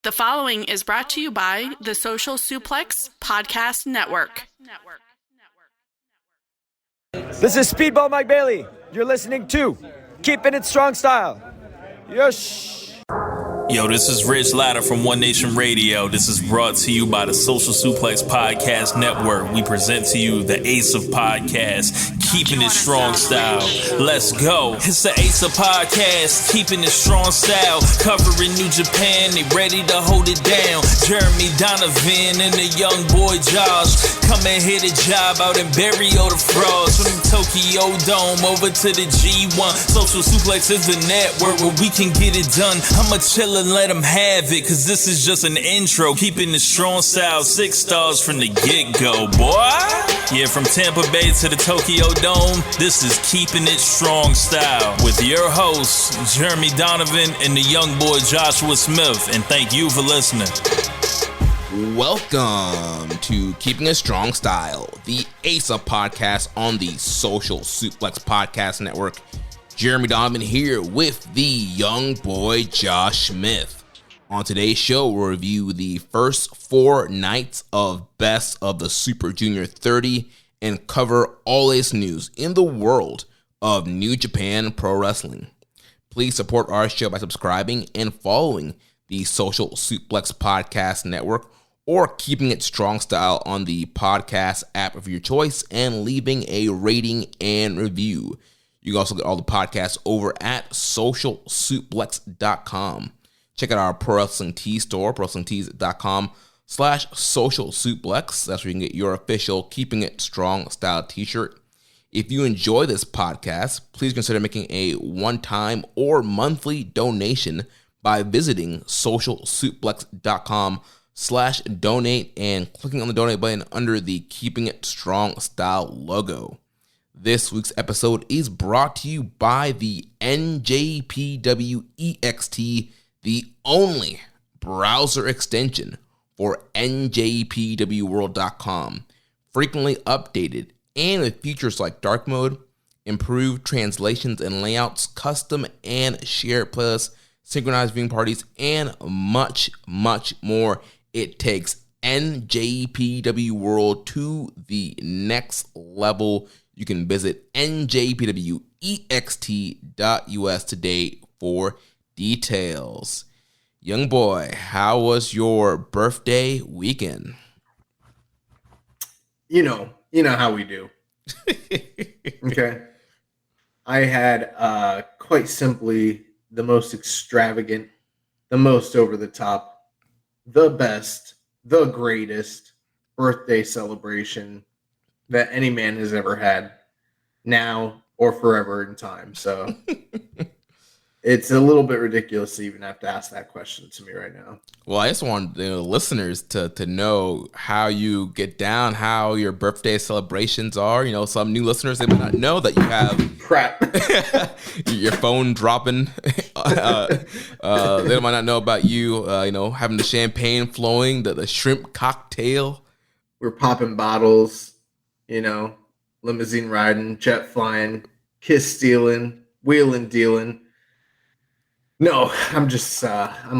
The following is brought to you by the Social Suplex Podcast Network. This is Speedball Mike Bailey. You're listening to Keepin It Strong Style. Yes. Yo, this is Rich Latta from One Nation Radio. This is brought to you by the Social Suplex Podcast Network. We present to you the Ace of Podcasts, Keepin It Strong Style. Let's go. It's the Ace of Podcasts, Keepin It Strong Style. Covering New Japan, they ready to hold it down. Jeremy Donovan and the young boy Josh. Come and hit a job out in Barrio the Frogs. From the Tokyo Dome over to the G1. Social Suplex is the network where we can get it done. I'ma chill and let them have it, cause this is just an intro. Keeping the strong style, 6 stars from the get-go, boy. Yeah, from Tampa Bay to the Tokyo Dome, this is Keeping It Strong Style with your hosts, Jeremy Donovan and the young boy Joshua Smith. And thank you for listening. Welcome to Keeping It Strong Style, the Ace Up podcast on the Social Suplex Podcast Network. Jeremy Donovan here with the young boy Josh Smith. On today's show, we'll review the first 4 nights of Best of the Super Junior 30 and cover all latest news in the world of New Japan Pro Wrestling. Please support our show by subscribing and following the Social Suplex Podcast Network or Keeping It Strong Style on the podcast app of your choice and leaving a rating and review. You can also get all the podcasts over at socialsuplex.com. Check out our Pro Wrestling Tees store, prowrestlingtees.com/socialsuplex. That's where you can get your official Keeping It Strong Style t-shirt. If you enjoy this podcast, please consider making a one-time or monthly donation by visiting socialsuplex.com/donate and clicking on the donate button under the Keeping It Strong Style logo. This week's episode is brought to you by the NJPW EXT, the only browser extension for NJPWWorld.com. Frequently updated and with features like dark mode, improved translations and layouts, custom and shared playlists, synchronized viewing parties, and much, much more. It takes NJPW World to the next level. You can visit njpwext.us today for details. Young boy, how was your birthday weekend? You know how we do. Okay. I had quite simply the most extravagant, the most over the top, the best, the greatest birthday celebration that any man has ever had, now or forever in time. So it's a little bit ridiculous to even have to ask that question to me right now. Well, I just want the listeners to know how you get down, how your birthday celebrations are. You know, some new listeners, they might not know that you have crap. Your phone dropping. They might not know about you, having the champagne flowing, the shrimp cocktail. We're popping bottles, limousine riding, jet flying, kiss stealing, wheeling dealing. No, I'm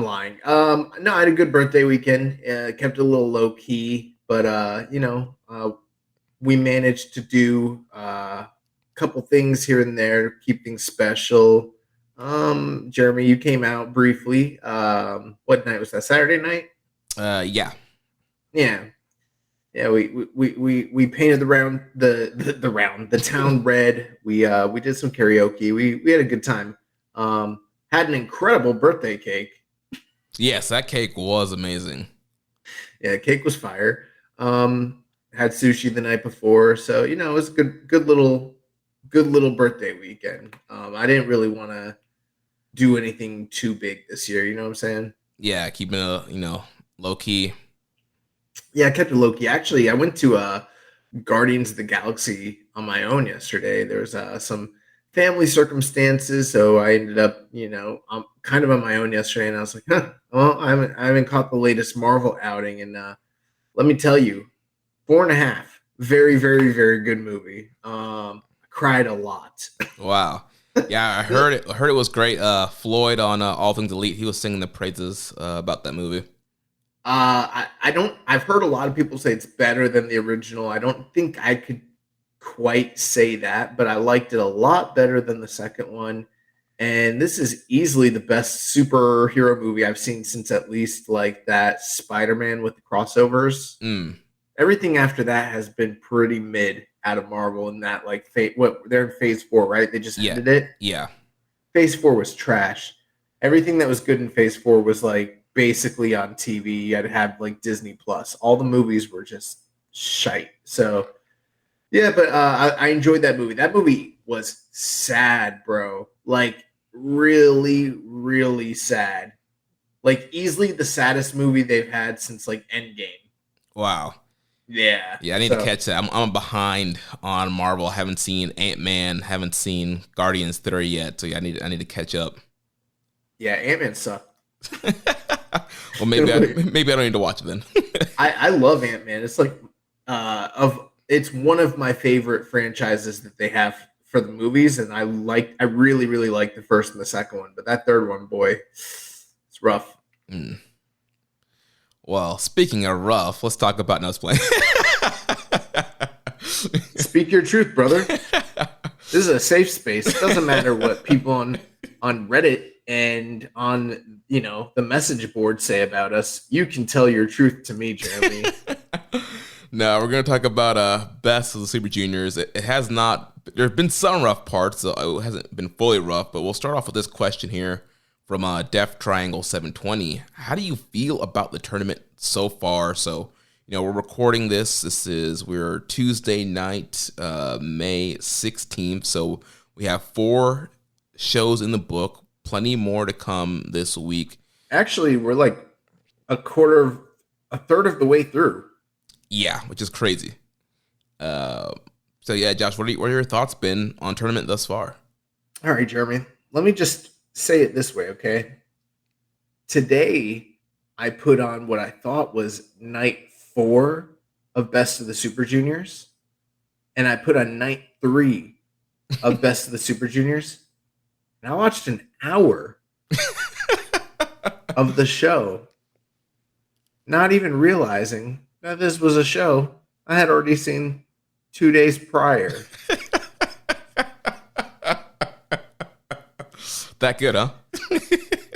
lying. No, I had a good birthday weekend. Kept it a little low key, but we managed to do a couple things here and there, keep things special. Jeremy, you came out briefly. What night was that? Saturday night? Yeah. Yeah, we painted the town red. We did some karaoke. We had a good time. Had an incredible birthday cake. Yes, that cake was amazing. Yeah, cake was fire. Had sushi the night before, so it was a good little birthday weekend. I didn't really want to do anything too big this year. You know what I'm saying? Yeah, keeping it low key. Yeah, I kept it low key. Actually, I went to Guardians of the Galaxy on my own yesterday. There was some family circumstances, so I ended up, I'm kind of on my own yesterday, and I was like, well, I haven't caught the latest Marvel outing, and let me tell you, 4.5, very, very, very good movie. Cried a lot. Wow. Yeah, I heard it. I heard it was great. Floyd on All Things Elite, he was singing the praises about that movie. I don't. I've heard a lot of people say it's better than the original. I don't think I could quite say that, but I liked it a lot better than the second one. And this is easily the best superhero movie I've seen since at least like that Spider-Man with the crossovers. Everything after that has been pretty mid out of Marvel, and that like they're in phase 4, right? They just ended it. Yeah. Phase 4 was trash. Everything that was good in phase 4 was like basically on TV. I'd have like Disney Plus. All the movies were just shite. So yeah, but I enjoyed that movie. That movie was sad, bro. Like really, really sad. Like easily the saddest movie they've had since like Endgame. Wow. Yeah. Yeah, I need to catch that. I'm behind on Marvel. I haven't seen Ant-Man, haven't seen Guardians 3 yet, so yeah, I need to catch up. Yeah, Ant-Man sucked. Well, maybe I don't need to watch it then. I love Ant-Man. It's like it's one of my favorite franchises that they have for the movies, and I really, really like the first and the second one, but that third one, boy, it's rough. Well, speaking of rough, let's talk about Nuts Play. Speak your truth, brother. This is a safe space. It doesn't matter what people on Reddit and on the message board say about us. You can tell your truth to me, Jeremy. No, we're going to talk about Best of the Super Juniors. It has not. There have been some rough parts, so it hasn't been fully rough. But we'll start off with this question here from Def Triangle 720. How do you feel about the tournament so far? So, we're recording this. We're Tuesday night, May 16th. So we have 4 shows in the book. Plenty more to come this week. Actually, we're like a third of the way through. Yeah, which is crazy. So yeah, Josh, what are your thoughts been on tournament thus far? All right, Jeremy. Let me just say it this way, okay? Today, I put on what I thought was night 4 of Best of the Super Juniors, and I put on night 3 of Best of the Super Juniors, and I watched an hour of the show, not even realizing that this was a show I had already seen 2 days prior. That good, huh?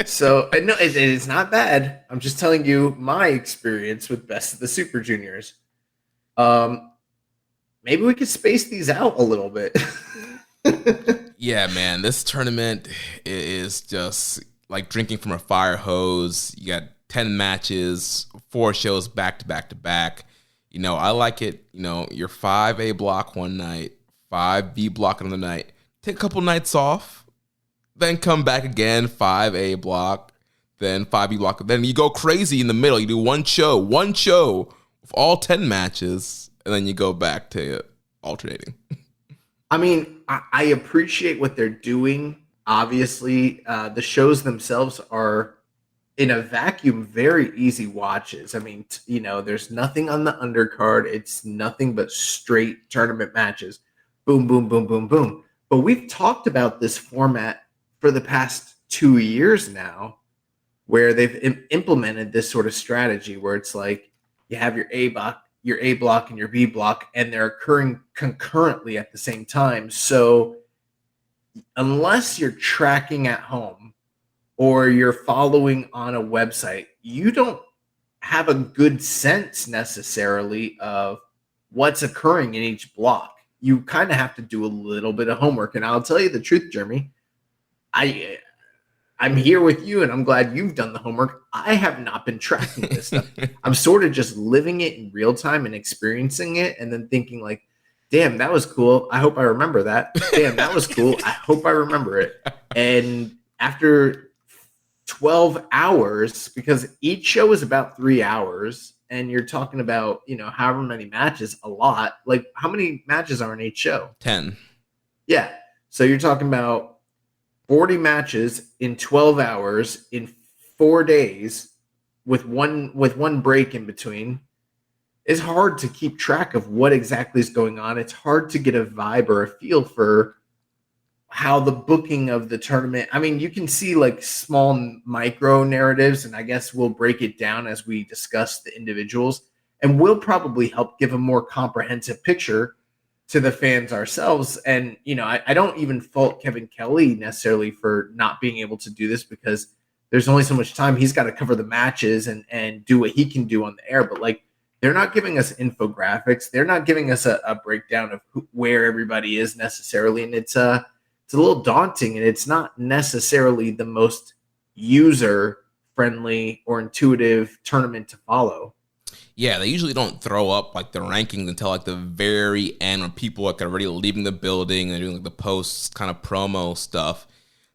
So, no, it is not bad. I'm just telling you my experience with Best of the Super Juniors. Maybe we could space these out a little bit. Yeah, man, this tournament is just like drinking from a fire hose. You got 10 matches, 4 shows back to back to back. I like it. Your 5A block one night, 5B block another night. Take a couple nights off, then come back again, 5A block, then 5B block. Then you go crazy in the middle. You do one show with all 10 matches, and then you go back to alternating. I mean, I appreciate what they're doing. Obviously, the shows themselves are, in a vacuum, very easy watches. I mean, there's nothing on the undercard. It's nothing but straight tournament matches. Boom, boom, boom, boom, boom. But we've talked about this format for the past 2 years now, where they've implemented this sort of strategy where it's like you have your A block and your B block, and they're occurring concurrently at the same time. So unless you're tracking at home or you're following on a website, you don't have a good sense necessarily of what's occurring in each block. You kind of have to do a little bit of homework. And I'll tell you the truth, Jeremy, I'm here with you, and I'm glad you've done the homework. I have not been tracking this stuff. I'm sort of just living it in real time and experiencing it, and then thinking like, damn, that was cool. I hope I remember that. Damn, that was cool. I hope I remember it. And after 12 hours, because each show is about 3 hours, and you're talking about, however many matches, a lot. Like, how many matches are in each show? 10. Yeah. So you're talking about 40 matches in 12 hours in 4 days with one break in between. It's hard to keep track of what exactly is going on. It's hard to get a vibe or a feel for how the booking of the tournament, I mean, you can see like small micro narratives, and I guess we'll break it down as we discuss the individuals, and we'll probably help give a more comprehensive picture to the fans ourselves. And, I don't even fault Kevin Kelly necessarily for not being able to do this, because there's only so much time. He's got to cover the matches and do what he can do on the air. But like, they're not giving us infographics. They're not giving us a breakdown of where everybody is necessarily. And it's a little daunting, and it's not necessarily the most user friendly or intuitive tournament to follow. Yeah, they usually don't throw up like the rankings until like the very end, when people are already leaving the building and doing like the post kind of promo stuff.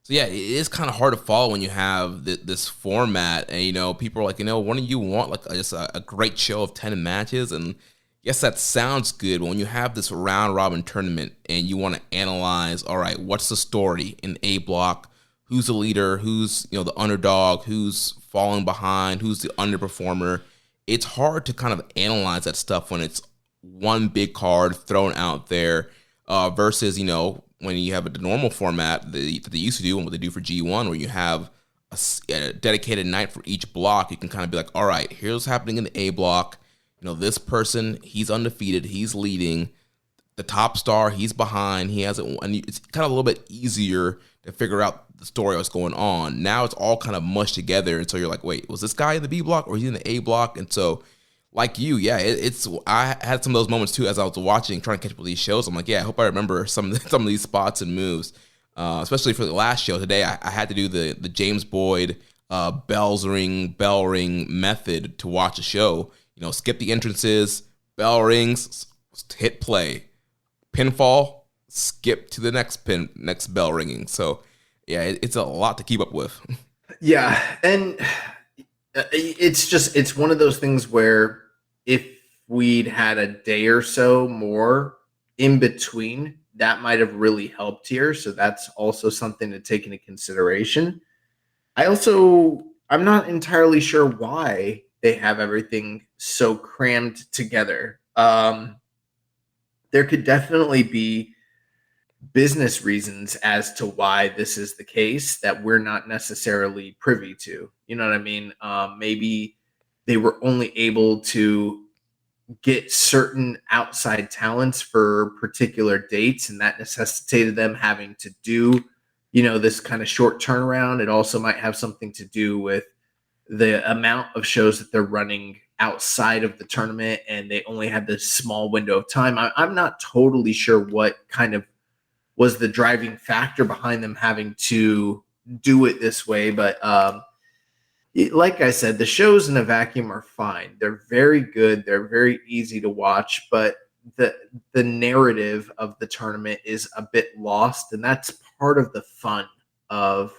So yeah, it is kind of hard to follow when you have this format, and people are like, what do you want? Like just a great show of 10 matches, and yes, that sounds good. But when you have this round robin tournament and you want to analyze, all right, what's the story in A block? Who's the leader? Who's the underdog? Who's falling behind? Who's the underperformer? It's hard to kind of analyze that stuff when it's one big card thrown out there versus, when you have the normal format that they used to do and what they do for G1, where you have a dedicated night for each block. You can kind of be like, all right, here's what's happening in the A block. This person, he's undefeated. He's leading. The top star, he's behind. He hasn't, and it's kind of a little bit easier to figure out the story of what's going on. Now it's all kind of mushed together, and so you're like, wait, was this guy in the B block or is he in the A block? And so, like you, yeah, I had some of those moments too as I was watching, trying to catch up with these shows. I'm like, yeah, I hope I remember some of these spots and moves, especially for the last show today. I had to do the James Boyd bell ring method to watch a show. Skip the entrances, bell rings, hit play, pinfall, skip to the next bell ringing. So yeah, it's a lot to keep up with. Yeah, and it's one of those things where if we'd had a day or so more in between, that might have really helped here. So that's also something to take into consideration. I'm not entirely sure why they have everything so crammed together. There could definitely be business reasons as to why this is the case that we're not necessarily privy to. You know what I mean? Maybe they were only able to get certain outside talents for particular dates, and that necessitated them having to do, this kind of short turnaround. It also might have something to do with the amount of shows that they're running outside of the tournament, and they only had this small window of time. I'm not totally sure what kind of was the driving factor behind them having to do it this way. But like I said, the shows in a vacuum are fine. They're very good. They're very easy to watch, but the narrative of the tournament is a bit lost. And that's part of the fun of,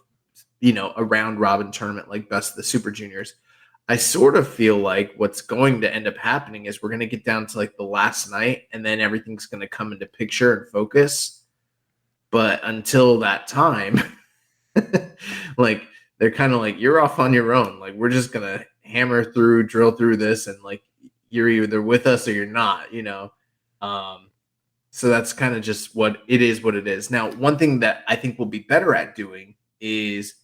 a round robin tournament like Best of the Super Juniors. I sort of feel like what's going to end up happening is we're going to get down to like the last night, and then everything's going to come into picture and focus. But until that time, like, they're kind of like, you're off on your own. Like, we're just going to drill through this, and like, you're either with us or you're not, So that's kind of just what it is. Now, one thing that I think we'll be better at doing is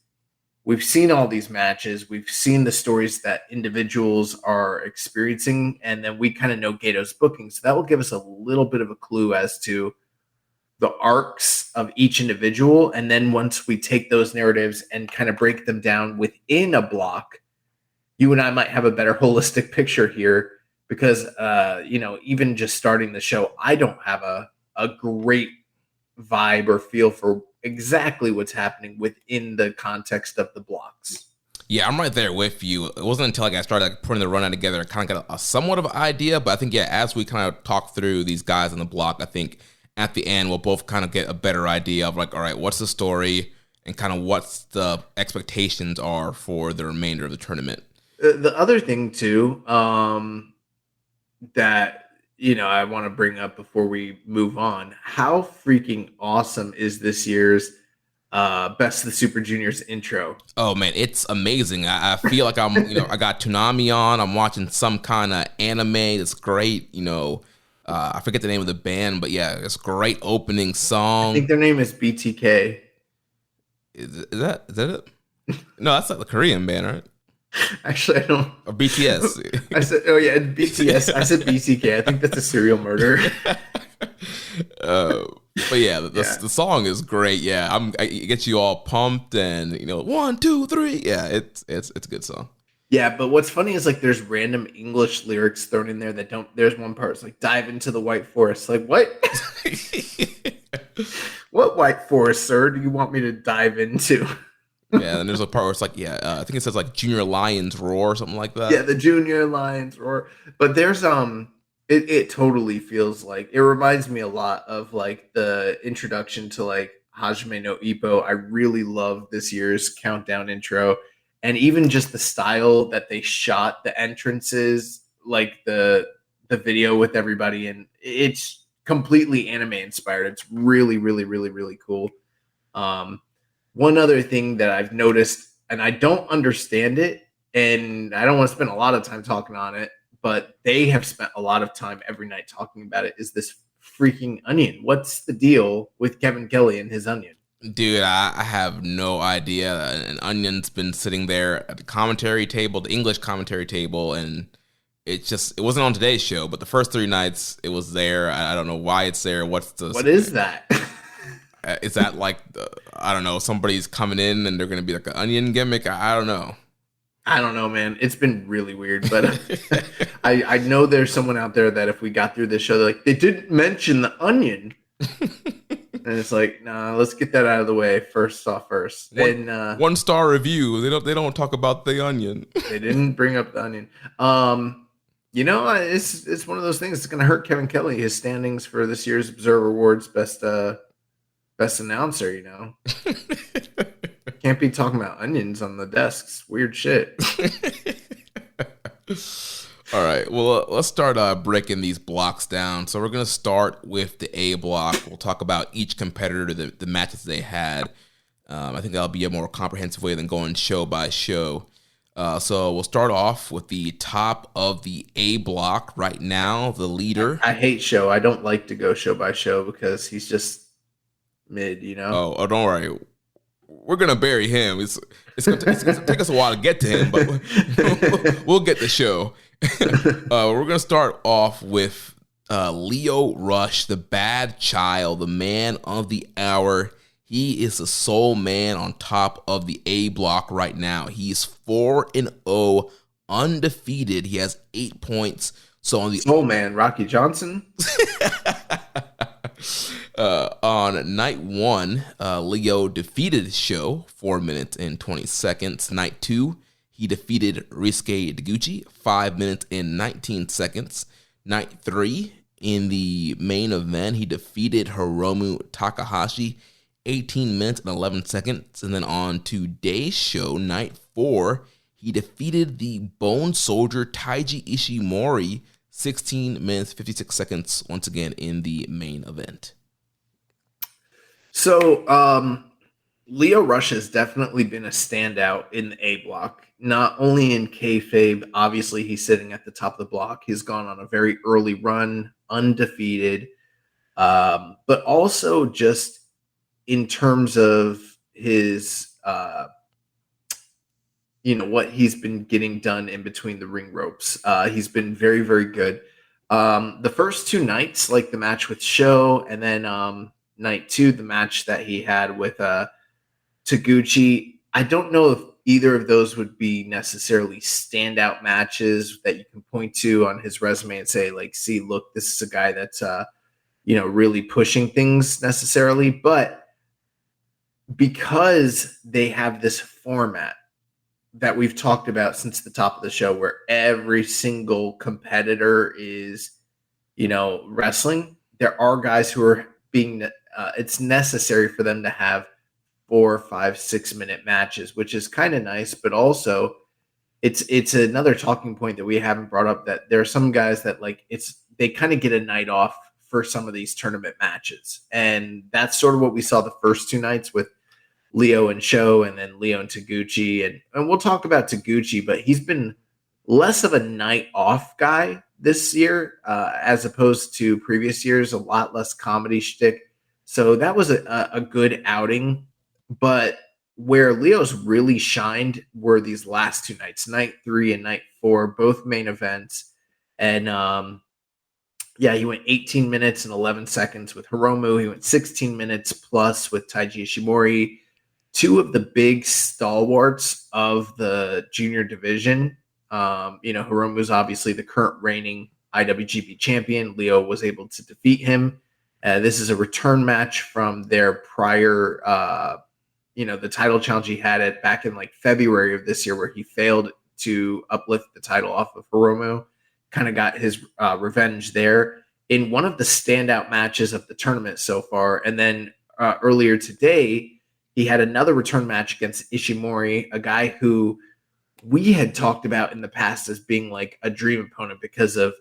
we've seen all these matches. We've seen the stories that individuals are experiencing, and then we kind of know Gato's booking. So that will give us a little bit of a clue as to the arcs of each individual. And then once we take those narratives and kind of break them down within a block, you and I might have a better holistic picture here, because, even just starting the show, I don't have a great vibe or feel for exactly what's happening within the context of the blocks. Yeah, I'm right there with you. It wasn't until I started putting the rundown together, I kind of got a somewhat of an idea. But I think, as we kind of talk through these guys in the block, I think at the end we'll both kind of get a better idea of like, all right, what's the story and kind of what's the expectations are for the remainder of the tournament. The other thing too, that I want to bring up before we move on, how freaking awesome is this year's Best of the Super Juniors intro? Oh man, it's amazing. I feel like I'm, I got Toonami on. I'm watching some kind of anime. It's great. I forget the name of the band, but yeah, it's a great opening I song. think their name is BTK. Is that it? No, that's not the Korean band, right? Actually, I don't. Or BTS. I said, oh yeah, BTS. I said BTK. I think that's a serial murder. But yeah, the song is great. Yeah, it gets you all pumped, and 1, 2, 3. Yeah, it's a good song. Yeah, but what's funny is like there's random English lyrics thrown in there that don't. There's one part it's like dive into the white forest. Like what? What white forest, sir? Do you want me to dive into? Yeah, and there's a part where it's like, I think it says like Junior Lions Roar or something like that. Yeah, the Junior Lions Roar. But there's it totally feels like it reminds me a lot of like the introduction to like Hajime no Ippo. I really love this year's countdown intro, and even just the style that they shot the entrances, like the video with everybody, and it's completely anime inspired. It's really, really, really, really cool. One other thing that I've noticed, and I don't understand it, and I don't want to spend a lot of time talking on it, but they have spent a lot of time every night talking about it, is this freaking onion. What's the deal with Kevin Kelly and his onion? Dude, I have no idea. An onion's been sitting there at the commentary table, the English commentary table, and it wasn't on today's show, but the first 3 nights it was there. I don't know why it's there. What is that? Is that like, I don't know, somebody's coming in and they're going to be like an onion gimmick? I don't know. I don't know, man. It's been really weird, but I know there's someone out there that if we got through this show, they're like, they didn't mention the onion. And it's like, nah, let's get that out of the way first. And 1-star review. They don't talk about the onion. They didn't bring up the onion. It's one of those things that's going to hurt Kevin Kelly, his standings for this year's Observer Awards best announcer, Can't be talking about onions on the desks. Weird shit. All right. Well, let's start breaking these blocks down. So we're going to start with the A block. We'll talk about each competitor, the matches they had. I think that'll be a more comprehensive way than going show by show. So we'll start off with the top of the A block right now. The leader. I hate show. I don't like to go show by show because he's just mid, Oh, don't worry. We're gonna bury him. It's gonna take us a while to get to him, but we'll get the show. We're gonna start off with Lio Rush, the bad child, the man of the hour. He is the sole man on top of the A block right now. He's 4-0, undefeated. He has 8 points. So on the sole man, Rocky Johnson. On night 1, Leo defeated Sho 4 minutes and 20 seconds. Night 2, he defeated Risuke Deguchi 5 minutes and 19 seconds. Night 3, in the main event, he defeated Hiromu Takahashi 18 minutes and 11 seconds. And then on today's show, night 4, he defeated the Bone Soldier Taiji Ishimori 16 minutes 56 seconds once again in the main event. So, Lio Rush has definitely been a standout in the A block, not only in kayfabe. Obviously, he's sitting at the top of the block. He's gone on a very early run, undefeated, but also just in terms of his, what he's been getting done in between the ring ropes. He's been very, very good. The first 2 nights, like the match with Sho, and then night 2, the match that he had with Taguchi. I don't know if either of those would be necessarily standout matches that you can point to on his resume and say, like, see, look, this is a guy that's, really pushing things necessarily. But because they have this format that we've talked about since the top of the show, where every single competitor is, wrestling, there are guys who are being, it's necessary for them to have 4, 5, 6 minute matches, which is kind of nice, but also it's another talking point that we haven't brought up, that there are some guys that they kind of get a night off for some of these tournament matches. And that's sort of what we saw the first 2 nights with Leo and Sho, and then Leo and Taguchi. And we'll talk about Taguchi, but he's been less of a night off guy this year, as opposed to previous years, a lot less comedy shtick. So that was a good outing. But where Leo's really shined were these last two nights, night 3 and night 4, both main events. And he went 18 minutes and 11 seconds with Hiromu. He went 16 minutes plus with Taiji Ishimori, two of the big stalwarts of the junior division. Hiromu's obviously the current reigning IWGP champion. Leo was able to defeat him. This is a return match from their prior, the title challenge he had it back in like February of this year, where he failed to uplift the title off of Hiromu. Kind of got his revenge there in one of the standout matches of the tournament so far. And then earlier today, he had another return match against Ishimori, a guy who we had talked about in the past as being like a dream opponent because of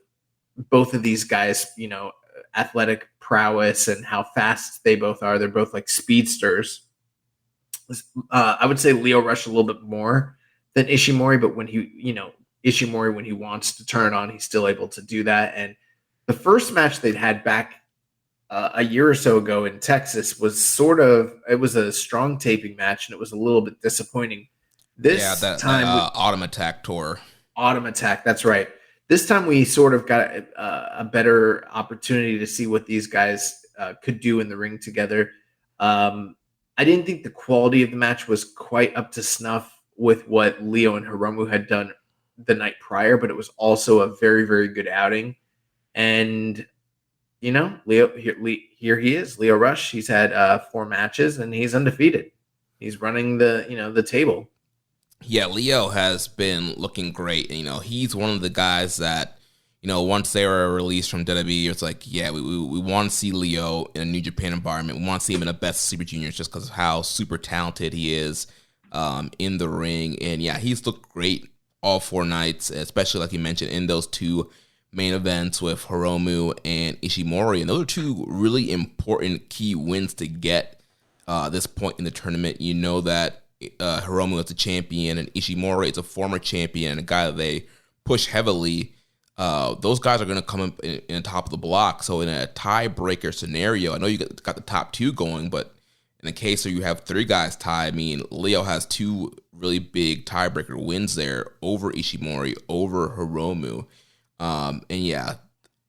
both of these guys, athletic prowess and how fast they both are. They're both like speedsters. I would say Leo rushed a little bit more than Ishimori, but when Ishimori, when he wants to turn on, he's still able to do that. And the first match they'd had back a year or so ago in Texas was it was a strong taping match, and it was a little bit disappointing. That Autumn Attack tour. Autumn Attack, that's right. This time we sort of got a better opportunity to see what these guys could do in the ring together. I didn't think the quality of the match was quite up to snuff with what Leo and Hiromu had done the night prior, but it was also a very, very good outing. And Leo here he is, Leo Rush. He's had 4 matches and he's undefeated. He's running the table. Yeah, Leo has been looking great. He's one of the guys that, once they were released from WWE, it's like, yeah, we want to see Leo in a New Japan environment. We want to see him in the best Super Juniors just because of how super talented he is in the ring. And yeah, he's looked great all 4 nights, especially like you mentioned in those 2 main events with Hiromu and Ishimori. And those are 2 really important key wins to get this point in the tournament. You know that Hiromu is a champion and Ishimori is a former champion and a guy that they push heavily. Those guys are going to come in the top of the block. So in a tiebreaker scenario, I know you got the top 2 going, but in the case where you have 3 guys tied, Leo has 2 really big tiebreaker wins there over Ishimori, over Hiromu. And yeah,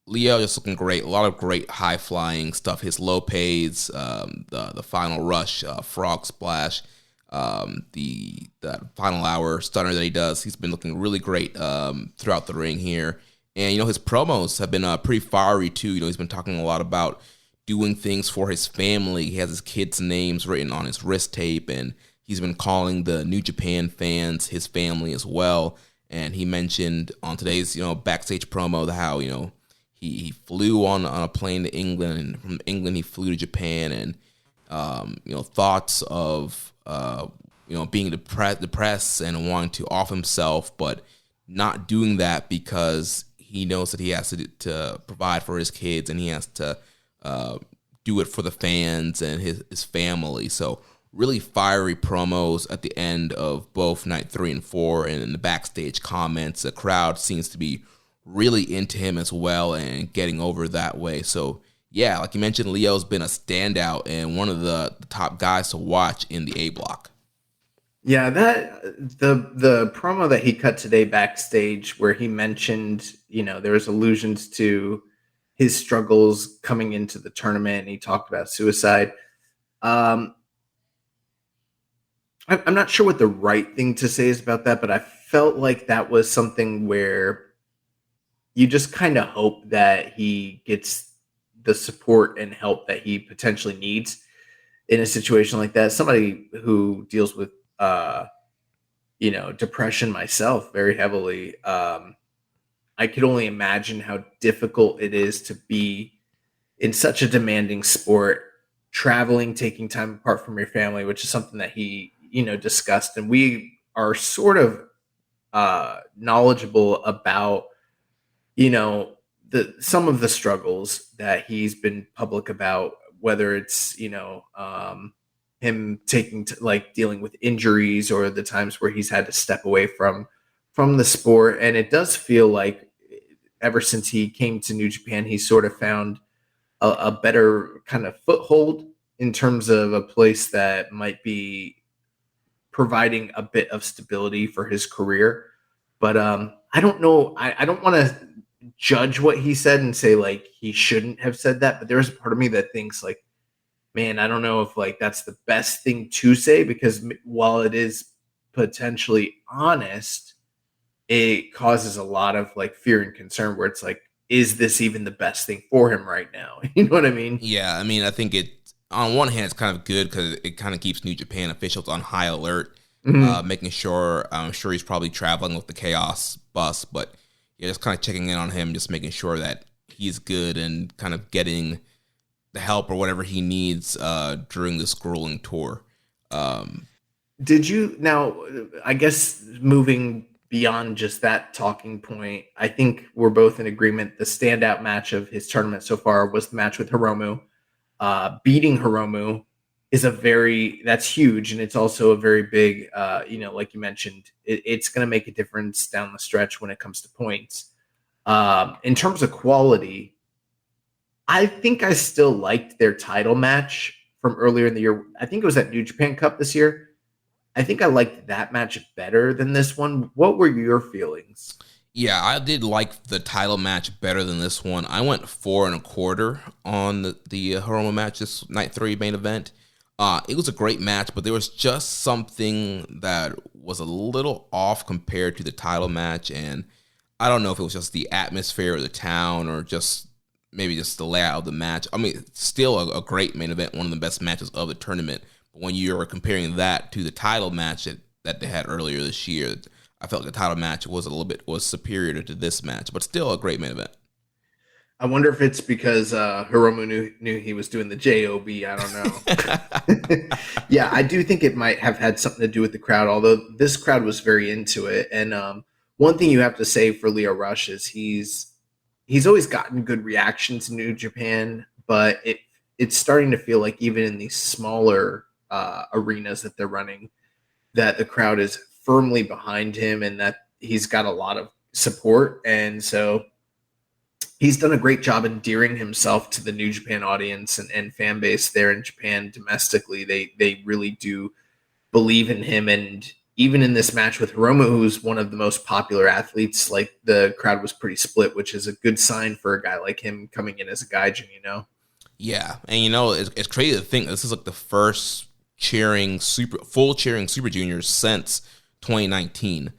Leo just looking great. A lot of great high flying stuff. His Lopez, the final rush, frog splash, the final hour stunner that he does. He's been looking really great throughout the ring here. And his promos have been pretty fiery too. He's been talking a lot about doing things for his family. He has his kids' names written on his wrist tape, and he's been calling the New Japan fans his family as well. And he mentioned on today's, backstage promo how, he flew on a plane to England, and from England he flew to Japan, and, thoughts of, being depressed and wanting to off himself, but not doing that because he knows that he has to provide for his kids, and he has to do it for the fans and his family. So really fiery promos at the end of both night 3 and 4, and in the backstage comments, the crowd seems to be really into him as well and getting over that way. So yeah, like you mentioned, Leo's been a standout and one of the top guys to watch in the A block. Yeah, the promo that he cut today backstage, where he mentioned, there was allusions to his struggles coming into the tournament, and he talked about suicide. I'm not sure what the right thing to say is about that, but I felt like that was something where you just kind of hope that he gets the support and help that he potentially needs in a situation like that. Somebody who deals with, depression myself very heavily. I could only imagine how difficult it is to be in such a demanding sport, traveling, taking time apart from your family, which is something that he, discussed. And we are sort of knowledgeable about, some of the struggles that he's been public about, whether it's, him taking dealing with injuries or the times where he's had to step away from the sport. And it does feel like, ever since he came to New Japan, he sort of found a better kind of foothold in terms of a place that might be providing a bit of stability for his career. But I don't know. I don't want to judge what he said and say like he shouldn't have said that. But there's a part of me that thinks like, man, I don't know if like that's the best thing to say, because while it is potentially honest, it causes a lot of like fear and concern where it's like, is this even the best thing for him right now? You know what I mean? Yeah, I mean, I think it, on one hand, it's kind of good because it kind of keeps New Japan officials on high alert, making sure, I'm sure he's probably traveling with the Chaos bus, but yeah, just kind of checking in on him, just making sure that he's good and kind of getting the help or whatever he needs during this grueling tour. Did you, now, I guess moving beyond just that talking point, I think we're both in agreement. The standout match of his tournament so far was the match with Hiromu. Beating Hiromu is that's huge. And it's also a very big, like you mentioned, it's going to make a difference down the stretch when it comes to points. In terms of quality, I think I still liked their title match from earlier in the year. I think it was at New Japan Cup this year. I think I liked that match better than this one. What were your feelings? Yeah, I did like the title match better than this one. I went 4.25 on the Hiromu match, this night 3 main event. It was a great match, but there was just something that was a little off compared to the title match. And I don't know if it was just the atmosphere of the town or just maybe just the layout of the match. I mean, still a great main event, one of the best matches of the tournament. But when you're comparing that to the title match that they had earlier this year, I felt like the title match was superior to this match, but still a great main event. I wonder if it's because Hiromu knew he was doing the JOB. I don't know. Yeah, I do think it might have had something to do with the crowd, although this crowd was very into it. And one thing you have to say for Lio Rush is he's always gotten good reactions in New Japan, but it's starting to feel like even in these smaller arenas that they're running, that the crowd is firmly behind him and that he's got a lot of support. And so he's done a great job endearing himself to the New Japan audience and fan base there in Japan domestically. They really do believe in him. And even in this match with Hiromu, who's one of the most popular athletes, like the crowd was pretty split, which is a good sign for a guy like him coming in as a gaijin, you know? Yeah. And it's crazy to think this is like the first full cheering Super Juniors since 2019.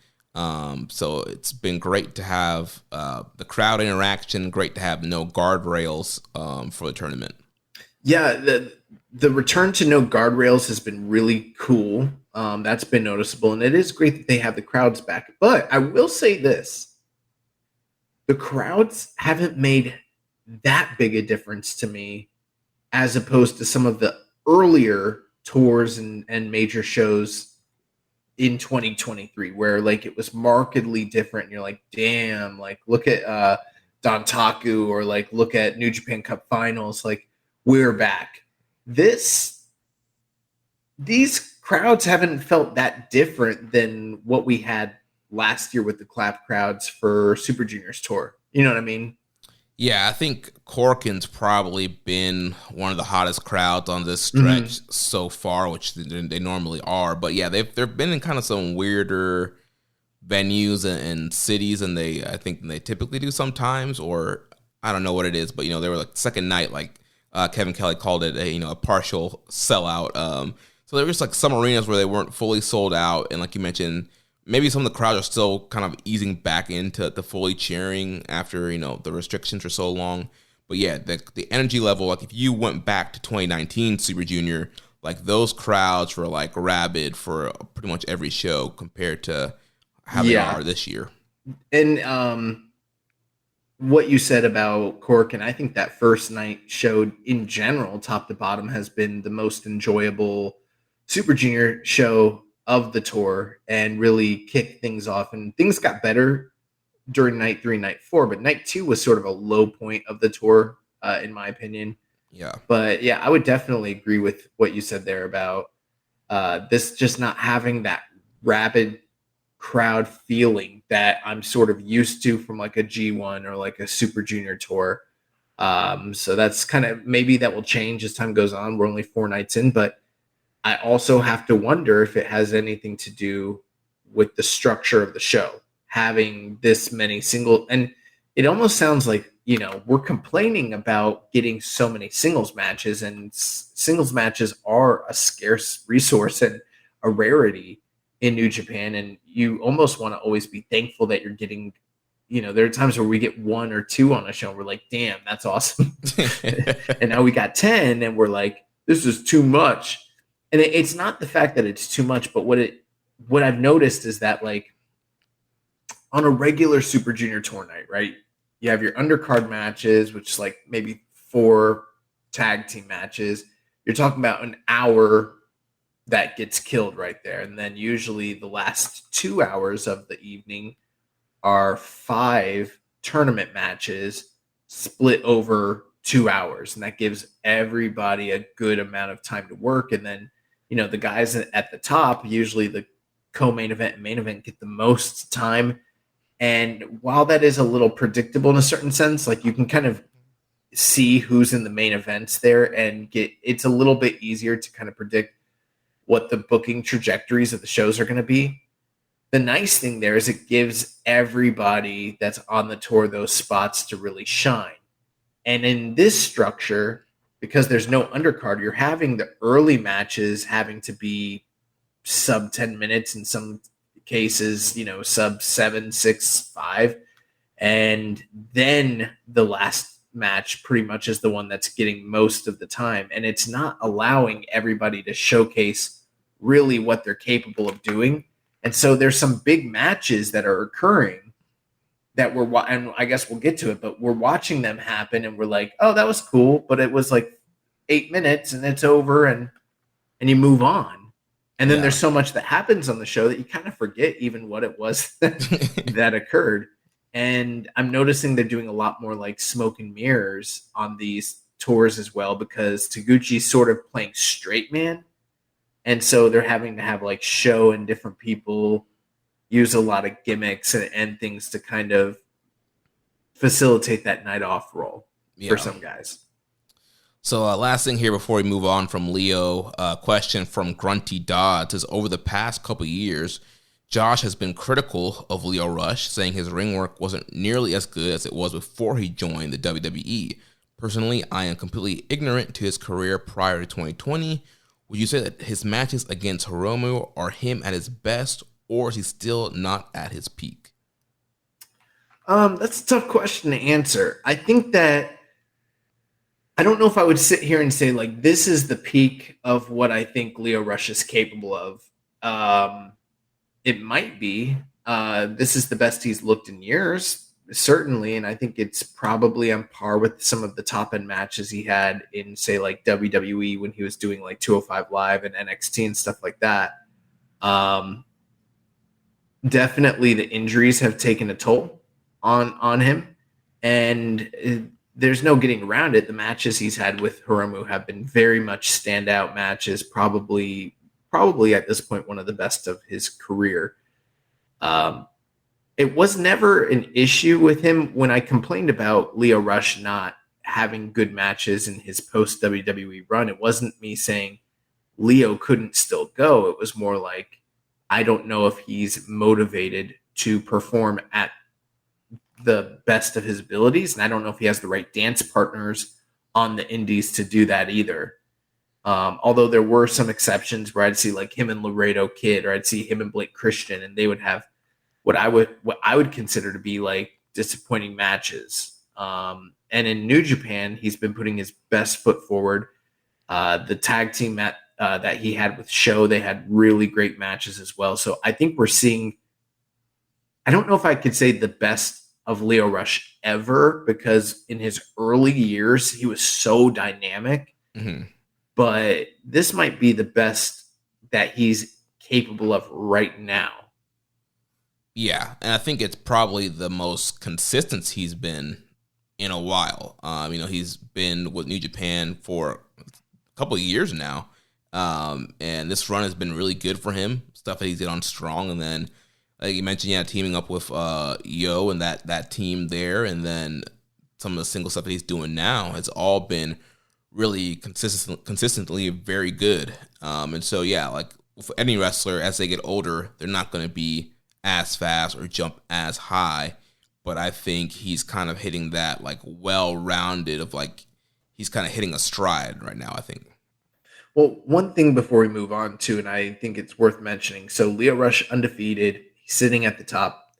So it's been great to have the crowd interaction, great to have no guardrails for the tournament. Yeah, the return to no guardrails has been really cool. That's been noticeable, and it is great that they have the crowds back. But I will say this. The crowds haven't made that big a difference to me as opposed to some of the earlier tours and major shows in 2023 where like it was markedly different and you're like, damn, like look at Dontaku or like look at New Japan Cup finals, like we're back. These crowds haven't felt that different than what we had last year with the clap crowds for Super Juniors tour. You know what I mean? Yeah, I think Corkin's probably been one of the hottest crowds on this stretch so far, which they normally are. But yeah, they've been in kind of some weirder venues and cities, and I think they typically do sometimes, or I don't know what it is. But they were like second night, like Kevin Kelly called it a partial sellout. So there was like some arenas where they weren't fully sold out, and like you mentioned, maybe some of the crowds are still kind of easing back into the fully cheering after, the restrictions are so long. But yeah, the energy level, like if you went back to 2019 Super Junior, like those crowds were like rabid for pretty much every show compared to how they are this year. And what you said about Corkin, I think that first night showed in general, top to bottom, has been the most enjoyable Super Junior show of the tour and really kicked things off. And things got better during night 3, night 4, but night 2 was sort of a low point of the tour, in my opinion. Yeah. But yeah, I would definitely agree with what you said there about this just not having that rabid crowd feeling that I'm sort of used to from like a G1 or like a Super Junior tour. So that's kind of, maybe that will change as time goes on. We're only 4 nights in, but I also have to wonder if it has anything to do with the structure of the show, having this many single, and it almost sounds like, we're complaining about getting so many singles matches, and singles matches are a scarce resource and a rarity in New Japan. And you almost want to always be thankful that you're getting, there are times where we get 1 or 2 on a show and we're like, damn, that's awesome. And now we got 10 and we're like, this is too much. And it's not the fact that it's too much, but what I've noticed is that, like, on a regular Super Junior tour night, right, you have your undercard matches, which is like maybe 4 tag team matches. You're talking about an hour that gets killed right there. And then usually the last 2 hours of the evening are 5 tournament matches split over 2 hours. And that gives everybody a good amount of time to work. And then, the guys at the top, usually the co-main event and main event, get the most time. And while that is a little predictable in a certain sense, like, you can kind of see who's in the main events there, and it's a little bit easier to kind of predict what the booking trajectories of the shows are going to be. The nice thing there is it gives everybody that's on the tour those spots to really shine. And in this structure, because there's no undercard, you're having the early matches having to be sub 10 minutes, in some cases, sub 7, 6, 5. And then the last match pretty much is the one that's getting most of the time. And it's not allowing everybody to showcase really what they're capable of doing. And so there's some big matches that are occurring that and I guess we'll get to it, but we're watching them happen and we're like, oh, that was cool. But it was like 8 minutes and it's over, and you move on. And then there's so much that happens on the show that you kind of forget even what it was that occurred. And I'm noticing they're doing a lot more like smoke and mirrors on these tours as well, because Taguchi's sort of playing straight man. And so they're having to have like show and different people use a lot of gimmicks and things to kind of facilitate that night off role for some guys. So last thing here before we move on from Leo, question from Grunty Dodds is, over the past couple of years, Josh has been critical of Leo Rush, saying his ring work wasn't nearly as good as it was before he joined the WWE. Personally, I am completely ignorant to his career prior to 2020. Would you say that his matches against Hiromu are him at his best, or is he still not at his peak? That's a tough question to answer. I think that I don't know if I would sit here and say, like, this is the peak of what I think Leo Rush is capable of. It might be. This is the best he's looked in years, certainly. And I think it's probably on par with some of the top-end matches he had in, say, like WWE when he was doing, like, 205 Live and NXT and stuff like that. Definitely the injuries have taken a toll on him. And there's no getting around it. The matches he's had with Hiromu have been very much standout matches, probably at this point one of the best of his career. It was never an issue with him when I complained about Leo Rush not having good matches in his post WWE run. It wasn't me saying Leo couldn't still go. It was more like, I don't know if he's motivated to perform at the best of his abilities, and I don't know if he has the right dance partners on the indies to do that either. Although there were some exceptions where I'd see like him and Laredo Kid, or I'd see him and Blake Christian, and they would have what I would consider to be like disappointing matches. And in New Japan, he's been putting his best foot forward. The tag team that he had with Show, they had really great matches as well. So I think we're seeing, I don't know if I could say the best of Leo Rush ever, because in his early years, he was so dynamic. Mm-hmm. But this might be the best that he's capable of right now. Yeah, and I think it's probably the most consistent he's been in a while. He's been with New Japan for a couple of years now, and this run has been really good for him. Stuff that he did on Strong, and then Like you mentioned, yeah, teaming up with Yo and that team there, and then some of the single stuff that he's doing now has all been really consistently very good. And so, yeah, like for any wrestler, as they get older, they're not going to be as fast or jump as high. But I think he's kind of hitting that like well-rounded of like he's kind of hitting a stride right now, I think. Well, one thing before we move on to, and I think it's worth mentioning. So Leo Rush undefeated, he's sitting at the top.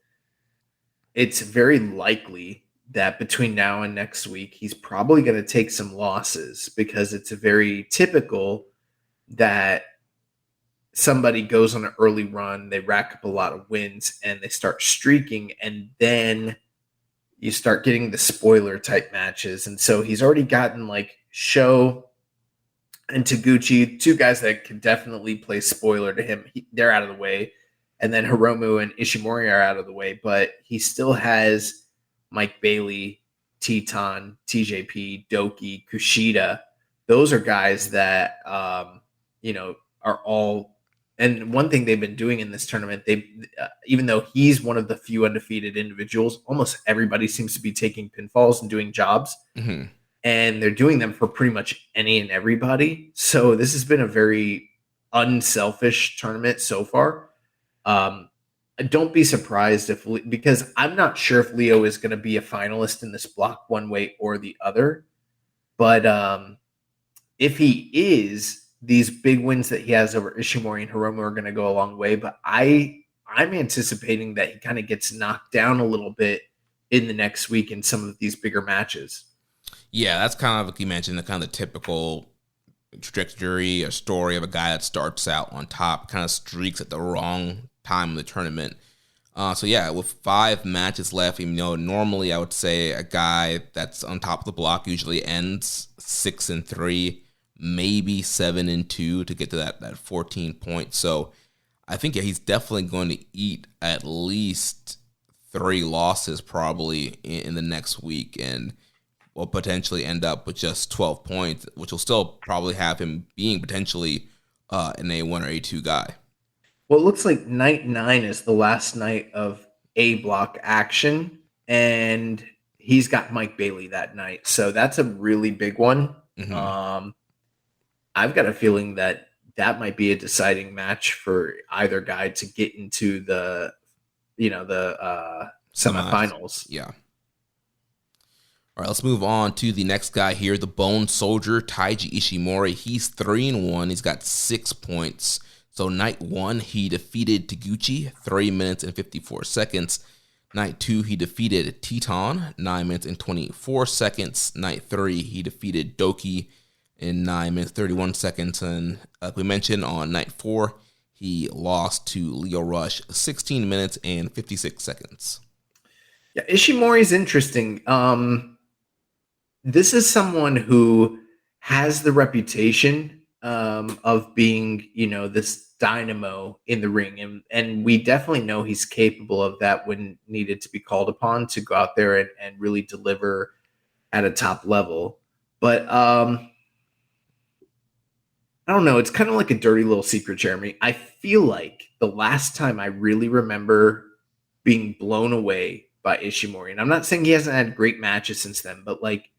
It's very likely that between now and next week, he's probably going to take some losses because it's very typical that somebody goes on an early run, they rack up a lot of wins, and they start streaking, and then you start getting the spoiler type matches. And so he's already gotten like Sho and Taguchi, two guys that could definitely play spoiler to him. They're out of the way. And then Hiromu and Ishimori are out of the way, but he still has Mike Bailey, Teton, TJP, Doki, Kushida. Those are guys that, are all. And one thing they've been doing in this tournament, even though he's one of the few undefeated individuals, almost everybody seems to be taking pinfalls and doing jobs. Mm-hmm. And they're doing them for pretty much any and everybody. So this has been a very unselfish tournament so far. Don't be surprised because I'm not sure if Leo is going to be a finalist in this block one way or the other. But if he is, these big wins that he has over Ishimori and Hiromu are going to go a long way. But I'm anticipating that he kind of gets knocked down a little bit in the next week in some of these bigger matches. Yeah, that's kind of like you mentioned, the kind of the typical trajectory or story of a guy that starts out on top, kind of streaks at the wrong time of the tournament. So yeah, with 5 matches left, normally I would say a guy that's on top of the block usually ends 6-3, maybe 7-2 to get to that 14 points. So I think he's definitely going to eat at least 3 losses probably in the next week, and will potentially end up with just 12 points, which will still probably have him being potentially an A1 or A2 guy. Well, it looks like night 9 is the last night of A block action, and he's got Mike Bailey that night. So that's a really big one. Mm-hmm. I've got a feeling that might be a deciding match for either guy to get into the semifinals. Yeah. All right, let's move on to the next guy here, the Bone Soldier, Taiji Ishimori. He's 3-1. He's got 6 points. So night 1, he defeated Taguchi, 3 minutes and 54 seconds. Night 2, he defeated Teton, 9 minutes and 24 seconds. Night 3, he defeated Doki in 9 minutes 31 seconds. And like we mentioned, on night 4, he lost to Leo Rush, 16 minutes and 56 seconds. Yeah, Ishimori's interesting. This is someone who has the reputation of being, this dynamo in the ring. And we definitely know he's capable of that when needed to be called upon to go out there and really deliver at a top level. But I don't know. It's kind of like a dirty little secret, Jeremy. I feel like the last time I really remember being blown away by Ishimori, and I'm not saying he hasn't had great matches since then, but like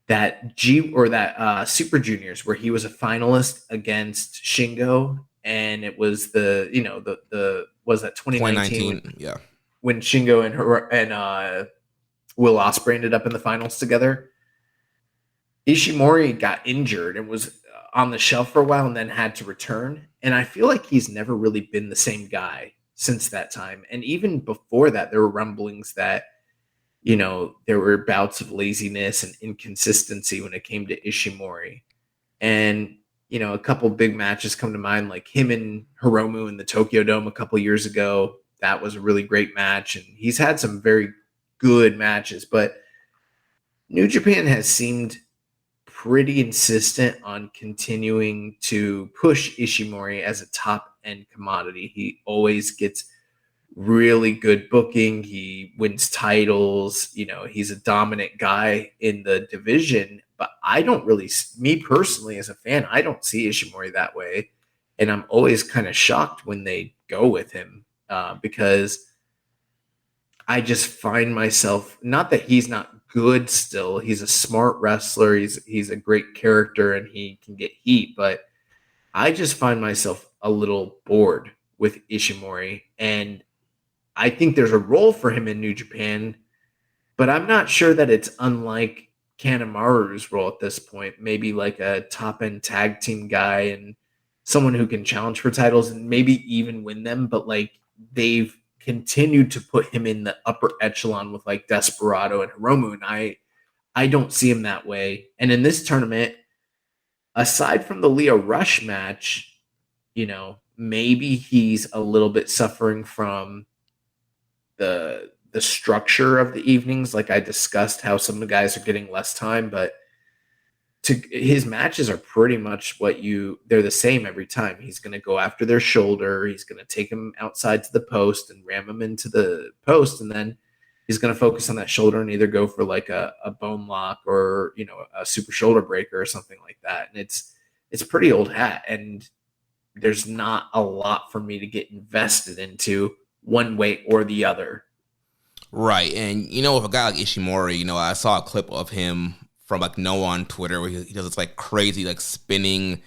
that Super Juniors where he was a finalist against Shingo, and it was the was that 2019 yeah, when Shingo and Will Ospreay ended up in the finals together. Ishimori got injured and was on the shelf for a while and then had to return. And I feel like he's never really been the same guy since that time. And even before that, there were rumblings that, there were bouts of laziness and inconsistency when it came to Ishimori. And, a couple big matches come to mind, like him and Hiromu in the Tokyo Dome a couple years ago. That was a really great match. And he's had some very good matches, but New Japan has seemed pretty insistent on continuing to push Ishimori as a top-end commodity. He always gets really good booking. He wins titles. He's a dominant guy in the division. But I don't really, me personally as a fan, I don't see Ishimori that way. And I'm always kind of shocked when they go with him. because I just find myself, not that he's not good still, he's a smart wrestler, he's a great character and he can get heat, but I just find myself a little bored with Ishimori, and I think there's a role for him in New Japan, but I'm not sure that it's unlike Kanemaru's role at this point. Maybe like a top end tag team guy and someone who can challenge for titles and maybe even win them. But like they've continued to put him in the upper echelon with like Desperado and Hiromu, and I don't see him that way. And in this tournament, aside from the Leo Rush match, maybe he's a little bit suffering from the structure of the evenings, like I discussed, how some of the guys are getting less time, but his matches are pretty much they're the same every time. He's going to go after their shoulder, he's going to take him outside to the post and ram him into the post, and then he's going to focus on that shoulder and either go for like a bone lock or a super shoulder breaker or something like that. And it's pretty old hat, and there's not a lot for me to get invested into one way or the other. Right. And, with a guy like Ishimori, I saw a clip of him from like Noah on Twitter where he does this like crazy, like spinning,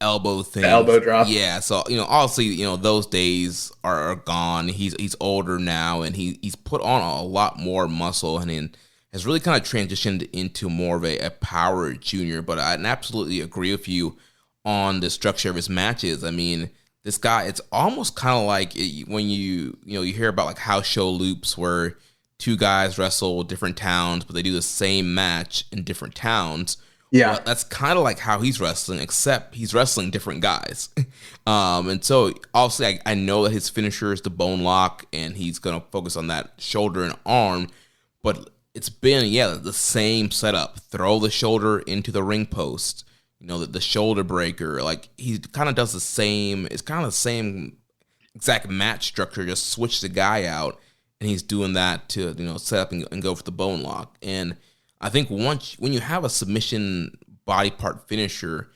elbow thing. The elbow drop. Yeah. So, obviously, those days are gone. He's older now, and he's put on a lot more muscle and has really kind of transitioned into more of a power junior. But I absolutely agree with you on the structure of his matches. I mean, this guy, it's almost kind of like when you hear about like house show loops where two guys wrestle different towns, but they do the same match in different towns. Yeah. Well, that's kind of like how he's wrestling, except he's wrestling different guys. And so obviously I know that his finisher is the bone lock and he's going to focus on that shoulder and arm, but it's been, the same setup. Throw the shoulder into the ring post. The shoulder breaker, like he kind of does the same. It's kind of the same exact match structure. Just switch the guy out, and he's doing that to set up and go for the bone lock. And I think when you have a submission body part finisher,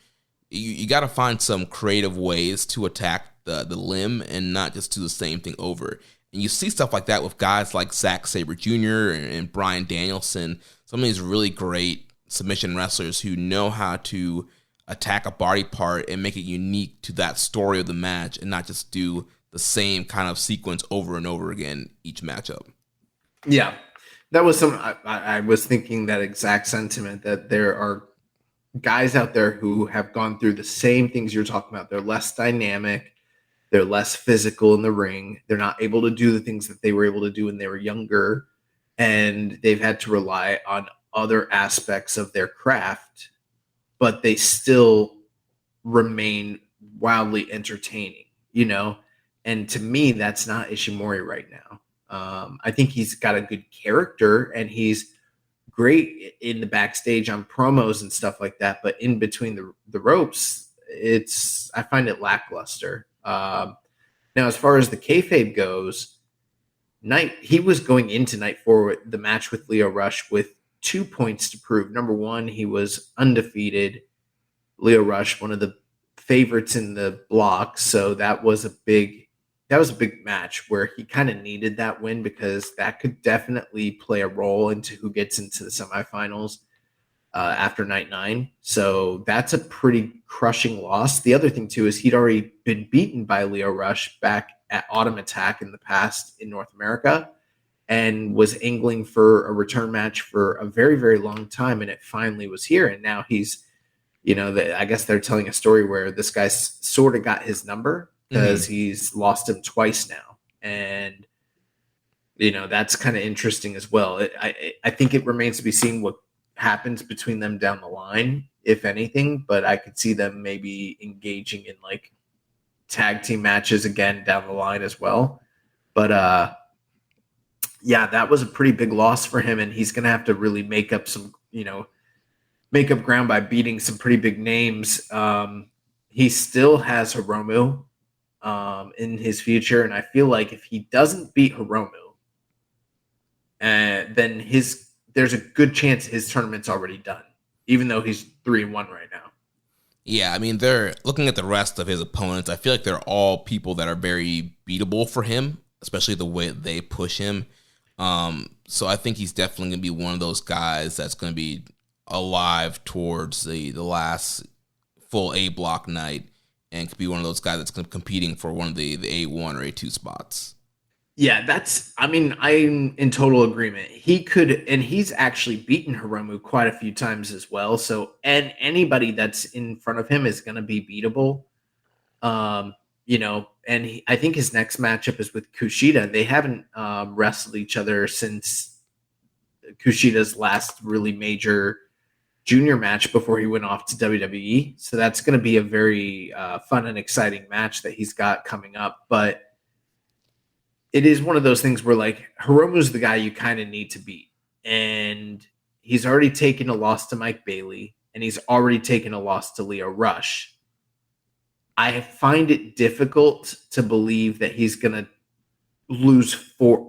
you got to find some creative ways to attack the limb and not just do the same thing over. And you see stuff like that with guys like Zack Sabre Jr. and Bryan Danielson. Some of these really great submission wrestlers who know how to attack a body part and make it unique to that story of the match and not just do the same kind of sequence over and over again each matchup. Yeah, that was I was thinking that exact sentiment, that there are guys out there who have gone through the same things you're talking about. They're less dynamic, they're less physical in the ring, they're not able to do the things that they were able to do when they were younger, and they've had to rely on other aspects of their craft, but they still remain wildly entertaining, And to me, that's not Ishimori right now. I think he's got a good character and he's great in the backstage on promos and stuff like that. But in between the ropes, I find it lackluster. Now, as far as the kayfabe goes, he was going into night 4, the match with Leo Rush, with 2 points to prove. Number one, he was undefeated. Leo Rush, one of the favorites in the block, so that was a big match where he kind of needed that win, because that could definitely play a role into who gets into the semifinals after night 9. So that's a pretty crushing loss. The other thing too is he'd already been beaten by Leo Rush back at Autumn Attack in the past in North America, and was angling for a return match for a very, very long time. And it finally was here. And now he's, I guess they're telling a story where this guy sort of got his number because he's lost him twice now. And, that's kind of interesting as well. I think it remains to be seen what happens between them down the line, if anything, but I could see them maybe engaging in like tag team matches again down the line as well. But, yeah, that was a pretty big loss for him, and he's going to have to really make up ground by beating some pretty big names. He still has Hiromu in his future, and I feel like if he doesn't beat Hiromu, then there's a good chance his tournament's already done, even though he's 3-1 right now. Yeah, I mean, they're looking at the rest of his opponents. I feel like they're all people that are very beatable for him, especially the way they push him. So I think he's definitely going to be one of those guys that's going to be alive towards the last full A block night and could be one of those guys that's competing for one of the A1 or A2 spots. Yeah, I'm in total agreement. He could, and he's actually beaten Hiromu quite a few times as well. So, and anybody that's in front of him is going to be beatable. I think his next matchup is with Kushida. They haven't wrestled each other since Kushida's last really major junior match before he went off to WWE. So that's going to be a very fun and exciting match that he's got coming up. But it is one of those things where, like, Hiromu's the guy you kind of need to beat. And he's already taken a loss to Mike Bailey, and he's already taken a loss to Leo Rush. I find it difficult to believe that he's going to lose four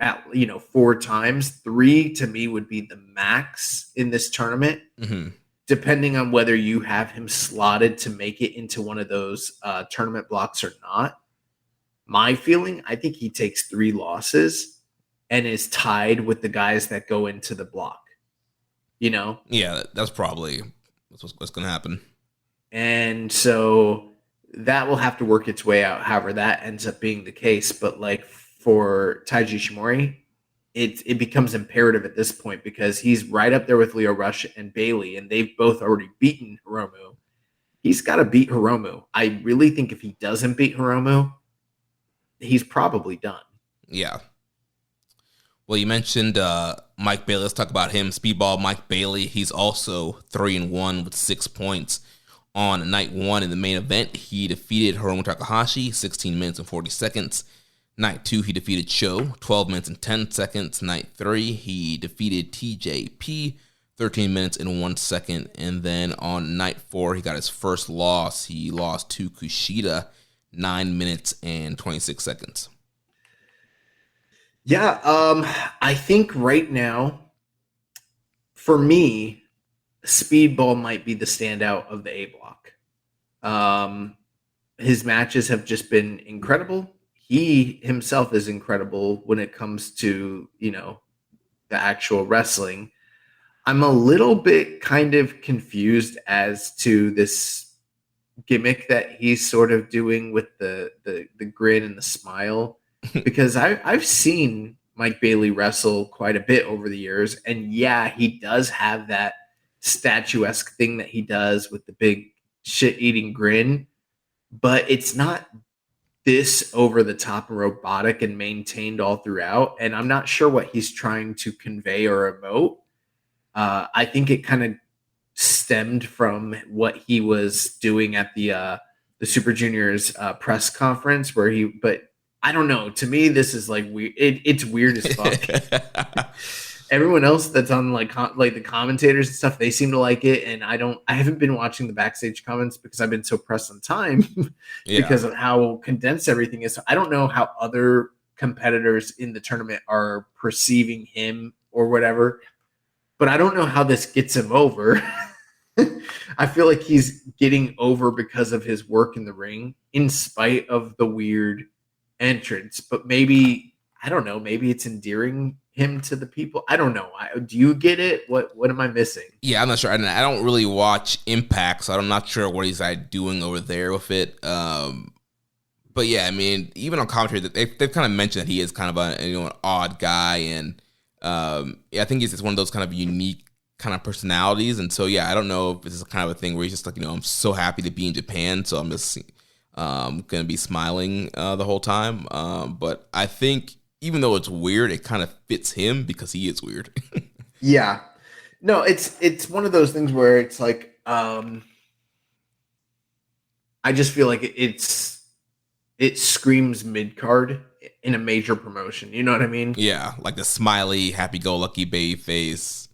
times. 3 to me would be the max in this tournament, depending on whether you have him slotted to make it into one of those tournament blocks or not. My feeling, I think he takes 3 losses and is tied with the guys that go into the block. Yeah, that's probably what's going to happen. And so that will have to work its way out, however that ends up being the case. But like for Taiji Ishimori, it becomes imperative at this point because he's right up there with Leo Rush and Bailey, and they've both already beaten Hiromu. He's got to beat Hiromu. I really think if he doesn't beat Hiromu, he's probably done. Yeah. Well, you mentioned Mike Bailey. Let's talk about him. Speedball Mike Bailey. He's also 3-1 with 6 points. On night 1 in the main event, he defeated Hiromu Takahashi, 16 minutes and 40 seconds. Night 2, he defeated Cho, 12 minutes and 10 seconds. Night 3, he defeated TJP, 13 minutes and 1 second. And then on night 4, he got his first loss. He lost to Kushida, 9 minutes and 26 seconds. Yeah, I think right now, for me, Speedball might be the standout of the A block. His matches have just been incredible. He himself is incredible when it comes to, the actual wrestling. I'm a little bit kind of confused as to this gimmick that he's sort of doing with the grin and the smile, because I've seen Mike Bailey wrestle quite a bit over the years, and yeah, he does have that statuesque thing that he does with the big shit-eating grin, but it's not this over the top and robotic and maintained all throughout, and I'm not sure what he's trying to convey or emote. I think it kind of stemmed from what he was doing at the Super Juniors press conference but I don't know. To me, this is like weird. It's weird as fuck. Everyone else that's on like the commentators and stuff, they seem to like it, and I haven't been watching the backstage comments because I've been so pressed on time because of how condensed everything is. So I don't know how other competitors in the tournament are perceiving him or whatever, but I don't know how this gets him over. I feel like he's getting over because of his work in the ring, in spite of the weird entrance. But maybe, I don't know, maybe it's endearing him to the people. I don't know. Do you get it? What am I missing? Yeah, I'm not sure. I don't really watch Impact, so I'm not sure what he's doing over there with it. But yeah, I mean, even on commentary, they've kind of mentioned that he is kind of an odd guy, and I think he's just one of those kind of unique kind of personalities. And so yeah, I don't know if this is kind of a thing where he's just like, I'm so happy to be in Japan, so I'm just gonna be smiling the whole time. But I think even though it's weird, it kind of fits him because he is weird. Yeah. No, it's one of those things where it's like I just feel like it screams mid-card in a major promotion. You know what I mean? Yeah, like the smiley, happy-go-lucky baby face.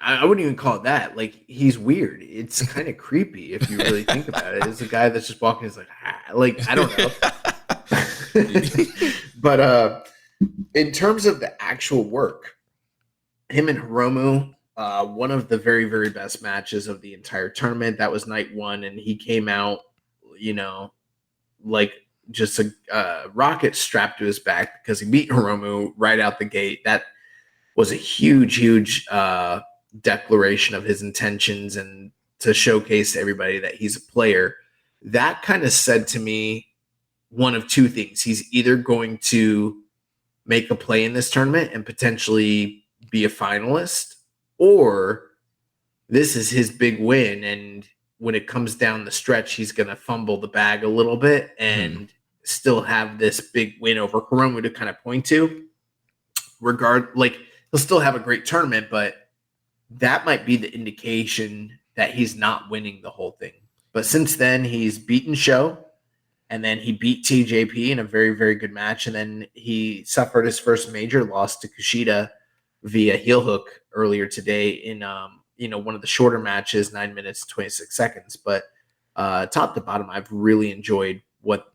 I wouldn't even call it that. Like, he's weird. It's kind of creepy if you really think about it. It's a guy that's just walking. Is like I don't know. But in terms of the actual work, him and Hiromu, one of the very, very best matches of the entire tournament. That was night one, and he came out, like just a rocket strapped to his back because he beat Hiromu right out the gate. That was a huge, huge declaration of his intentions and to showcase to everybody that he's a player. That kind of said to me one of two things. He's either going to make a play in this tournament and potentially be a finalist, or this is his big win. And when it comes down the stretch, he's going to fumble the bag a little bit and still have this big win over Hiromu to kind of point to. He'll still have a great tournament, but that might be the indication that he's not winning the whole thing. But since then, he's beaten Sho, and then he beat TJP in a very, very good match, and then he suffered his first major loss to Kushida via heel hook earlier today in one of the shorter matches, 9 minutes 26 seconds. But top to bottom, I've really enjoyed what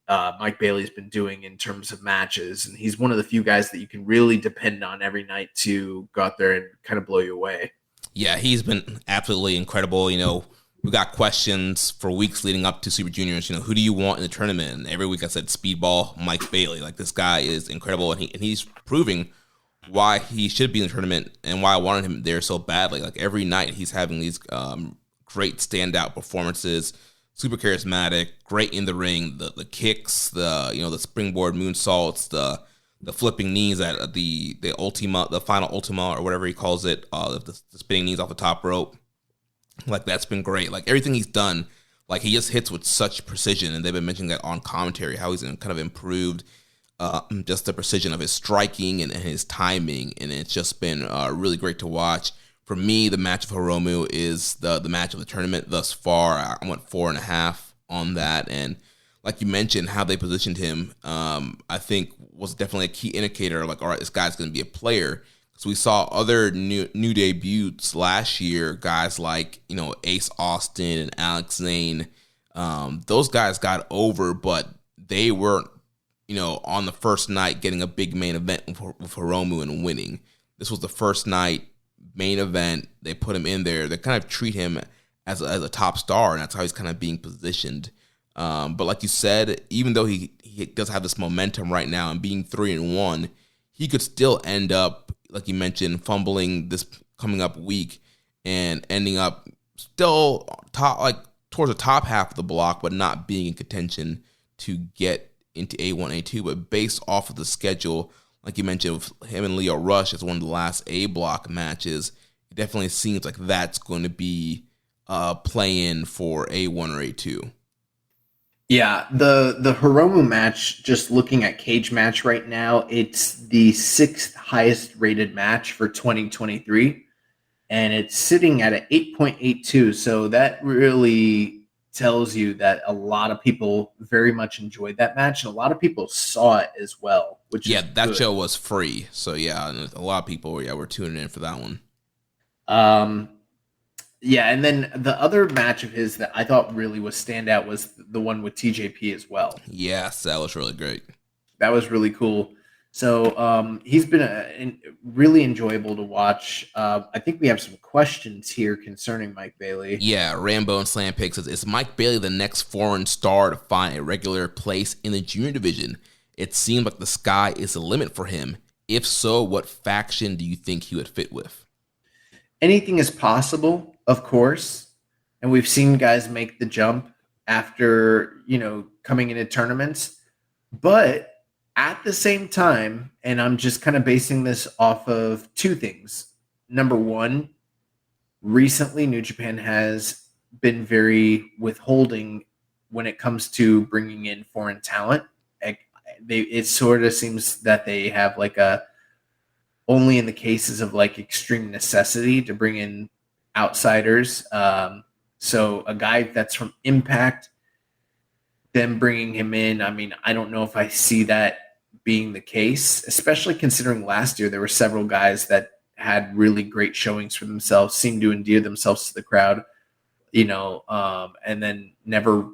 Mike Bailey's been doing in terms of matches, and he's one of the few guys that you can really depend on every night to go out there and kind of blow you away. Yeah, he's been absolutely incredible. We got questions for weeks leading up to Super Juniors. Who do you want in the tournament? And every week I said Speedball Mike Bailey. Like, this guy is incredible, and he's proving why he should be in the tournament and why I wanted him there so badly. Like, every night he's having these great standout performances. Super charismatic, great in the ring. The kicks, the springboard moonsaults, the flipping knees at the ultima, the final ultima, or whatever he calls it, the spinning knees off the top rope. Like, that's been great. Like, everything he's done, like, he just hits with such precision, and they've been mentioning that on commentary, how he's kind of improved just the precision of his striking and his timing, and it's just been really great to watch. For me, the match of Hiromu is the match of the tournament thus far. I went 4.5 on that, and like you mentioned, how they positioned him, I think was definitely a key indicator. Like, all right, this guy's going to be a player. So we saw other new debuts last year, guys like Ace Austin and Alex Zane. Those guys got over, but they weren't on the first night getting a big main event with Hiromu and winning. This was the first night main event. They put him in there. They kind of treat him as a top star, and that's how he's kind of being positioned. But like you said, even though he does have this momentum right now and being 3-1, he could still end up, like you mentioned, fumbling this coming up week and ending up still towards the top half of the block, but not being in contention to get into A1, A2. But based off of the schedule, like you mentioned, with him and Leo Rush as one of the last A block matches, it definitely seems like that's going to be play-in for A1 or A2. Yeah, the Hiromu match, just looking at Cage Match right now, it's the 6th highest rated match for 2023, and it's sitting at an 8.82. So that really tells you that a lot of people very much enjoyed that match, and a lot of people saw it as well. Which is that good. show was free, so and a lot of people were tuning in for that one. Yeah, and then the other match of his that I thought really was standout was the one with TJP as well. Yes, that was really great. That was really cool. So he's been really enjoyable to watch. I think we have some questions here concerning Mike Bailey. Yeah, Rambo and Slam Pig says, is Mike Bailey the next foreign star to find a regular place in the junior division? It seems like the sky is the limit for him. If so, what faction do you think he would fit with? Anything is possible, of course. And we've seen guys make the jump after, coming into tournaments. But at the same time, and I'm just kind of basing this off of two things. Number one, recently New Japan has been very withholding when it comes to bringing in foreign talent. It sort of seems that they have only in the cases of extreme necessity to bring in outsiders. So a guy that's from Impact, them bringing him in, I don't know if I see that being the case, especially considering last year there were several guys that had really great showings for themselves, seemed to endear themselves to the crowd, and then never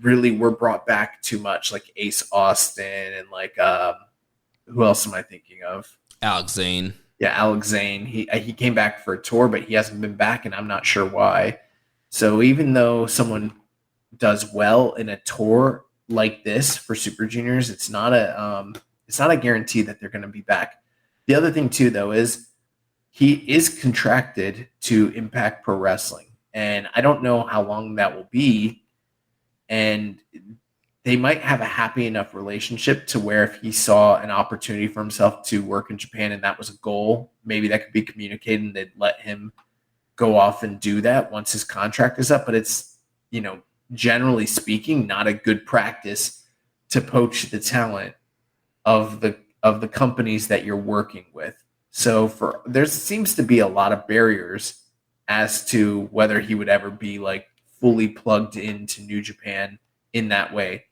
really were brought back too much, like Ace Austin and who else am I thinking of? Alex Zane. Yeah, Alex Zane. He came back for a tour, but he hasn't been back, and I'm not sure why. So even though someone does well in a tour like this for Super Juniors, it's not a guarantee that they're going to be back. The other thing too, though, is he is contracted to Impact Pro Wrestling, and I don't know how long that will be. And they might have a happy enough relationship to where if he saw an opportunity for himself to work in Japan and that was a goal, maybe that could be communicated and they'd let him go off and do that once his contract is up. But it's, generally speaking, not a good practice to poach the talent of the companies that you're working with. So there seems to be a lot of barriers as to whether he would ever be like fully plugged into New Japan in that way.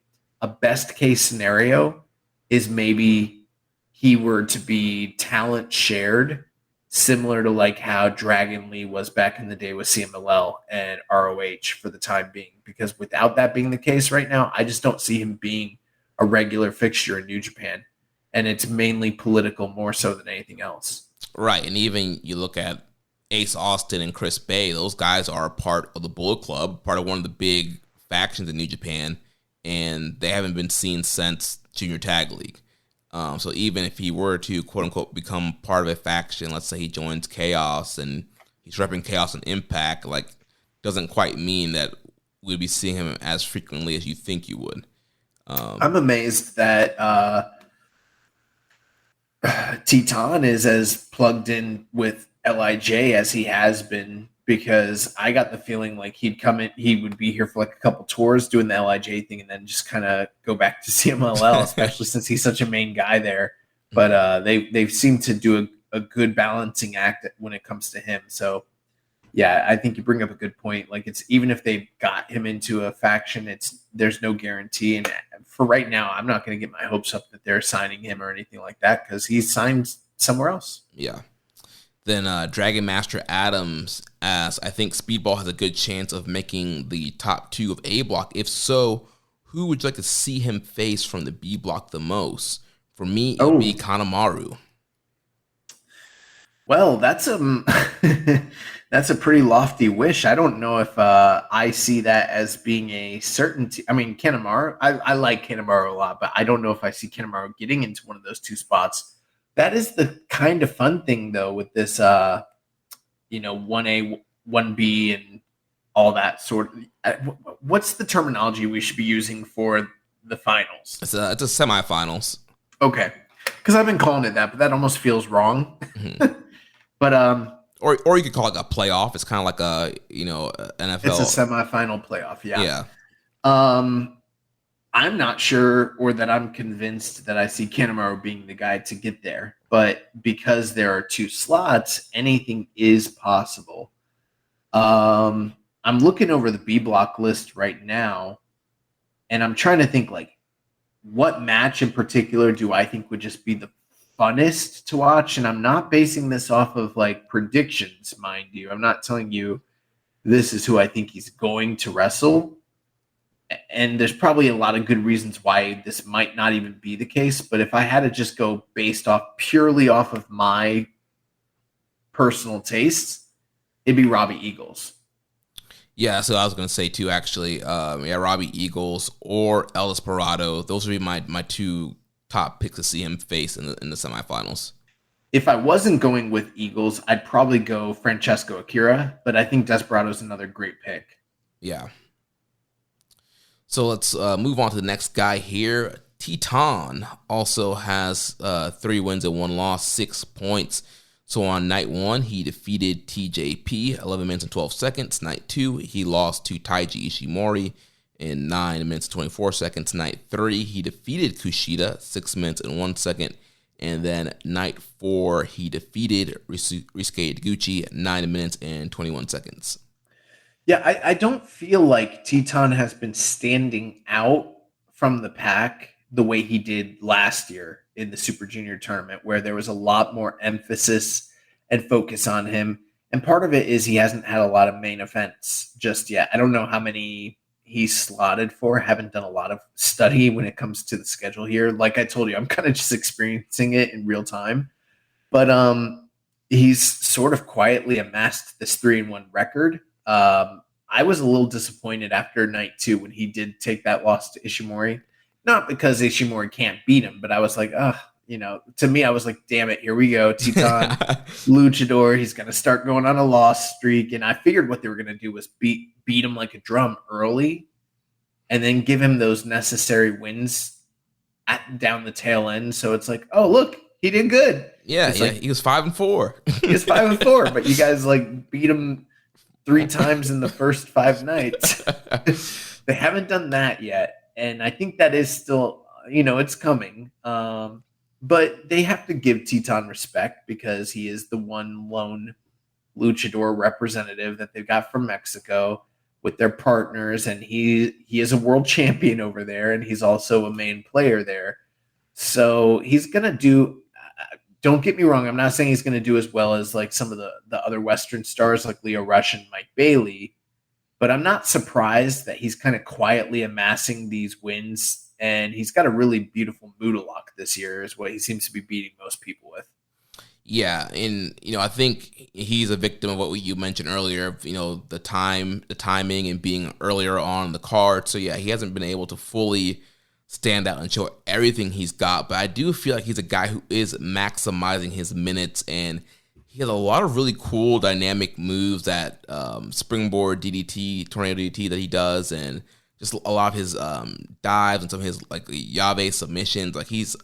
A best case scenario is maybe he were to be talent shared, similar to like how Dragon Lee was back in the day with CMLL and ROH for the time being. Because without that being the case right now, I just don't see him being a regular fixture in New Japan. And it's mainly political more so than anything else. Right. And even you look at Ace Austin and Chris Bay, those guys are part of the Bullet Club, part of one of the big factions in New Japan, and they haven't been seen since Junior Tag League. So even if he were to, quote-unquote, become part of a faction, let's say he joins Chaos and he's repping Chaos and Impact, like, doesn't quite mean that we'd be seeing him as frequently as you think you would. I'm amazed that Teton is as plugged in with LIJ as he has been, because I got the feeling like he'd come in, he would be here for like a couple tours doing the LIJ thing and then just kind of go back to CMLL, especially since he's such a main guy there. But they've seemed to do a good balancing act when it comes to him. So yeah, I think you bring up a good point. Like, it's even if they got him into a faction, there's no guarantee. And for right now, I'm not going to get my hopes up that they're signing him or anything like that, because he's signed somewhere else. Yeah. Then Dragon Master Adams asks, I think Speedball has a good chance of making the top 2 of A block. If so, who would you like to see him face from the B block the most? For me, it would be Kanemaru. Well, that's that's a pretty lofty wish. I don't know if I see that as being a certainty. I mean, Kanemaru, I like Kanemaru a lot, but I don't know if I see Kanemaru getting into one of those 2 spots. That is the kind of fun thing, though, with this, 1A, 1B, and all that sort of. What's the terminology we should be using for the finals? It's a semifinals. Okay, because I've been calling it that, but that almost feels wrong. Mm-hmm. But or you could call it a playoff. It's kind of like a NFL. It's a semifinal playoff. Yeah. Yeah. I'm not sure, or that I'm convinced that I see Kanemaru being the guy to get there. But because there are 2 slots, anything is possible. I'm looking over the B block list right now, and I'm trying to think, like, what match in particular do I think would just be the funnest to watch? And I'm not basing this off of, like, predictions, mind you. I'm not telling you this is who I think he's going to wrestle. And there's probably a lot of good reasons why this might not even be the case. But if I had to just go based purely off of my personal tastes, it'd be Robbie Eagles. Yeah, so I was going to say too, actually. Robbie Eagles or El Desperado. Those would be my 2 top picks to see him face in the semifinals. If I wasn't going with Eagles, I'd probably go Francesco Akira. But I think Desperado's another great pick. Yeah. So let's move on to the next guy here. Teton also has 3 wins and 1 loss, 6 points. So on night 1, he defeated TJP, 11 minutes and 12 seconds. Night 2, he lost to Taiji Ishimori in 9 minutes and 24 seconds. Night 3, he defeated Kushida, 6 minutes and 1 second. And then night 4, he defeated Ryusuke Taguchi, 9 minutes and 21 seconds. Yeah, I don't feel like Teton has been standing out from the pack the way he did last year in the Super Junior tournament, where there was a lot more emphasis and focus on him. And part of it is he hasn't had a lot of main events just yet. I don't know how many he's slotted for. Haven't done a lot of study when it comes to the schedule here. Like I told you, I'm kind of just experiencing it in real time. But he's sort of quietly amassed this 3-1 record. I was a little disappointed after night 2 when he did take that loss to Ishimori. Not because Ishimori can't beat him, but I was like, to me, I was like, damn it, here we go. Titan, luchador, he's going to start going on a loss streak. And I figured what they were going to do was beat him like a drum early and then give him those necessary wins down the tail end. So it's like, oh, look, he did good. Yeah, he was 5-4. He was 5-4, but you guys like beat him 3 times in the first 5 nights. They haven't done that yet. And I think that is still, it's coming. But they have to give Titan respect because he is the one lone luchador representative that they've got from Mexico with their partners. And he is a world champion over there. And he's also a main player there. So he's going to do, don't get me wrong, I'm not saying he's going to do as well as like some of the other Western stars like Lio Rush and Mike Bailey. But I'm not surprised that he's kind of quietly amassing these wins. And he's got a really beautiful Moodalock this year is what he seems to be beating most people with. Yeah, and I think he's a victim of what you mentioned earlier, the timing and being earlier on the card. So yeah, he hasn't been able to fully stand out and show everything he's got. But I do feel like he's a guy who is maximizing his minutes, and he has a lot of really cool dynamic moves, that springboard DDT, tornado DDT that he does, and just a lot of his dives and some of his like Yave submissions. Like he's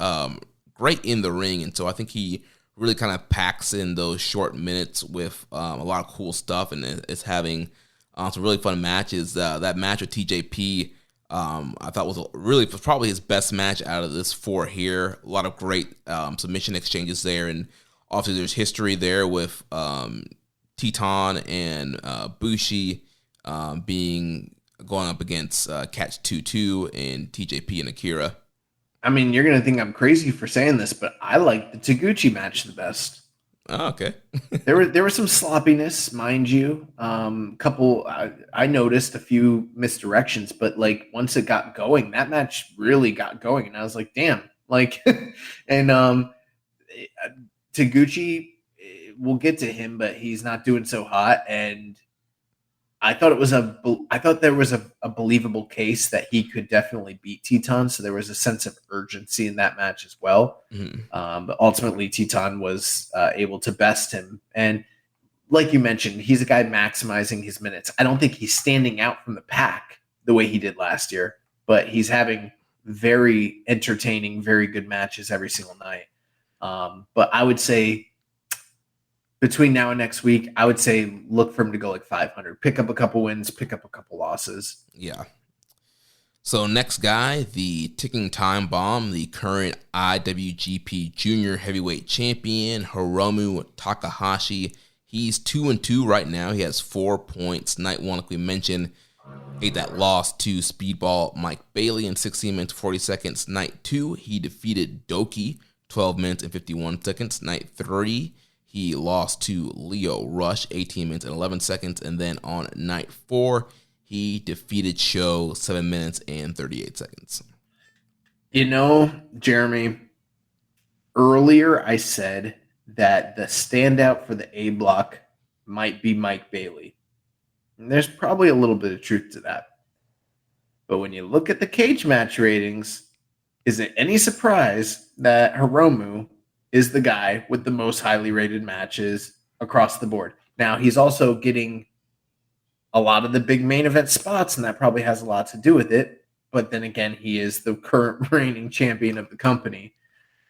great in the ring, and so I think he really kind of packs in those short minutes with a lot of cool stuff, and is having some really fun matches. That match with TJP, I thought was probably his best match out of this 4 here. A lot of great submission exchanges there, and obviously there's history there with Titan and Bushi going up against Catch 2-2 and TJP and Akira. I mean, you're going to think I'm crazy for saying this, but I like the Taguchi match the best. Oh, okay. There was some sloppiness, mind you. I noticed a few misdirections, but like once it got going, that match really got going, and I was like, damn, like, and Taguchi, we'll get to him, but he's not doing so hot, and I thought there was a believable case that he could definitely beat Titan. So there was a sense of urgency in that match as well. Mm-hmm. But ultimately Titan was able to best him. And like you mentioned, he's a guy maximizing his minutes. I don't think he's standing out from the pack the way he did last year, but he's having very entertaining, very good matches every single night. But I would say, between now and next week, I would say look for him to go like 500. Pick up a couple wins, pick up a couple losses. Yeah. So next guy, the ticking time bomb, the current IWGP Junior Heavyweight Champion, Hiromu Takahashi. He's 2-2 right now. He has 4 points. Night 1, like we mentioned, ate that loss to Speedball Mike Bailey in 16 minutes 40 seconds. Night 2, he defeated Doki, 12 minutes and 51 seconds. Night 3, he lost to Lio Rush, 18 minutes and 11 seconds. And then on night 4, he defeated Sho, 7 minutes and 38 seconds. Jeremy, earlier I said that the standout for the A block might be Mike Bailey. And there's probably a little bit of truth to that. But when you look at the cage match ratings, is it any surprise that Hiromu is the guy with the most highly rated matches across the board? Now, he's also getting a lot of the big main event spots, and that probably has a lot to do with it. But then again, he is the current reigning champion of the company.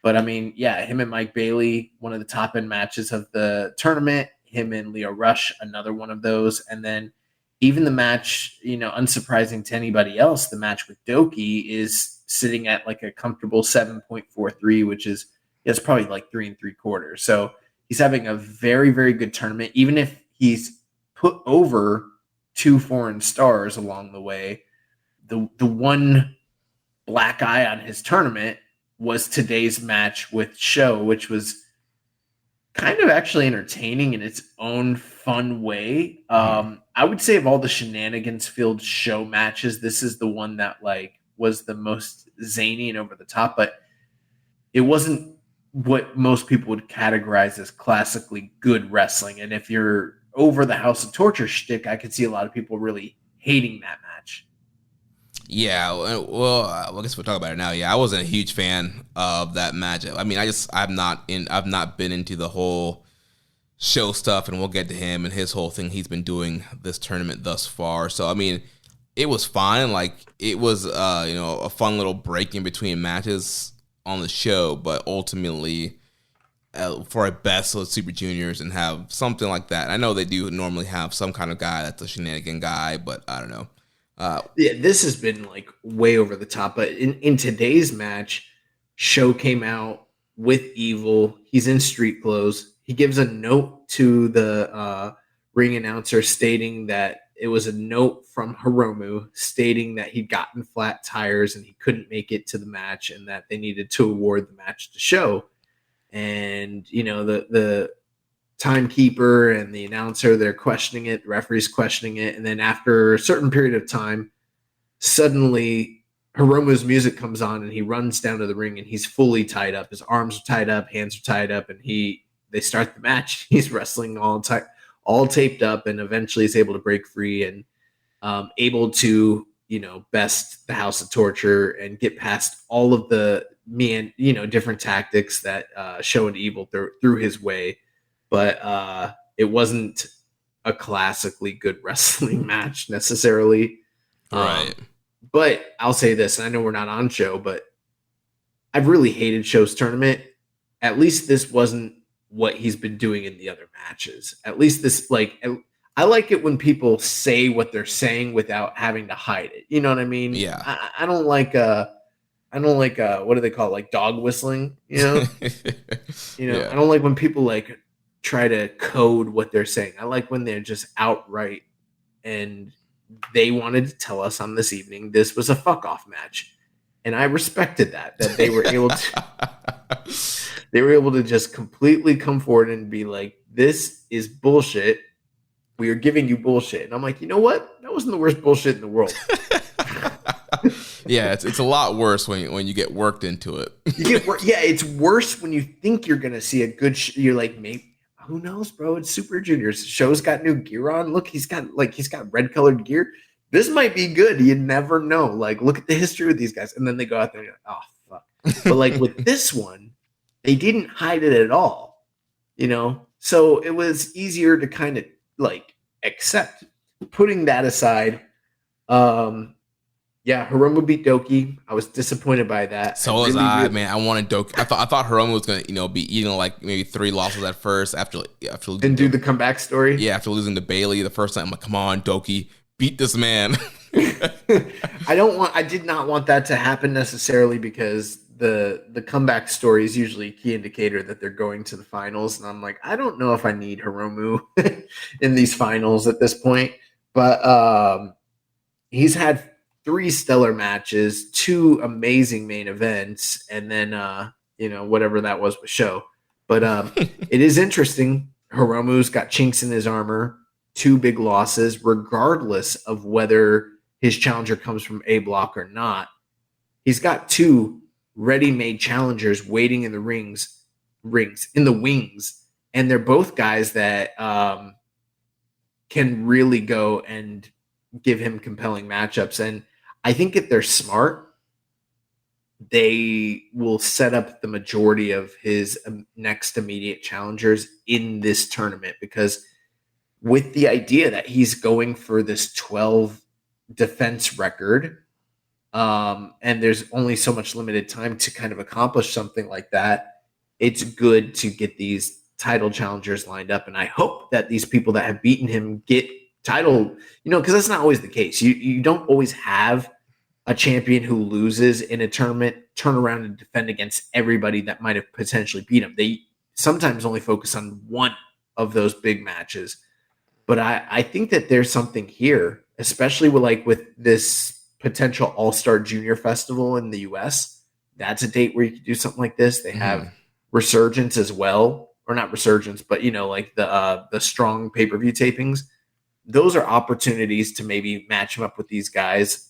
But I mean, yeah, him and Mike Bailey, one of the top end matches of the tournament. Him and Lio Rush, another one of those. And then even the match, unsurprising to anybody else, the match with Doki is sitting at like a comfortable 7.43, which is, it's probably like 3 3/4. So he's having a very, very good tournament. Even if he's put over 2 foreign stars along the way, the one black eye on his tournament was today's match with Sho, which was kind of actually entertaining in its own fun way. I would say of all the shenanigans-filled Sho matches, this is the one that like was the most zany and over the top, but it wasn't what most people would categorize as classically good wrestling. And if you're over the House of Torture shtick, I could see a lot of people really hating that match. Yeah, well, I guess we'll talk about it now. Yeah, I wasn't a huge fan of that match. I mean, I've not been into the whole show stuff, and we'll get to him and his whole thing he's been doing this tournament thus far. So, I mean, it was fine. Like, it was, a fun little break in between matches on the show, but ultimately, for a best of Super Juniors and have something like that. I know they do normally have some kind of guy that's a shenanigan guy, but I don't know. Yeah, this has been like way over the top. But in today's match, Show came out with Evil. He's in street clothes. He gives a note to the ring announcer stating that it was a note from Hiromu stating that he'd gotten flat tires and he couldn't make it to the match and that they needed to award the match to Show. And, the timekeeper and the announcer, they're questioning it, the referee's questioning it, and then after a certain period of time, suddenly Hiromu's music comes on and he runs down to the ring and he's fully tied up. His arms are tied up, hands are tied up, and they start the match. He's wrestling all taped up, and eventually is able to break free and able to best the House of Torture and get past all of the different tactics that Show and Evil threw his way. But it wasn't a classically good wrestling match necessarily. Right. But I'll say this, and I know we're not on Show, but I've really hated Show's tournament. At least this wasn't what he's been doing in the other matches. At least this, I like it when people say what they're saying without having to hide it. You know what I mean? Yeah. I don't like what do they call it? Like dog whistling, Yeah. I don't like when people like try to code what they're saying. I like when they're just outright, and they wanted to tell us on this evening this was a fuck off match, and I respected that they were able to just completely come forward and be like, this is bullshit, we are giving you bullshit. And I'm like, you know what, that wasn't the worst bullshit in the world. Yeah, it's a lot worse when you get worked into it. It's worse when you think you're gonna see a good you're like, maybe, who knows, bro? It's Super Juniors. Show's got new gear on. Look, he's got red colored gear. This might be good. You never know. Like, look at the history of these guys. And then they go out there and you're like, oh, fuck. But like with this one, they didn't hide it at all, So it was easier to kind of like accept. Putting that aside, Hiromu beat Doki. I was disappointed by that. So was I, man. I wanted Doki. I thought Hiromu was gonna, be eating like maybe 3 losses at first after and do the comeback story. Yeah, after losing to Bailey the first time. I'm like, come on, Doki, beat this man. I did not want that to happen necessarily, because the comeback story is usually a key indicator that they're going to the finals, and I'm like, I don't know if I need Hiromu in these finals at this point. But he's had 3 stellar matches, 2 amazing main events, and then whatever that was with Show. But it is interesting. Hiromu's got chinks in his armor, 2 big losses, regardless of whether his challenger comes from A block or not. He's got 2 ready-made challengers waiting in the wings, and they're both guys that can really go and give him compelling matchups. And I think if they're smart, they will set up the majority of his next immediate challengers in this tournament, because with the idea that he's going for this 12 defense record, and there's only so much limited time to kind of accomplish something like that, it's good to get these title challengers lined up. And I hope that these people that have beaten him get title, because that's not always the case. You don't always have a champion who loses in a tournament turn around and defend against everybody that might have potentially beat him. They sometimes only focus on one of those big matches. But I think that there's something here, especially with this potential All-Star Junior Festival in the US. That's a date where you could do something like this. They have Resurgence as well, or not Resurgence, but the strong pay-per-view tapings. Those are opportunities to maybe match them up with these guys,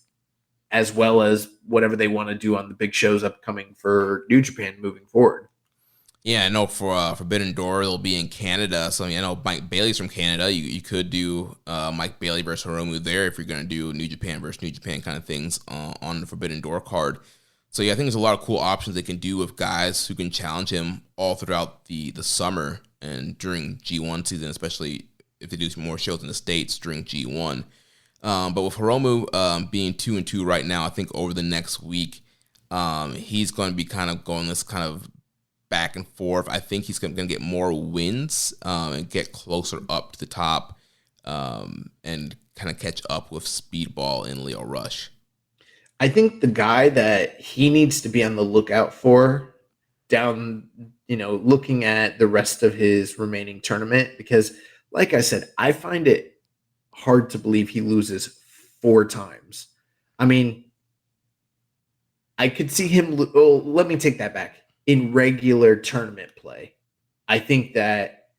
as well as whatever they want to do on the big shows upcoming for New Japan moving forward. Yeah, I know for Forbidden Door, they'll be in Canada. So, I know Mike Bailey's from Canada. You could do Mike Bailey versus Hiromu there if you're going to do New Japan versus New Japan kind of things on the Forbidden Door card. So, yeah, I think there's a lot of cool options they can do with guys who can challenge him all throughout the summer and during G1 season, especially if they do some more shows in the States during G1. But with Hiromu being 2-2 right now, I think over the next week, he's going to be kind of going this kind of back and forth. I think he's going to get more wins and get closer up to the top and kind of catch up with Speedball and Leo Rush. I think the guy that he needs to be on the lookout for down, looking at the rest of his remaining tournament, because like I said, I find it hard to believe he loses 4 times. I mean, I could see him. Let me take that back. In regular tournament play, I think that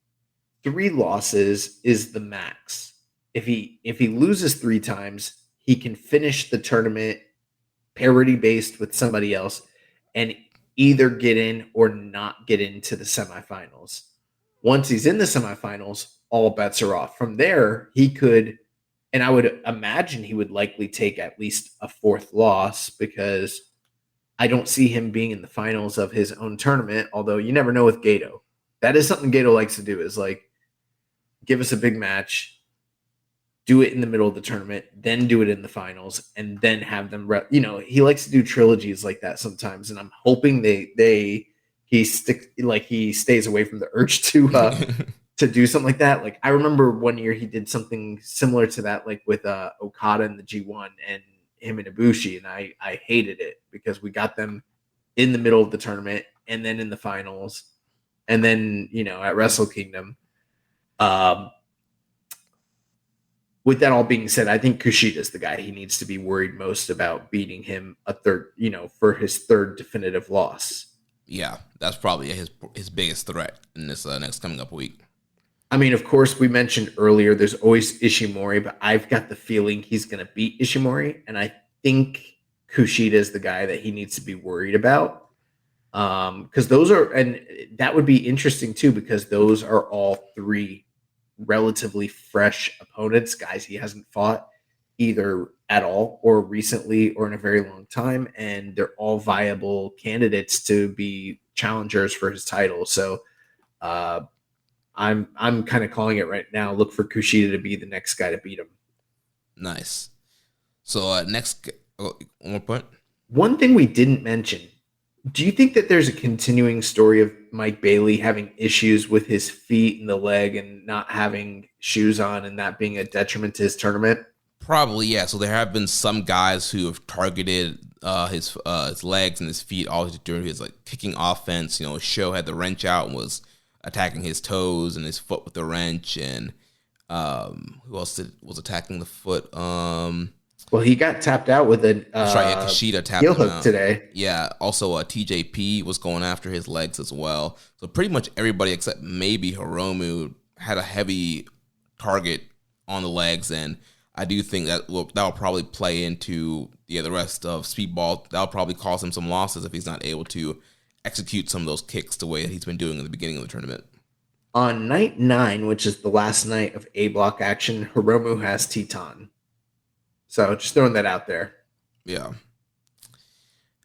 3 losses is the max. If he loses 3 times, he can finish the tournament parity based with somebody else and either get in or not get into the semifinals. Once he's in the semifinals, all bets are off. From there, he could, and I would imagine he would likely take at least a 4th loss, because I don't see him being in the finals of his own tournament, although you never know with Gato. That is something Gato likes to do, is like, give us a big match, do it in the middle of the tournament, then do it in the finals, and then have them he likes to do trilogies like that sometimes, and I'm hoping he stays away from the urge to do something like that. Like, I remember one year he did something similar to that, like with Okada in the G1 and him and Ibushi, and I hated it because we got them in the middle of the tournament and then in the finals and then at Wrestle Kingdom. With that all being said, I think Kushida's the guy he needs to be worried most about beating him for his 3rd definitive loss. Yeah, that's probably his biggest threat in this next coming up week. I mean, of course, we mentioned earlier there's always Ishimori, but I've got the feeling he's going to beat Ishimori, and I think Kushida is the guy that he needs to be worried about. Because that would be interesting too, because those are all 3 relatively fresh opponents, guys he hasn't fought either at all or recently or in a very long time, and they're all viable candidates to be challengers for his title. So I'm kind of calling it right now. Look for Kushida to be the next guy to beat him. Nice. So next, one more point. One thing we didn't mention. Do you think that there's a continuing story of Mike Bailey having issues with his feet and the leg and not having shoes on, and that being a detriment to his tournament? Probably, yeah. So there have been some guys who have targeted his legs and his feet all during his kicking offense. Sho had the wrench out and was attacking his toes and his foot with the wrench, and who else was attacking the foot? Well, he got tapped out with a Kushida tapped heel him hook out today. Yeah, also TJP was going after his legs as well. So pretty much everybody except maybe Hiromu had a heavy target on the legs, and I do think that will probably play into the rest of Speedball. That'll probably cause him some losses if he's not able to execute some of those kicks the way that he's been doing in the beginning of the tournament. On night 9, which is the last night of A block action, Hiromu has Teton. So just throwing that out there. Yeah.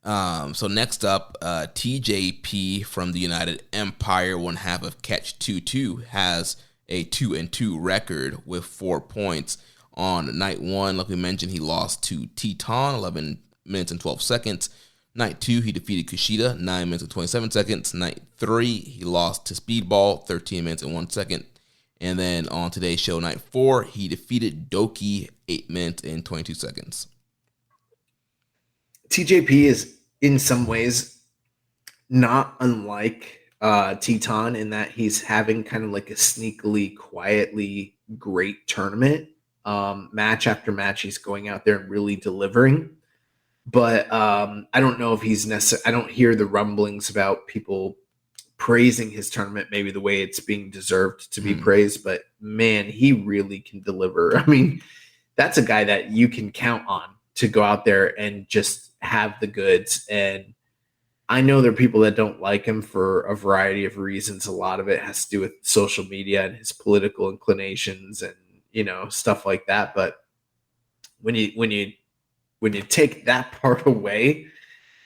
So next up, TJP from the United Empire, one half of Catch 22, has a 2-2 record with 4 points. On night 1, like we mentioned, he lost to Teton, 11 minutes and 12 seconds. Night 2, he defeated Kushida, 9 minutes and 27 seconds. Night 3, he lost to Speedball, 13 minutes and 1 second. And then on today's show, night 4, he defeated Doki, 8 minutes and 22 seconds. TJP is, in some ways, not unlike Teton in that he's having kind of like a sneakily, quietly great tournament. Match after match, he's going out there and really delivering. But I don't know if he's I don't hear the rumblings about people praising his tournament maybe the way it's being deserved to be praised. But man, he really can deliver. I mean, that's a guy that you can count on to go out there and just have the goods. And I know there are people that don't like him for a variety of reasons. A lot of it has to do with social media and his political inclinations and, stuff like that. But when you take that part away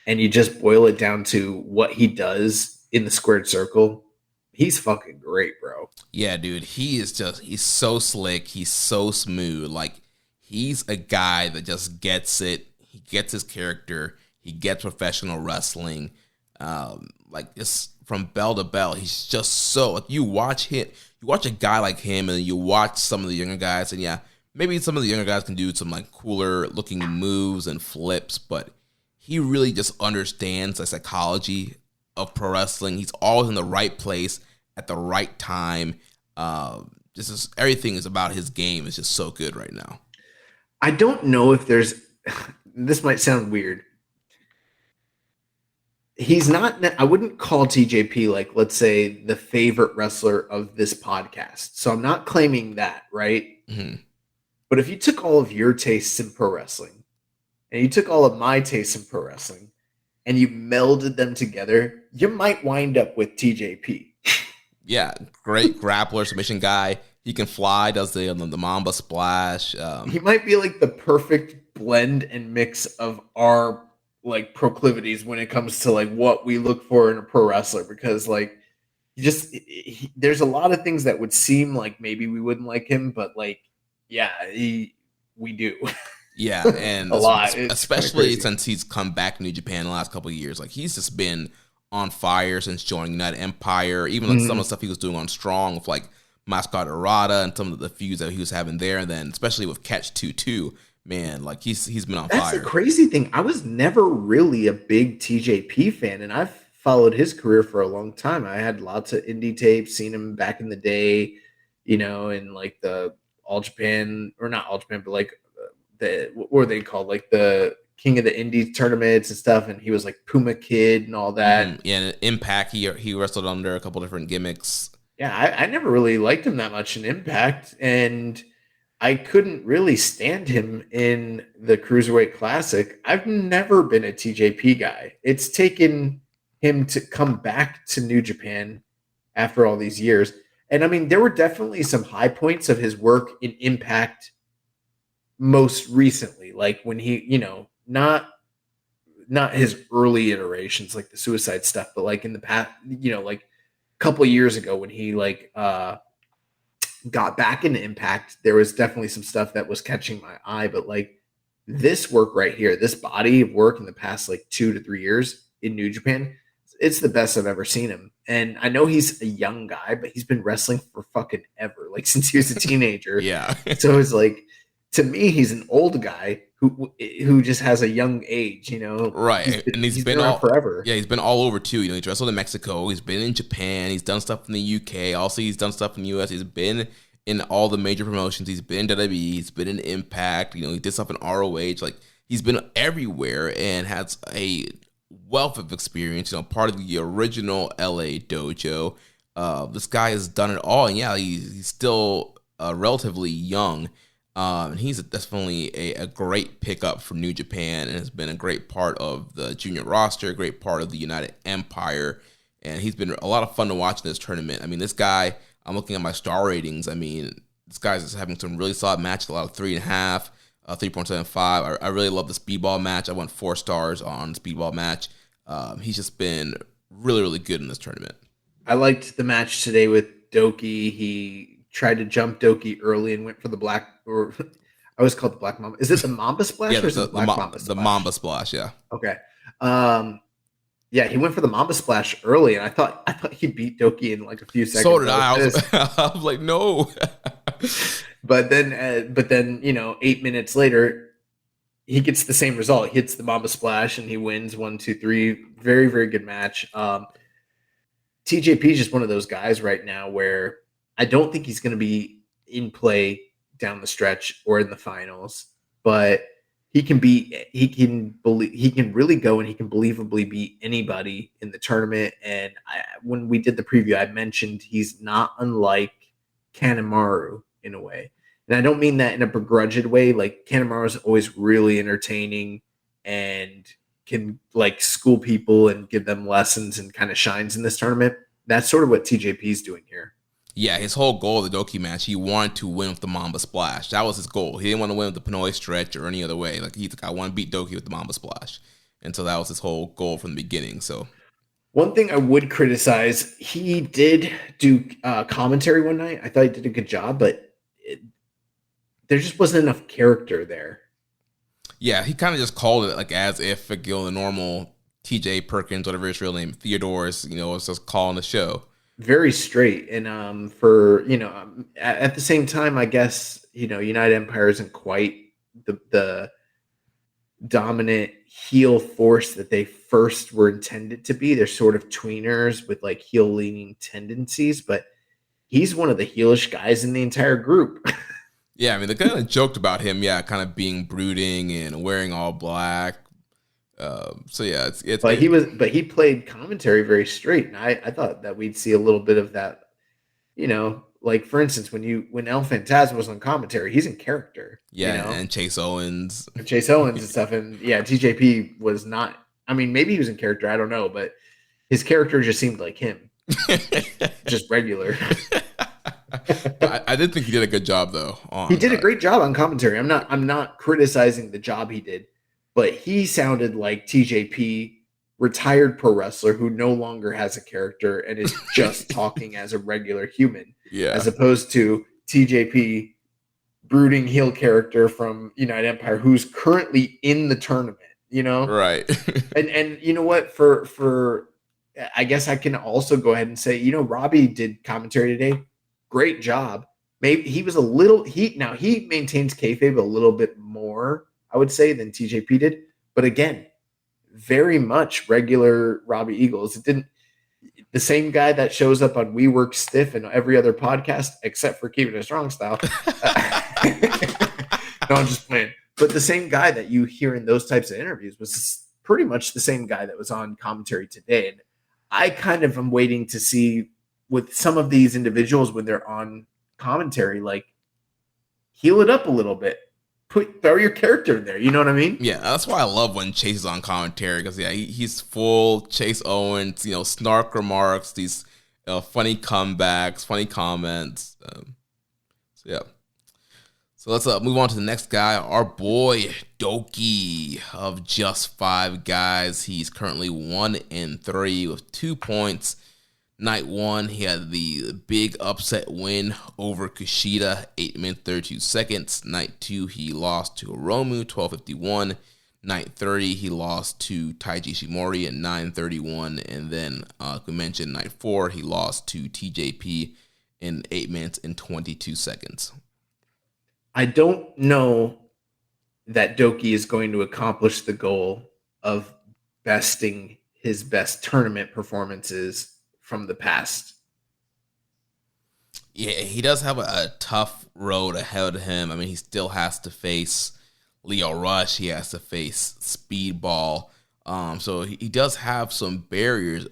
and you just boil it down to what he does in the squared circle, he's fucking great, bro. Yeah, dude, he's so slick. He's so smooth. Like, he's a guy that just gets it. He gets his character. He gets professional wrestling. Like, just from bell to bell, he's just so, like, you watch a guy like him and you watch some of the younger guys, and yeah, maybe some of the younger guys can do some like cooler looking moves and flips, but he really just understands the psychology of pro wrestling. He's always in the right place at the right time. Everything is about his game is just so good right now. I don't know if there's, this might sound weird. He's not, I wouldn't call TJP, like, let's say, the favorite wrestler of this podcast. So I'm not claiming that, right? Mm-hmm. But if you took all of your tastes in pro wrestling and you took all of my tastes in pro wrestling and you melded them together, you might wind up with TJP. Yeah, great grappler, submission guy. He can fly, does the Mamba splash. He might be like the perfect blend and mix of our like proclivities when it comes to like what we look for in a pro wrestler, because like there's a lot of things that would seem like maybe we wouldn't like him, but like, yeah, we do. Yeah, and a lot, especially since he's come back to New Japan in the last couple of years. Like, he's just been on fire since joining United Empire. Even like some of the stuff he was doing on Strong with like Mascot Arata and some of the feuds that he was having there, and then especially with Catch 2-2, man, like he's been on fire. That's the crazy thing. I was never really a big TJP fan, and I've followed his career for a long time. I had lots of indie tapes, seen him back in the day, in like the All Japan, or not All Japan, but like what were they called? Like the King of the Indies tournaments and stuff, and he was like Puma Kid and all that. Yeah, and Impact, he wrestled under a couple different gimmicks. Yeah, I never really liked him that much in Impact, and I couldn't really stand him in the Cruiserweight Classic. I've never been a TJP guy. It's taken him to come back to New Japan after all these years. And I mean, there were definitely some high points of his work in Impact most recently, like when he, not his early iterations, like the Suicide stuff, but like in the past, like a couple of years ago when he like got back into Impact, there was definitely some stuff that was catching my eye. But like this work right here, this body of work in the past like 2 to 3 years in New Japan, it's the best I've ever seen him. And I know he's a young guy, but he's been wrestling for fucking ever, like since he was a teenager. Yeah. So it's like, to me, he's an old guy who just has a young age, Right. And he's been all forever. Yeah, he's been all over too. He's wrestled in Mexico. He's been in Japan. He's done stuff in the UK. Also, he's done stuff in the US. He's been in all the major promotions. He's been in WWE. He's been in Impact. He did stuff in ROH. Like, he's been everywhere and has a wealth of experience. Part of the original LA dojo. This guy has done it all. And yeah, he's still relatively young. And he's definitely a great pickup for New Japan and has been a great part of the junior roster, a great part of the United Empire. And he's been a lot of fun to watch in this tournament. I mean, this guy, I'm looking at my star ratings. I mean, this guy's just having some really solid matches, a lot of 3.5, 3.75. I really love the speedball match. I went 4 stars on the speedball match. He's just been really, really good in this tournament. I liked the match today with Doki. He tried to jump Doki early and went for the black, or I always call it the black mamba. Is it the mamba splash? Yeah, or is it the black mamba splash? The mamba splash, yeah. Okay. Yeah, he went for the mamba splash early, and I thought he beat Doki in like a few seconds. So did I. I was like, no. But then 8 minutes later, he gets the same result. He hits the mamba splash and he wins 1, 2, 3. Very, very good match. TJP is just one of those guys right now where I don't think he's going to be in play down the stretch or in the finals, but he can really go and he can believably beat anybody in the tournament. And when we did the preview, I mentioned he's not unlike Kanemaru in a way. And I don't mean that in a begrudged way. Like, Kanemaru is always really entertaining and can like school people and give them lessons and kind of shines in this tournament. That's sort of what TJP is doing here. Yeah, his whole goal of the Doki match, he wanted to win with the Mamba Splash. That was his goal. He didn't want to win with the Pinoy Stretch or any other way. Like, he's like, I want to beat Doki with the Mamba Splash. And so that was his whole goal from the beginning. So one thing I would criticize, he did do commentary one night. I thought he did a good job, but there just wasn't enough character there. Yeah, he kind of just called it like as if the normal TJ Perkins, whatever his real name, Theodorus, was just calling the show. Very straight. And for, at the same time, I guess, United Empire isn't quite the dominant heel force that they first were intended to be. They're sort of tweeners with like heel leaning tendencies, but he's one of the heelish guys in the entire group. Yeah, I mean, they kind of joked about him, kind of being brooding and wearing all black. So yeah, it's. But he played commentary very straight, and I thought that we'd see a little bit of that. Like for instance, when El Phantasmo was on commentary, he's in character. Yeah, and Chase Owens and stuff, and yeah, TJP was not. I mean, maybe he was in character. I don't know, but his character just seemed like him, just regular. I did think he did a good job though. He did a great job on commentary. I'm not criticizing the job he did, but he sounded like TJP, retired pro wrestler who no longer has a character and is just talking as a regular human. Yeah. As opposed to TJP, brooding heel character from United Empire, who's currently in the tournament. Right. and you know what? For I guess I can also go ahead and say, Robbie did commentary today. Great job. Maybe he was he maintains kayfabe a little bit more, I would say, than TJP did. But again, very much regular Robbie Eagles. It didn't the same guy that shows up on We Work Stiff and every other podcast except for Keepin It Strong Style. No, I'm just playing. But the same guy that you hear in those types of interviews was pretty much the same guy that was on commentary today. And I kind of am waiting to see with some of these individuals when they're on commentary, like heal it up a little bit, throw your character in there. You know what I mean? Yeah, that's why I love when Chase is on commentary because he's full Chase Owens, snark remarks, these funny comebacks, funny comments. So let's move on to the next guy, our boy Doki of Just Five Guys. He's currently 1-3 with 2 points. Night 1, he had the big upset win over Kushida, 8 minutes 32 seconds. Night 2, he lost to Hiromu, 12:51. Night 3, he lost to Taiji Ishimori at 9:31. And then, like we mentioned, Night 4, he lost to TJP in 8 minutes and 22 seconds. I don't know that Doki is going to accomplish the goal of besting his best tournament performances from the past. Yeah, he does have a tough road ahead of him. I mean, he still has to face Leo Rush. He has to face Speedball. So he does have some barriers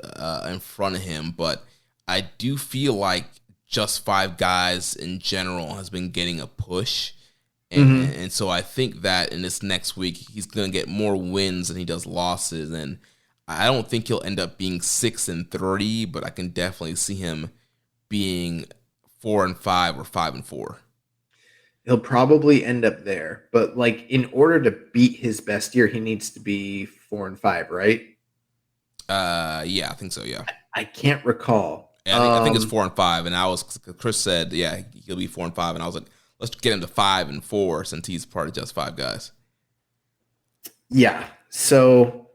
in front of him. But I do feel like Just Five Guys in general has been getting a push. And so I think that in this next week, he's going to get more wins than he does losses. And I don't think he'll end up being 6-3, but I can definitely see him being 4-5 or 5-4. He'll probably end up there, but like in order to beat his best year, he needs to be 4-5, right? Yeah, I think so. Yeah, I can't recall. Yeah, I think it's 4-5, and Chris said, yeah, he'll be 4-5, and I was like, let's get him to 5-4 since he's part of Just Five Guys. Yeah. So.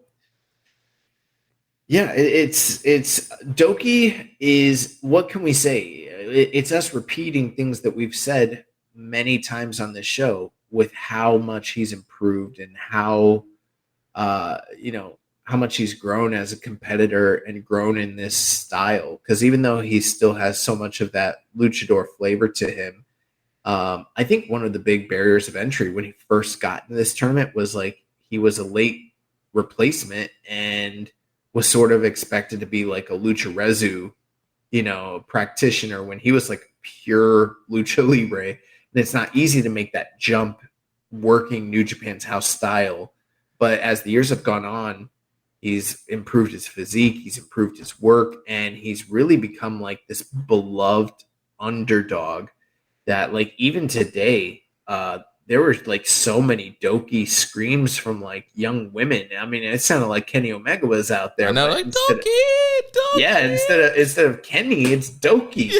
Yeah, it's Doki is, what can we say? It's us repeating things that we've said many times on this show with how much he's improved and how much he's grown as a competitor and grown in this style. Because even though he still has so much of that luchador flavor to him, I think one of the big barriers of entry when he first got into this tournament was like he was a late replacement and was sort of expected to be like a Lucha Rezu, practitioner when he was like pure Lucha Libre. And it's not easy to make that jump working New Japan's house style. But as the years have gone on, He's improved his physique. He's improved his work. And he's really become like this beloved underdog that, like, even today, there were like so many Doki screams from like young women. I mean, it sounded like Kenny Omega was out there. I know, like Doki. Yeah, instead of Kenny, it's Doki.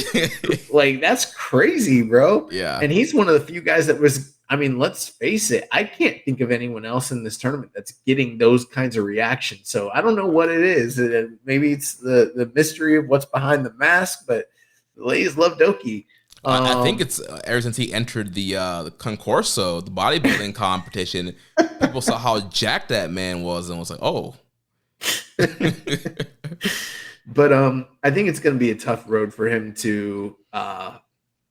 Like, that's crazy, bro. Yeah. And he's one of the few guys that was, I mean, let's face it, I can't think of anyone else in this tournament that's getting those kinds of reactions. So I don't know what it is. Maybe it's the mystery of what's behind the mask, but the ladies love Doki. I think it's ever since he entered the Concorso, the bodybuilding competition, people saw how jacked that man was and was like, oh. But I think it's going to be a tough road for him to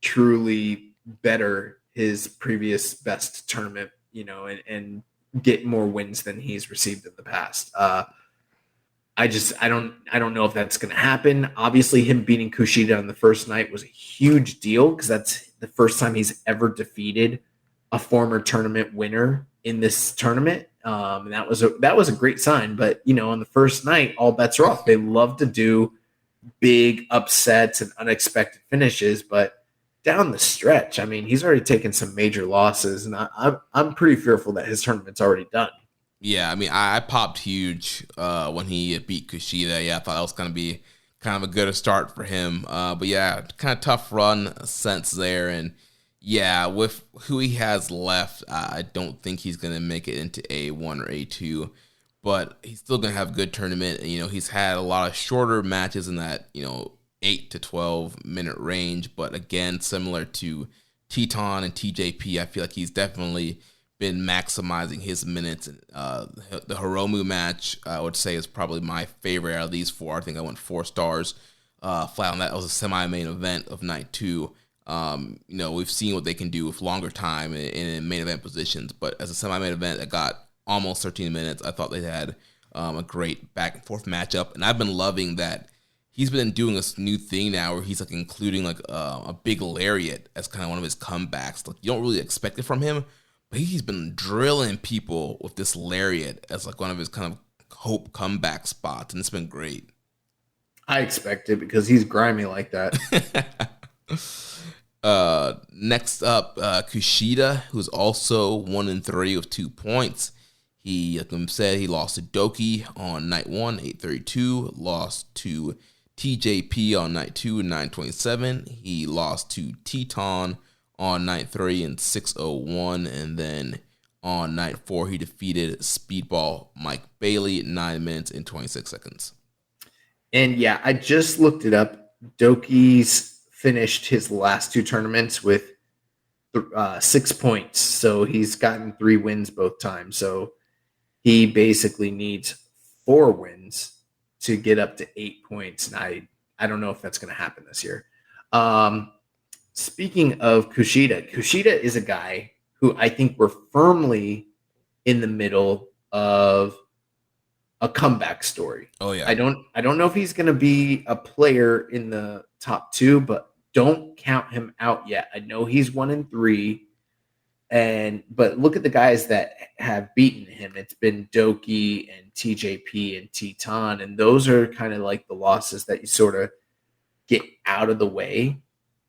truly better his previous best tournament, and get more wins than he's received in the past. I don't know if that's going to happen. Obviously, him beating Kushida on the first night was a huge deal because that's the first time he's ever defeated a former tournament winner in this tournament. And that was a great sign. But, on the first night, all bets are off. They love to do big upsets and unexpected finishes, but down the stretch, I mean, he's already taken some major losses, and I'm pretty fearful that his tournament's already done. Yeah, I mean, I popped huge when he beat Kushida. Yeah, I thought that was going to be kind of a good start for him. But yeah, kind of tough run since there. And yeah, with who he has left, I don't think he's going to make it into A1 or A2. But he's still going to have a good tournament. And, he's had a lot of shorter matches in that, 8 to 12 minute range. But again, similar to Teton and TJP, I feel like he's definitely been maximizing his minutes. The Hiromu match, I would say, is probably my favorite out of these four. I think I went 4 stars flat on that. It was a semi-main event of night 2. We've seen what they can do with longer time in main event positions, but as a semi-main event that got almost 13 minutes, I thought they had a great back and forth matchup. And I've been loving that he's been doing this new thing now where he's like including like a big lariat as kind of one of his comebacks. Like, you don't really expect it from him, but he's been drilling people with this lariat as like one of his kind of hope comeback spots, and it's been great. I expect it because he's grimy like that. Next up, Kushida, who's also 1-3 with 2 points. He, like I said, he lost to Doki on night 1, 8:32. Lost to TJP on night 2, 9:27. He lost to Teton on night 3 in 6:01, and then on night 4 he defeated Speedball Mike Bailey at 9 minutes and 26 seconds. And yeah, I just looked it up. Doki's finished his last 2 tournaments with 6 points, so he's gotten 3 wins both times. So he basically needs 4 wins to get up to 8 points, and I don't know if that's going to happen this year. Speaking of Kushida is a guy who I think we're firmly in the middle of a comeback story. Oh yeah. I don't know if he's going to be a player in the top 2, but don't count him out yet. I know he's 1-3, but look at the guys that have beaten him. It's been Doki and TJP and Teton, and those are kind of like the losses that you sort of get out of the way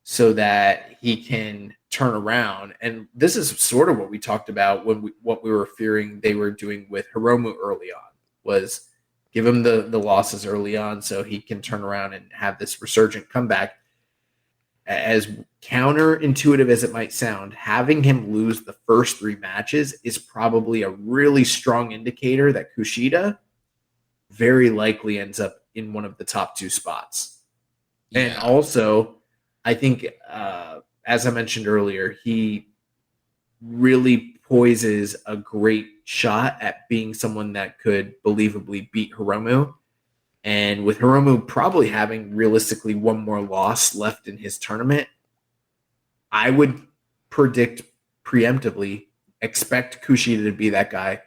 so that he can turn around. And this is sort of what we talked about what we were fearing they were doing with Hiromu early on, was give him the losses early on so he can turn around and have this resurgent comeback. As counterintuitive as it might sound, having him lose the first 3 matches is probably a really strong indicator that Kushida very likely ends up in one of the top 2 spots. Yeah. And also, I think, as I mentioned earlier, he really poises a great shot at being someone that could believably beat Hiromu. And with Hiromu probably having realistically 1 more loss left in his tournament, I would predict preemptively, expect Kushida to be that guy.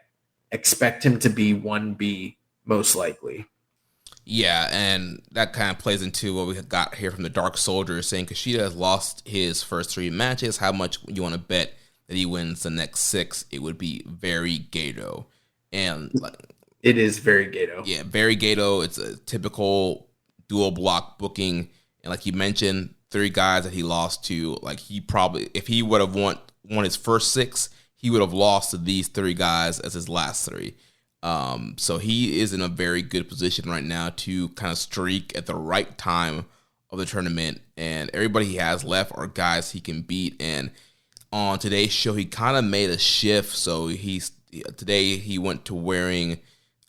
Expect him to be 1B most likely. Yeah, and that kind of plays into what we got here from the Dark Soldier, saying Kushida has lost his first 3 matches. How much you want to bet that he wins the next 6? It would be very Gato. And It is very Gato. Yeah, very Gato. It's a typical dual block booking. And like you mentioned, 3 guys that he lost to, like he probably, if he would have won his first 6, he would have lost to these 3 guys as his last 3. So he is in a very good position right now to kind of streak at the right time of the tournament. And everybody he has left are guys he can beat. And on today's show, he kind of made a shift. So today he went to wearing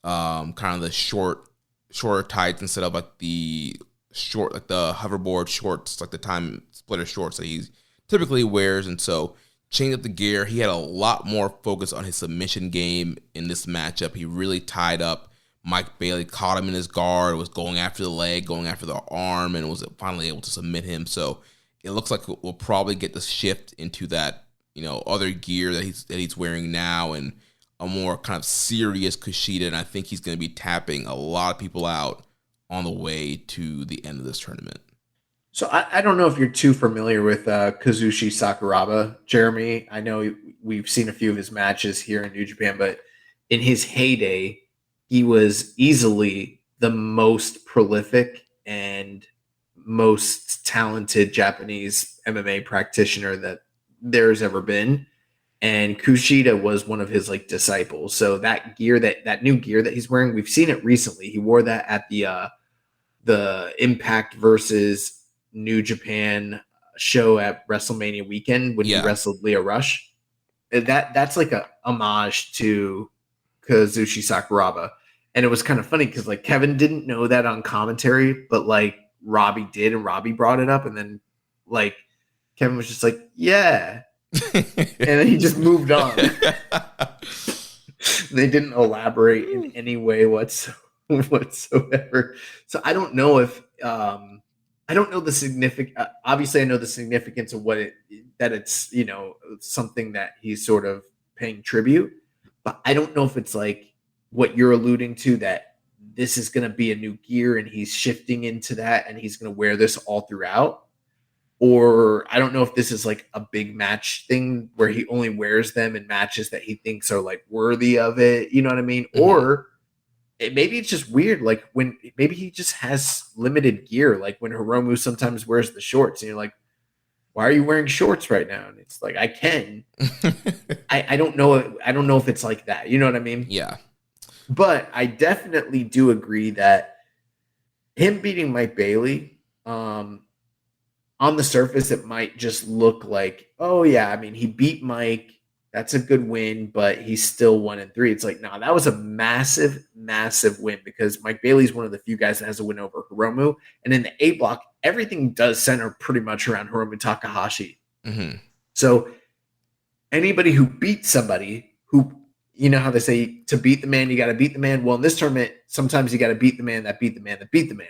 kind of the shorter tights instead of like the short, like the hoverboard shorts, like the time splitter shorts that he typically wears. And so changed up the gear. He had a lot more focus on his submission game in this matchup. He really tied up Mike Bailey, caught him in his guard, was going after the leg, going after the arm, and was finally able to submit him. So it looks like we'll probably get the shift into that, other gear that he's wearing now, and a more kind of serious Kushida. And I think he's going to be tapping a lot of people out on the way to the end of this tournament. So I don't know if you're too familiar with Kazushi Sakuraba, Jeremy. I know we've seen a few of his matches here in New Japan, but in his heyday, he was easily the most prolific and most talented Japanese MMA practitioner that there's ever been. And Kushida was one of his like disciples. So that gear, that new gear that he's wearing, we've seen it recently. He wore that at the Impact versus New Japan show at WrestleMania weekend when he wrestled Leo Rush. That's like a homage to Kazushi Sakuraba. And it was kind of funny because like Kevin didn't know that on commentary, but like Robbie did, and Robbie brought it up, and then like Kevin was just like, yeah. And then he just moved on. They didn't elaborate in any way whatsoever. So I don't know if I don't know the significance. Obviously, I know the significance of that it's something that he's sort of paying tribute, but I don't know if it's like what you're alluding to, that this is going to be a new gear and he's shifting into that and he's going to wear this all throughout. Or I don't know if this is like a big match thing where he only wears them in matches that he thinks are like worthy of it. You know what I mean? Mm-hmm. Or maybe it's just weird. Like maybe he just has limited gear. Like when Hiromu sometimes wears the shorts and you're like, why are you wearing shorts right now? And it's like, I can. I don't know. I don't know if it's like that. You know what I mean? Yeah. But I definitely do agree that him beating Mike Bailey, on the surface, it might just look like, oh yeah, I mean, he beat Mike. That's a good win, but he's still 1-3. It's like, no, that was a massive, massive win because Mike Bailey's one of the few guys that has a win over Hiromu. And in the A block, everything does center pretty much around Hiromu Takahashi. Mm-hmm. So anybody who beats somebody who, you know how they say to beat the man, you got to beat the man. Well, in this tournament, sometimes you got to beat the man that beat the man that beat the man.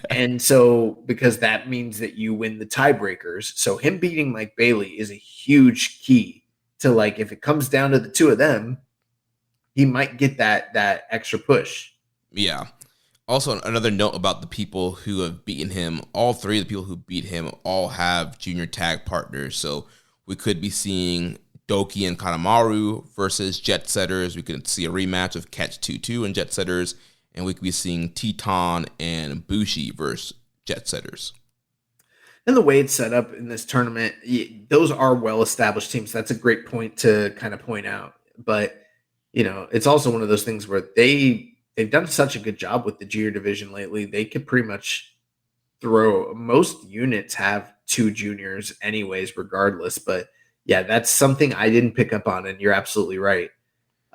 And so because that means that you win the tiebreakers. So him beating Mike Bailey is a huge key to, like, if it comes down to the two of them, he might get that extra push. Yeah. Also, another note about the people who have beaten him, all 3 of the people who beat him all have junior tag partners. So we could be seeing Doki and Kanemaru versus Jet Setters. We could see a rematch of Catch 2-2 and Jet Setters. And we could be seeing Teton and Bushi versus Jet Setters. And the way it's set up in this tournament, those are well-established teams. That's a great point to kind of point out. But, it's also one of those things where they've done such a good job with the junior division lately. They could pretty much most units have 2 juniors anyways, regardless. But yeah, that's something I didn't pick up on, and you're absolutely right.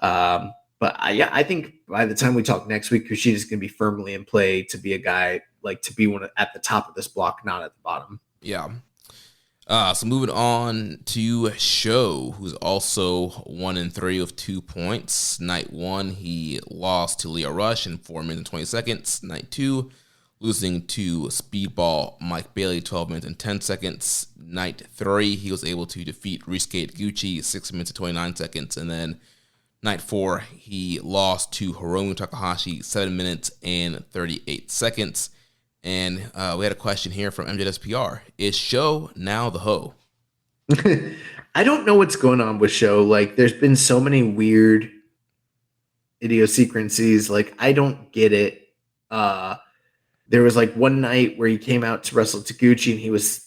But I think by the time we talk next week, Kushida's going to be firmly in play to be a guy, like, to be one at the top of this block, not at the bottom. Yeah. So moving on to Sho, who's also 1-3 with 2 points. Night 1, he lost to Leo Rush in 4 minutes and 20 seconds. Night 2, losing to Speedball Mike Bailey, 12 minutes and 10 seconds. Night 3, he was able to defeat Ryusuke Gucci, 6 minutes and 29 seconds. And then Night 4, he lost to Hiromu Takahashi, 7 minutes and 38 seconds. And we had a question here from MJSPR. Is Sho now the hoe? I don't know what's going on with Sho. Like, there's been so many weird idiosyncrasies. Like, I don't get it. There was like one night where he came out to wrestle Taguchi and he was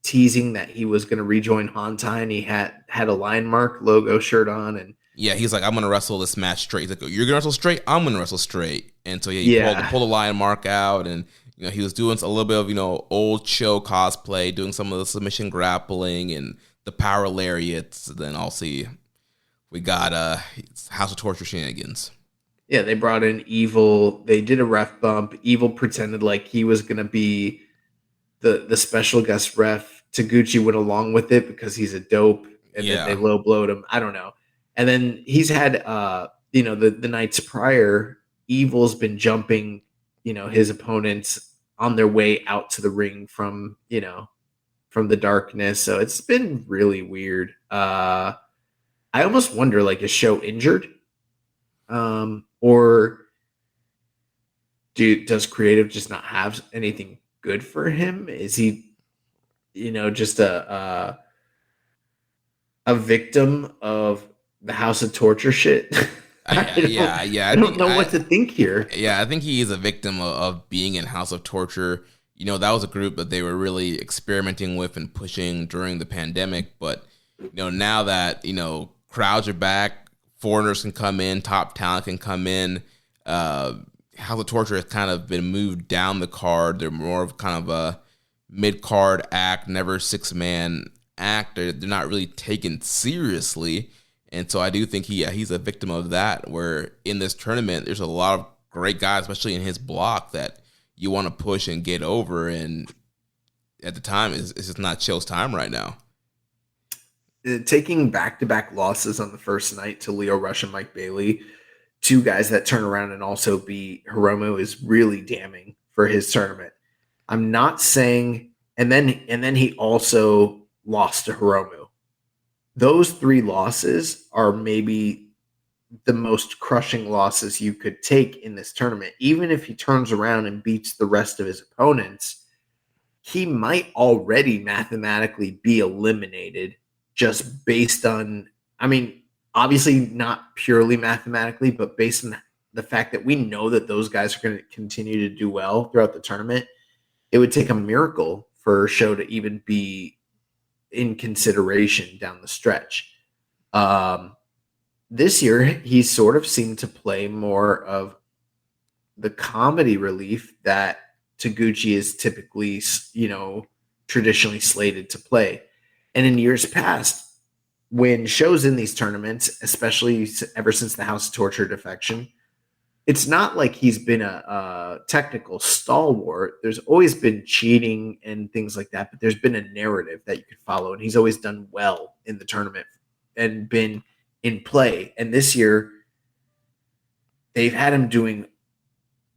teasing that he was going to rejoin Hontai, and he had a Lion Mark logo shirt on. And yeah, he's like, I'm going to wrestle this match straight. He's like, you're going to wrestle straight? I'm going to wrestle straight. And so, yeah, he pulled the Lion Mark out, and he was doing a little bit of, old show cosplay, doing some of the submission grappling and the power lariats. Then I'll see. We got House of Torture shenanigans. Yeah, they brought in Evil. They did a ref bump. Evil pretended like he was going to be the special guest ref. Taguchi went along with it because he's a dope, and then they low blowed him. I don't know. And then he's had, the nights prior, Evil's been jumping, his opponents on their way out to the ring from the darkness. So it's been really weird. I almost wonder, like, is Show injured? Or does creative just not have anything good for him? Is he, just a victim of the House of Torture shit? I don't know what to think here. Yeah, I think he is a victim of being in House of Torture. That was a group that they were really experimenting with and pushing during the pandemic. But, now that, crowds are back, foreigners can come in, top talent can come in. House of Torture has kind of been moved down the card. They're more of kind of a mid-card act, never six-man act. They're not really taken seriously. And so I do think he's a victim of that, where in this tournament, there's a lot of great guys, especially in his block, that you want to push and get over. And at the time, it's just not Chill's time right now. Taking back-to-back losses on the first night to Lio Rush and Mike Bailey, two guys that turn around and also beat Hiromu, is really damning for his tournament. I'm not saying, and then he also lost to Hiromu. Those three losses are maybe the most crushing losses you could take in this tournament. Even if he turns around and beats the rest of his opponents, he might already mathematically be eliminated just based on, obviously not purely mathematically, but based on the fact that we know that those guys are going to continue to do well throughout the tournament. It would take a miracle for Show to even be in consideration down the stretch. This year, he sort of seemed to play more of the comedy relief that Taguchi is typically, traditionally slated to play. And in years past, when Show's in these tournaments, especially ever since the House of Torture defection, it's not like he's been a technical stalwart. There's always been cheating and things like that, but there's been a narrative that you could follow, and he's always done well in the tournament and been in play. And this year, they've had him doing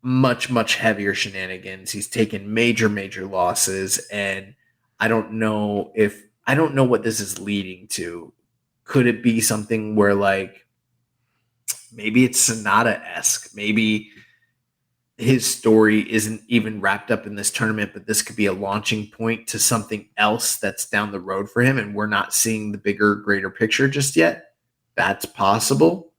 much, much heavier shenanigans. He's taken major, major losses, and I don't know what this is leading to. Could it be something where, like, maybe it's Sonata-esque? Maybe his story isn't even wrapped up in this tournament, but this could be a launching point to something else that's down the road for him, and we're not seeing the bigger, greater picture just yet. That's possible.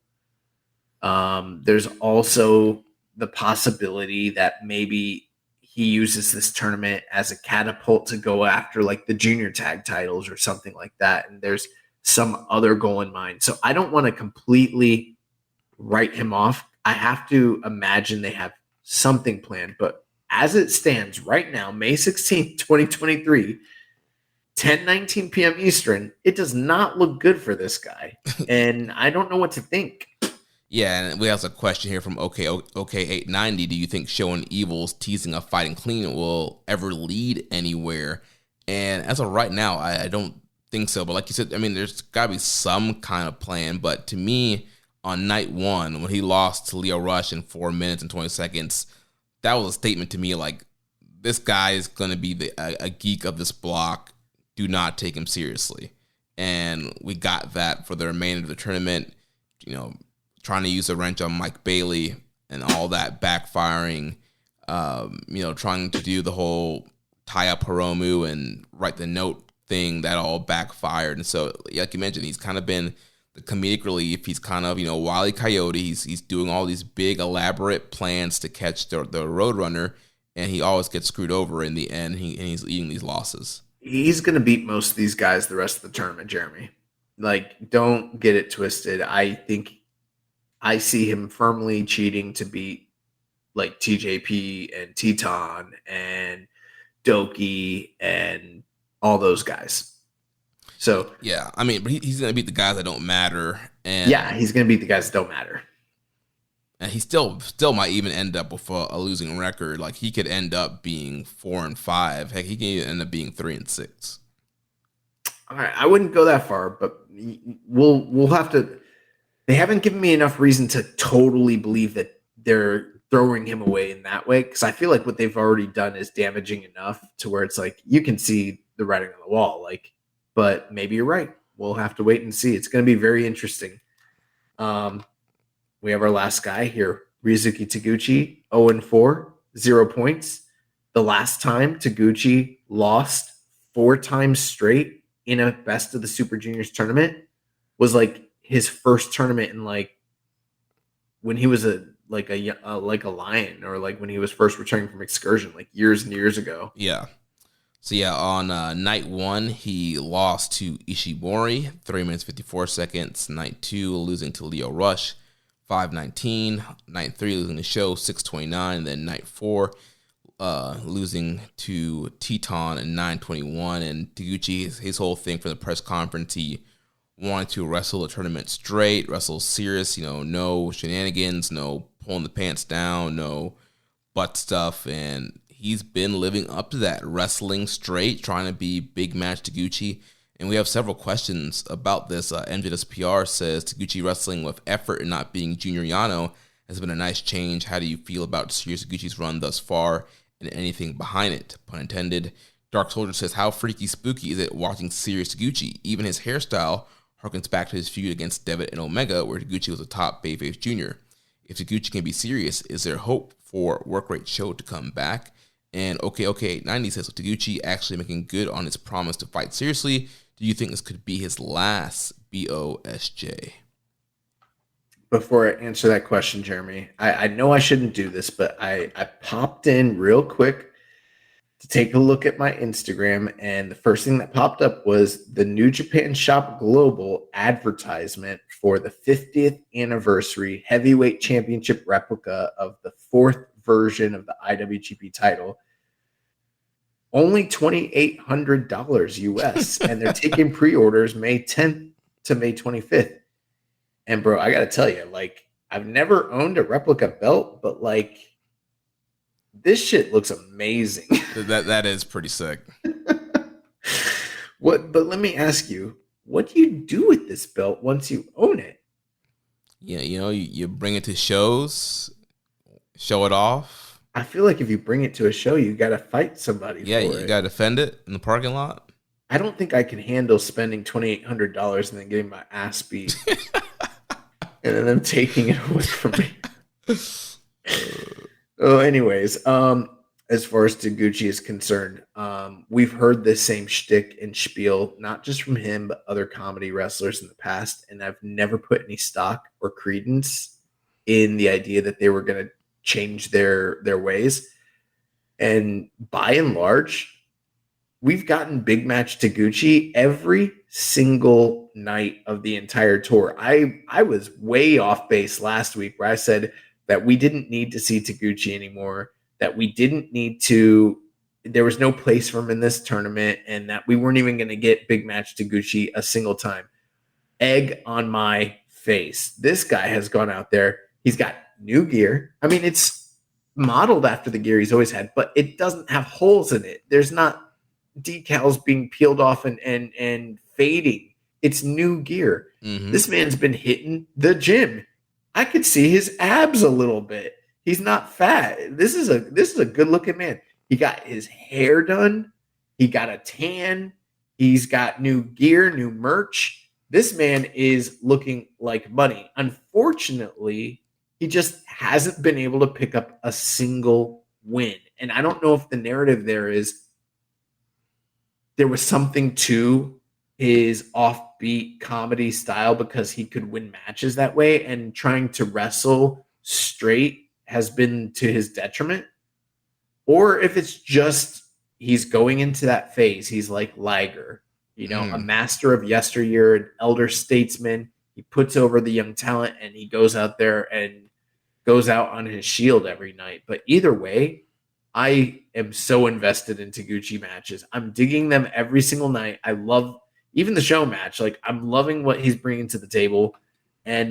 There's also the possibility that maybe he uses this tournament as a catapult to go after, like, the junior tag titles or something like that, and there's some other goal in mind. So I don't want to completely write him off. I have to imagine they have something planned, but as it stands right now, May 16th, 2023, 10:19 p.m. Eastern, it does not look good for this guy, and I don't know what to think. Yeah, and we have a question here from OK890. Do you think Show and Evil's teasing of fighting clean will ever lead anywhere? And as of right now, I don't think so. But like you said, there's got to be some kind of plan. But to me, on night one, when he lost to Lio Rush in 4 minutes and 20 seconds, that was a statement to me, like, this guy is going to be a geek of this block. Do not take him seriously. And we got that for the remainder of the tournament, trying to use a wrench on Mike Bailey and all that backfiring, trying to do the whole tie up Hiromu and write the note thing, that all backfired. And so, like you mentioned, he's kind of been the comedic relief. He's kind of, Wile E. Coyote. He's doing all these big, elaborate plans to catch the Roadrunner, and he always gets screwed over in the end, and he's eating these losses. He's going to beat most of these guys the rest of the tournament, Jeremy. Like, don't get it twisted. I think I see him firmly cheating to beat, like, TJP and Teton and Doki and all those guys. So yeah, I mean, but he's going to beat the guys that don't matter. And yeah, he's going to beat the guys that don't matter. And he still might even end up with a losing record. Like, he could end up being 4-5. Heck, he can even end up being 3-6. All right, I wouldn't go that far, but we'll have to. They haven't given me enough reason to totally believe that they're throwing him away in that way, because I feel like what they've already done is damaging enough to where it's like you can see the writing on the wall. Like, but maybe you're right. We'll have to wait and see. It's going to be very interesting. We have our last guy here, Rizuki Taguchi, 0-4, 0 points. The last time Taguchi lost 4 times straight in a best of the Super Juniors tournament was like his first tournament in like when he was a lion, or like when he was first returning from excursion, like years and years ago. Yeah. So yeah, on night 1, he lost to Ishimori, 3 minutes 54 seconds. Night 2, losing to Leo Rush, 5:19. Night 3, losing the show, 6:29. And then night 4, losing to Teton in 9:21. And Taguchi, his whole thing for the press conference, he wanted to wrestle the tournament straight, wrestle serious, no shenanigans, no pulling the pants down, no butt stuff. And he's been living up to that, wrestling straight, trying to be big match Taguchi. And we have several questions about this. MJSPR says Taguchi wrestling with effort and not being Junior Yano has been a nice change. How do you feel about Serious Taguchi's run thus far and anything behind it? Pun intended. Dark Soldier says, how freaky spooky is it watching Serious Taguchi? Even his hairstyle harkens back to his feud against Devitt and Omega, where Taguchi was a top babyface junior. If Taguchi can be serious, is there hope for Work Rate Show to come back? And OK890 says, Taguchi actually making good on his promise to fight seriously. Do you think this could be his last BOSJ? Before I answer that question, Jeremy, I know I shouldn't do this, but I popped in real quick to take a look at my Instagram, and the first thing that popped up was the New Japan Shop Global advertisement for the 50th anniversary heavyweight championship replica of the 4th version of the IWGP title. Only $2,800 US, and they're taking pre-orders May 10th to May 25th. And bro, I gotta tell you, like, I've never owned a replica belt, but like, this shit looks amazing. That is pretty sick. But let me ask you, what do you do with this belt once you own it? Yeah, you bring it to shows, show it off. I feel like if you bring it to a show, you got to fight somebody. Yeah, you got to defend it in the parking lot. I don't think I can handle spending $2,800 and then getting my ass beat, and then them taking it away from me. Oh, anyways, as far as Taguchi is concerned, we've heard this same shtick and spiel, not just from him, but other comedy wrestlers in the past, and I've never put any stock or credence in the idea that they were going to change their ways. And by and large, we've gotten big match Taguchi every single night of the entire tour. I was way off base last week where I said that we didn't need to see Taguchi anymore, that we didn't need to, there was no place for him in this tournament, and that we weren't even going to get big match Taguchi a single time. Egg on my face. This guy has gone out there. He's got new gear. I mean, it's modeled after the gear he's always had, but it doesn't have holes in it. There's not decals being peeled off and fading. It's new gear. Mm-hmm. This man's been hitting the gym. I could see his abs a little bit. He's not fat. This is a good looking man. He got his hair done. He got a tan. He's got new gear, new merch. This man is looking like money. Unfortunately, he just hasn't been able to pick up a single win. And I don't know if the narrative there is there was something to his offbeat comedy style because he could win matches that way, and trying to wrestle straight has been to his detriment, or if it's just he's going into that phase. He's like Liger, a master of yesteryear, an elder statesman. He puts over the young talent and he goes out there and goes out on his shield every night. But either way, I am so invested in Taguchi matches. I'm digging them every single night. I love even the show match. Like, I'm loving what he's bringing to the table. And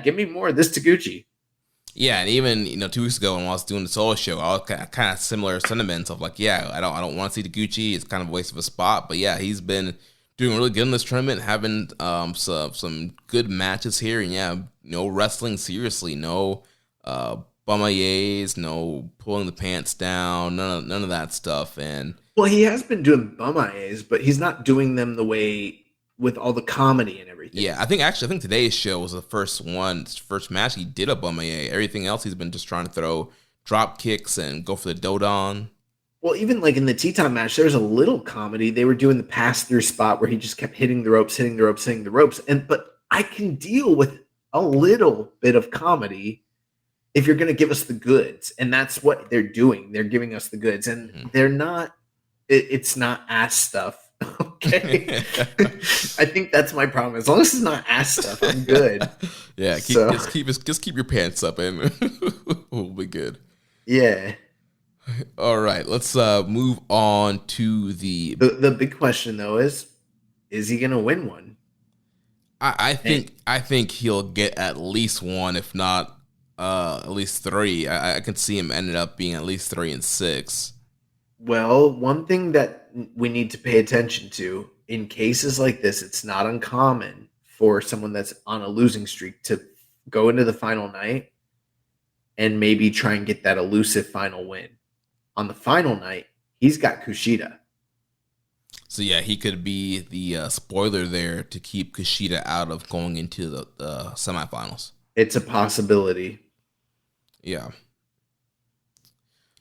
give me more of this Taguchi. Yeah, and even 2 weeks ago when I was doing the solo show, I was kind of similar sentiments of like, yeah, I don't want to see Taguchi. It's kind of a waste of a spot, but yeah, he's been doing really good in this tournament, having some good matches here, and no wrestling seriously, no bumayes, no pulling the pants down, none of that stuff. And well, he has been doing bumayes, but he's not doing them the way with all the comedy and everything. Yeah, I think today's show was the first match he did a bumaye. Everything else he's been just trying to throw drop kicks and go for the dodon. Well, even like in the Teton match, there's a little comedy. They were doing the pass-through spot where he just kept hitting the ropes. But I can deal with a little bit of comedy if you're going to give us the goods. And that's what they're doing. They're giving us the goods. And they're not, it's not ass stuff. Okay. I think that's my problem. As long as it's not ass stuff, I'm good. Yeah, just keep your pants up and we'll be good. Yeah. All right, let's move on to the big question though is he gonna win one? I think he'll get at least one, if not at least three. I can see him ending up being at least 3 and 6. Well, one thing that we need to pay attention to in cases like this, it's not uncommon for someone that's on a losing streak to go into the final night and maybe try and get that elusive final win. On the final night, he's got Kushida. So yeah, he could be the spoiler there to keep Kushida out of going into the semifinals. It's a possibility. Yeah.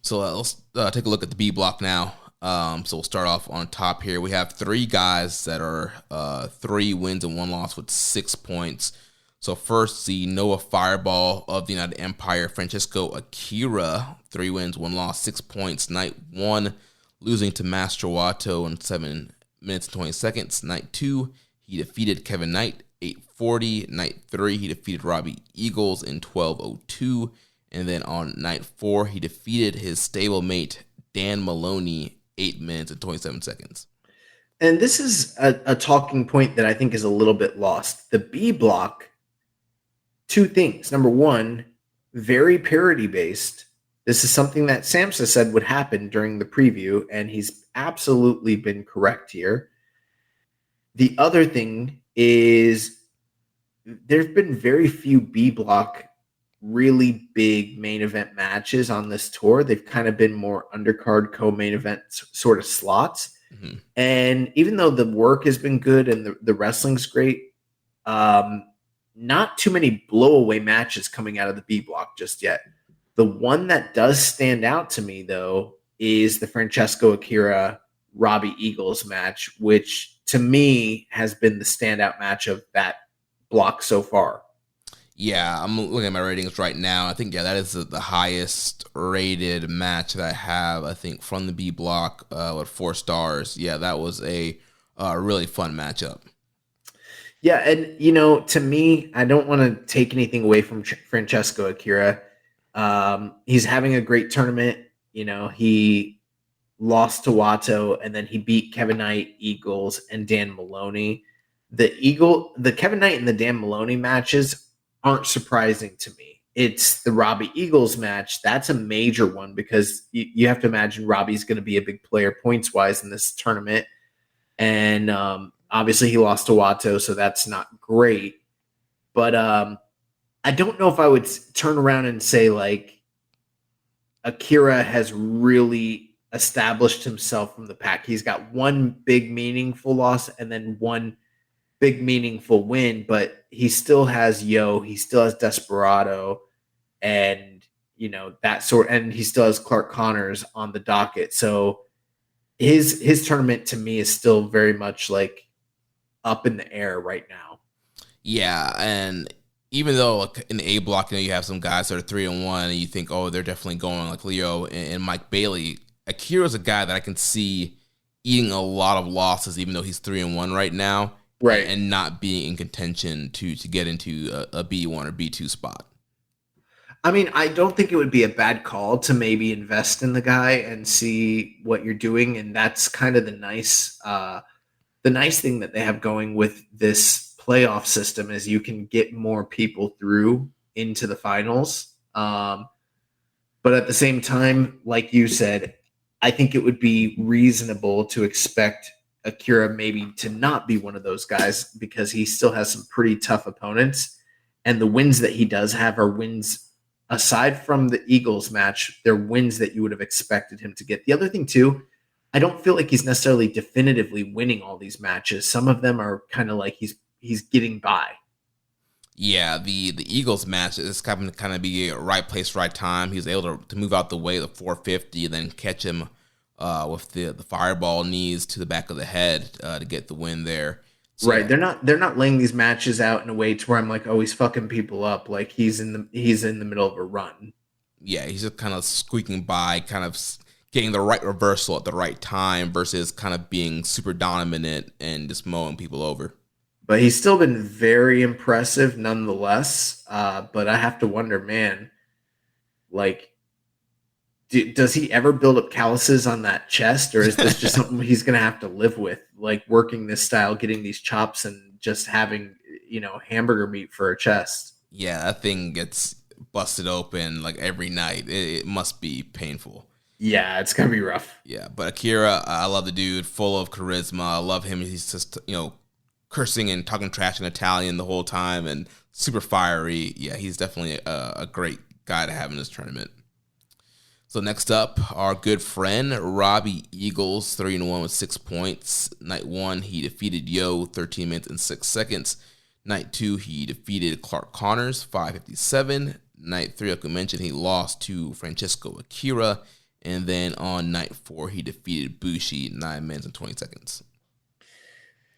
So let's take a look at the B block now. So we'll start off on top here. We have 3 guys that are 3 wins and 1 loss with 6 points. So first, the Noah Fireball of the United Empire, Francesco Akira, 3 wins, 1 loss, 6 points. Night 1, losing to Master Wato in 7 minutes and 20 seconds. Night 2, he defeated Kevin Knight, 8:40. Night 3, he defeated Robbie Eagles in 12:02. And then on night 4, he defeated his stablemate, Dan Maloney, 8 minutes and 27 seconds. And this is a talking point that I think is a little bit lost. The B block, 2 things. Number 1, very parity-based. This is something that Samsa said would happen during the preview, and he's absolutely been correct here. The other thing is there's been very few B block really big main event matches on this tour. They've kind of been more undercard co-main event sort of slots. Mm-hmm. And even though the work has been good and the wrestling's great, not too many blowaway matches coming out of the B block just yet. The one that does stand out to me, though, is the Francesco Akira Robbie Eagles match, which to me has been the standout match of that block so far. Yeah, I'm looking at my ratings right now. I think, that is the highest rated match that I have, I think, from the B block with 4 stars. Yeah, that was a really fun matchup. Yeah, and, to me, I don't want to take anything away from Francesco Akira. He's having a great tournament. He lost to Wato, and then he beat Kevin Knight, Eagles, and Dan Maloney. The Kevin Knight and the Dan Maloney matches aren't surprising to me. It's the Robbie Eagles match. That's a major one because you have to imagine Robbie's going to be a big player points-wise in this tournament. And obviously he lost to Wato, so that's not great. But I don't know if I would turn around and say, like, Akira has really established himself from the pack. He's got one big meaningful loss and then one big meaningful win, but he still has he still has Desperado, and and he still has Clark Connors on the docket. So his tournament to me is still very much like up in the air right now. Yeah, and even though like, in the A block, you have some guys that are 3-1, and you think, oh, they're definitely going like Leo and Mike Bailey. Akira's a guy that I can see eating a lot of losses, even though he's 3-1 right now, right, and not being in contention to get into a B1 or B2 spot. I mean, I don't think it would be a bad call to maybe invest in the guy and see what you're doing, and that's kind of the nice thing that they have going with this playoff system is you can get more people through into the finals. But at the same time, like you said, I think it would be reasonable to expect Akira maybe to not be one of those guys because he still has some pretty tough opponents. And the wins that he does have are wins, aside from the Eagles match, they're wins that you would have expected him to get. The other thing, too, I don't feel like he's necessarily definitively winning all these matches. Some of them are kind of like he's getting by. Yeah, the Eagles match is kind of be a right place, right time. He was able to move out the way of the 450 and then catch him with the fireball knees to the back of the head to get the win there. So, right, they're not laying these matches out in a way to where I'm like, oh, he's fucking people up, like he's in the middle of a run. Yeah, he's just kind of squeaking by, kind of getting the right reversal at the right time versus kind of being super dominant and just mowing people over. But he's still been very impressive nonetheless. But I have to wonder, man, like, does he ever build up calluses on that chest, or is this just something he's going to have to live with, like working this style, getting these chops and just having, hamburger meat for a chest? Yeah, that thing gets busted open like every night. It must be painful. Yeah, it's going to be rough. Yeah, but Akira, I love the dude, full of charisma. I love him. He's just, cursing and talking trash in Italian the whole time and super fiery. Yeah, he's definitely a great guy to have in this tournament. So next up, our good friend, Robbie Eagles, 3-1 with 6 points. Night 1, he defeated Yo, 13 minutes and 6 seconds. Night 2, he defeated Clark Connors, 5:57. Night 3, like I mentioned, he lost to Francesco Akira. And then on night 4, he defeated Bushi, 9 minutes and 20 seconds.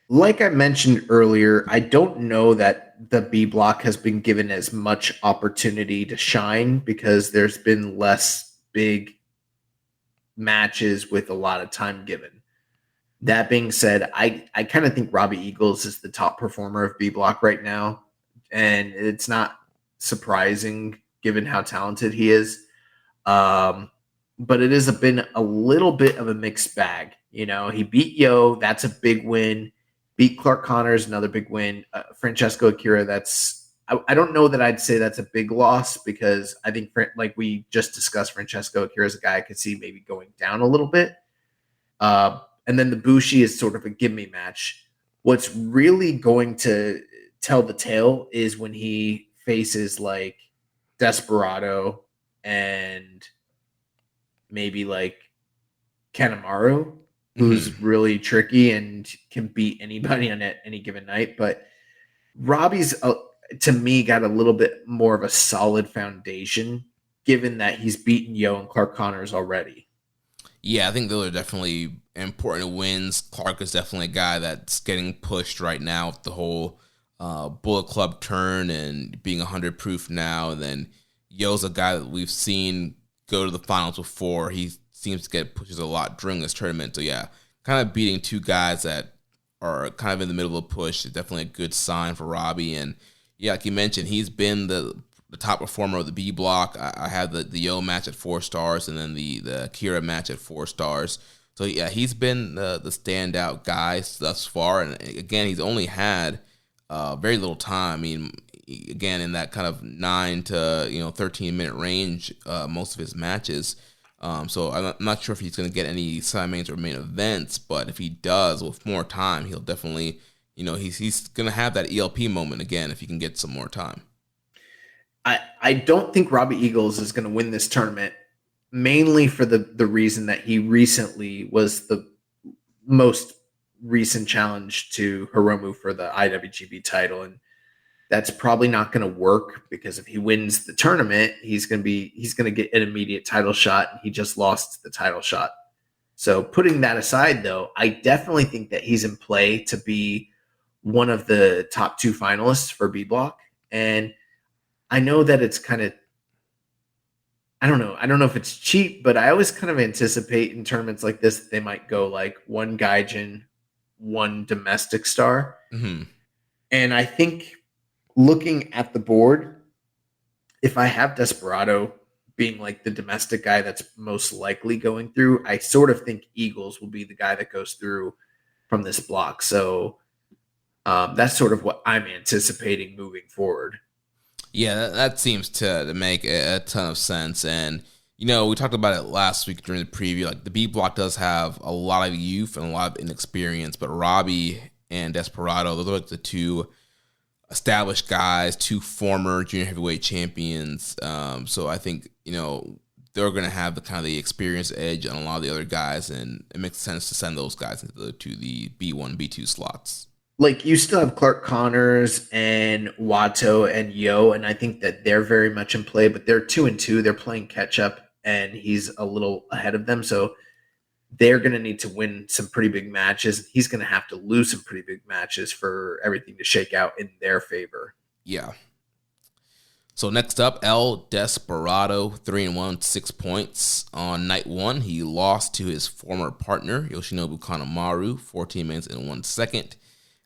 Like I mentioned earlier, I don't know that the B block has been given as much opportunity to shine because there's been less big matches with a lot of time given. That being said, I kind of think Robbie Eagles is the top performer of B block right now. And it's not surprising given how talented he is. But it has been a little bit of a mixed bag. He beat Yo. That's a big win. Beat Clark Connors, another big win. Francesco Akira, I don't know that I'd say that's a big loss because I think, like we just discussed, Francesco Akira is a guy I could see maybe going down a little bit. And then the Bushi is sort of a gimme match. What's really going to tell the tale is when he faces like Desperado and maybe like Kanemaru, who's really tricky and can beat anybody on any given night. But Robbie's, to me, got a little bit more of a solid foundation, given that he's beaten Yo and Clark Connors already. Yeah, I think those are definitely important wins. Clark is definitely a guy that's getting pushed right now with the whole Bullet Club turn and being 100 proof now. And then Yo's a guy that we've seen go to the finals before. He seems to get pushes a lot during this tournament. So yeah, kind of beating two guys that are kind of in the middle of a push is definitely a good sign for Robbie. And yeah, like you mentioned, he's been the top performer of the B block. I had the Yo match at 4 stars and then the Akira match at 4 stars. So yeah, he's been the standout guy thus far. And again, he's only had very little time. I mean, again, in that kind of 9 to 13 minute range, most of his matches. So I'm not sure if he's going to get any side mains or main events, but if he does with more time, he'll definitely, he's going to have that ELP moment again if he can get some more time. I don't think Robbie Eagles is going to win this tournament, mainly for the reason that he recently was the most recent challenge to Hiromu for the IWGP title. And that's probably not going to work because if he wins the tournament, he's going to get an immediate title shot. And he just lost the title shot. So putting that aside, though, I definitely think that he's in play to be one of the top 2 finalists for B block. And I know that it's kind of, I don't know if it's cheap, but I always kind of anticipate in tournaments like this, they might go like one Gaijin, one domestic star. Mm-hmm. And I think looking at the board, if I have Desperado being like the domestic guy that's most likely going through, I sort of think Eagles will be the guy that goes through from this block. So that's sort of what I'm anticipating moving forward. Yeah, that seems to make a ton of sense. And, we talked about it last week during the preview. Like, the B block does have a lot of youth and a lot of inexperience, but Robbie and Desperado, those are like the 2 established guys, 2 former junior heavyweight champions. So I think, they're going to have the kind of the experience edge on a lot of the other guys, and it makes sense to send those guys into the B1, B2 slots. Like, you still have Clark Connors and Watto and Yo, and I think that they're very much in play, but they're 2-2. They're playing catch up, and he's a little ahead of them. So they're going to need to win some pretty big matches. He's going to have to lose some pretty big matches for everything to shake out in their favor. Yeah. So next up, El Desperado, 3-1, 6 points. On night 1, he lost to his former partner, Yoshinobu Kanemaru, 14 minutes and 1 second.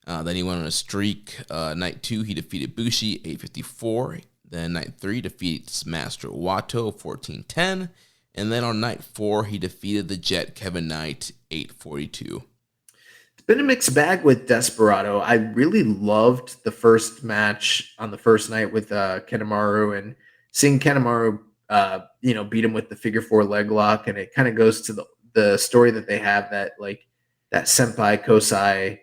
Then he went on a streak. Night 2, he defeated Bushi, 8:54. Then night 3, defeats Master Watto, 14:10. And then on night 4, he defeated the Jet Kevin Knight, 8:42. It's been a mixed bag with Desperado. I really loved the first match on the first night with Kanemaru, and seeing Kanemaru, beat him with the figure 4 leg lock. And it kind of goes to the story that they have, that like that senpai Kosai,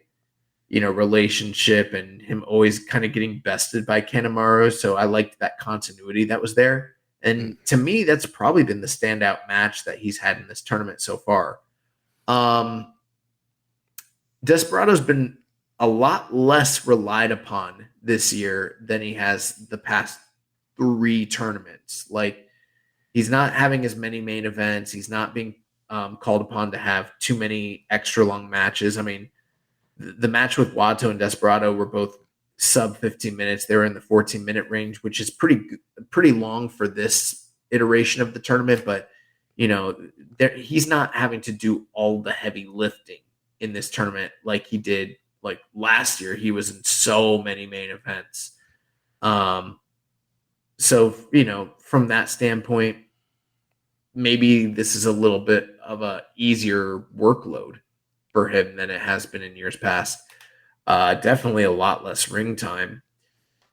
relationship, and him always kind of getting bested by Kanemaru. So I liked that continuity that was there. And to me, that's probably been the standout match that he's had in this tournament so far. Desperado's been a lot less relied upon this year than he has the past 3 tournaments. Like, he's not having as many main events. He's not being called upon to have too many extra long matches. I mean, the match with Watto and Desperado were both sub 15 minutes. They were in the 14-minute range, which is pretty long for this iteration of the tournament. But, he's not having to do all the heavy lifting in this tournament like he did like last year. He was in so many main events. So, from that standpoint, maybe this is a little bit of a easier workload for him than it has been in years past. Definitely a lot less ring time.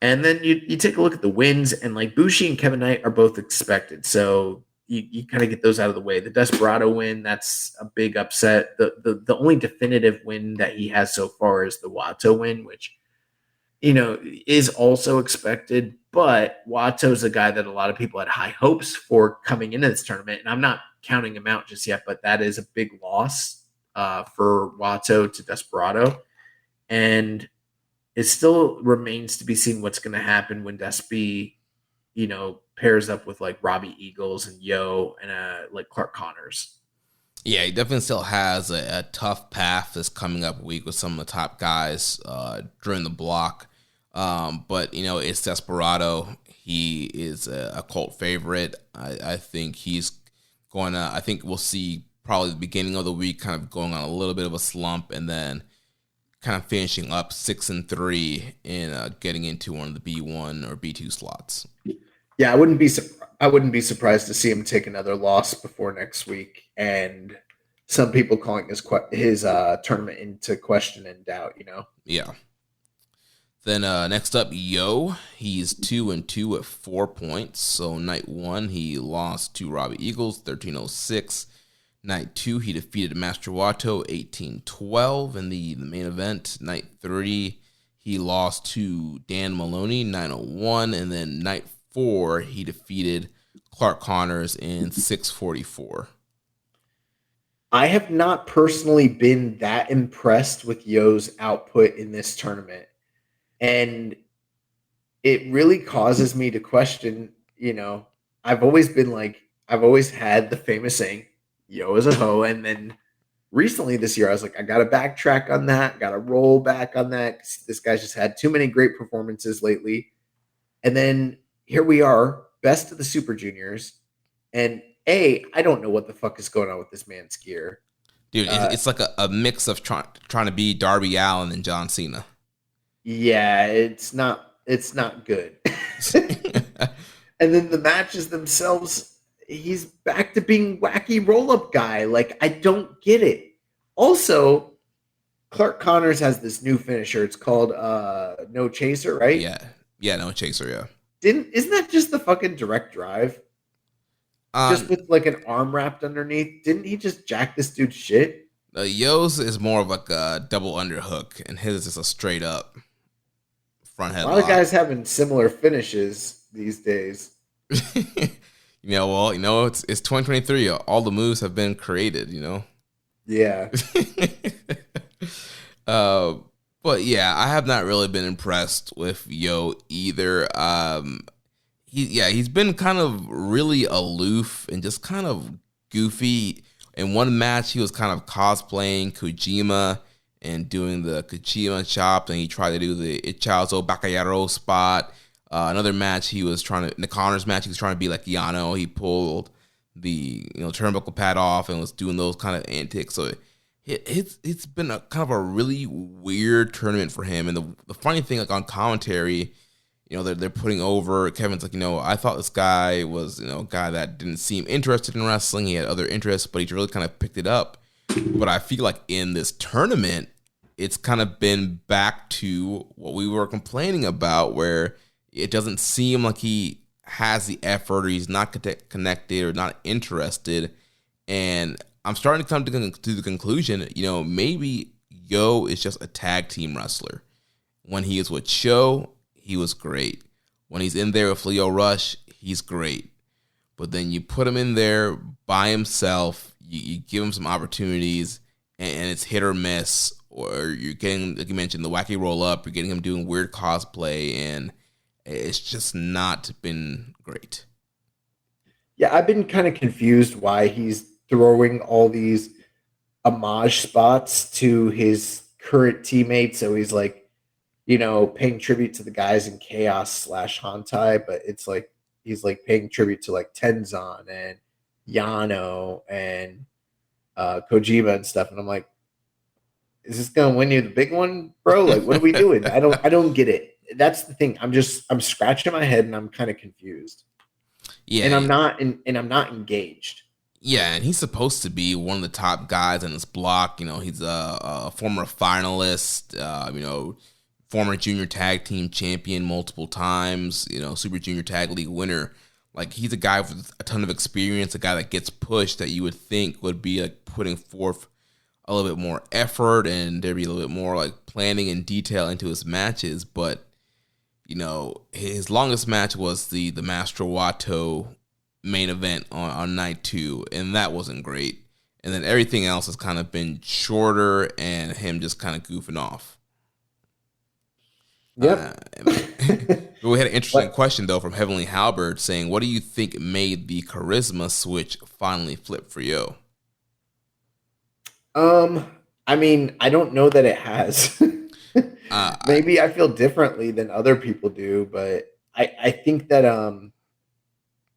And then you take a look at the wins, and like Bushi and Kevin Knight are both expected. So you kind of get those out of the way. The Desperado win, that's a big upset. The only definitive win that he has so far is the Watto win, which, is also expected. But Watto's a guy that a lot of people had high hopes for coming into this tournament. And I'm not counting him out just yet, but that is a big loss for Watto to Desperado. And it still remains to be seen what's going to happen when Despi, pairs up with like Robbie Eagles and Yo and like Clark Connors. Yeah, he definitely still has a tough path this coming up week with some of the top guys during the block. But, it's Desperado. He is a cult favorite. I think he's going to, I think we'll see probably the beginning of the week kind of going on a little bit of a slump, and then kind of finishing up 6-3 and getting into one of the B1 or B2 slots. Yeah, I wouldn't be surprised to see him take another loss before next week, and some people calling his tournament into question and doubt. Yeah. Then next up, Yo. He's 2-2 at 4 points. So night 1, he lost to Robbie Eagles, 13:06. Night 2, he defeated Master Watto, 18-12 in the main event. Night 3, he lost to Dan Maloney, 9:01. And then night 4, he defeated Clark Connors in 6:44. I have not personally been that impressed with Yo's output in this tournament. And it really causes me to question, I've always had the famous saying, Yo is a hoe, and then recently this year, I was like, I got to backtrack on that, got to roll back on that. This guy's just had too many great performances lately. And then here we are, best of the Super Juniors. And I don't know what the fuck is going on with this man's gear. Dude, it's like a mix of trying to be Darby Allin and John Cena. Yeah, it's not good. And then the matches themselves, he's back to being wacky roll-up guy. Like, I don't get it. Also, Clark Connors has this new finisher. It's called No Chaser, right? Yeah, No Chaser, yeah. Isn't that just the fucking direct drive? Just with like an arm wrapped underneath. Didn't he just jack this dude's shit? Yo's is more of like a double underhook, and his is a straight up front headlock. A lot of guys having similar finishes these days. It's 2023. All the moves have been created, Yeah. But yeah, I have not really been impressed with Yo either. He's been kind of really aloof and just kind of goofy. In one match, he was kind of cosplaying Kojima and doing the Kojima chop, and he tried to do the Ichazo Bakayaro spot. Another match, in the Connors match, he was trying to be like Yano. He pulled the turnbuckle pad off and was doing those kind of antics. So it's been a kind of a really weird tournament for him. And the funny thing, like on commentary, they're putting over Kevin's like, I thought this guy was, a guy that didn't seem interested in wrestling. He had other interests, but he really kind of picked it up. But I feel like in this tournament, it's kind of been back to what we were complaining about, where it doesn't seem like he has the effort, or he's not connected or not interested. And I'm starting to come to the conclusion, maybe Yo is just a tag team wrestler. When he is with Sho, he was great. When he's in there with Leo Rush, he's great. But then you put him in there by himself, you give him some opportunities, and it's hit or miss. Or you're getting, like you mentioned, the wacky roll-up, you're getting him doing weird cosplay, and it's just not been great. Yeah, I've been kind of confused why he's throwing all these homage spots to his current teammates. So he's like, paying tribute to the guys in Chaos / Hantai, but it's like he's like paying tribute to like Tenzan and Yano and Kojima and stuff. And I'm like, is this gonna win you the big one, bro? Like, what are we doing? I don't get it. That's the thing. I'm scratching my head and I'm kind of confused. Yeah, and I'm not engaged. Yeah, and he's supposed to be one of the top guys in this block. He's a former finalist. Former junior tag team champion multiple times, Super Junior Tag League winner. Like, he's a guy with a ton of experience, a guy that gets pushed, that you would think would be like putting forth a little bit more effort, and there'd be a little bit more like planning and detail into his matches. But, his longest match was the Master Wato main event on night 2, and that wasn't great. And then everything else has kind of been shorter and him just kind of goofing off. Yep. We had an interesting question, though, from Heavenly Halberd saying, what do you think made the charisma switch finally flip for you? I mean, I don't know that it has. Maybe I feel differently than other people do, but I think that,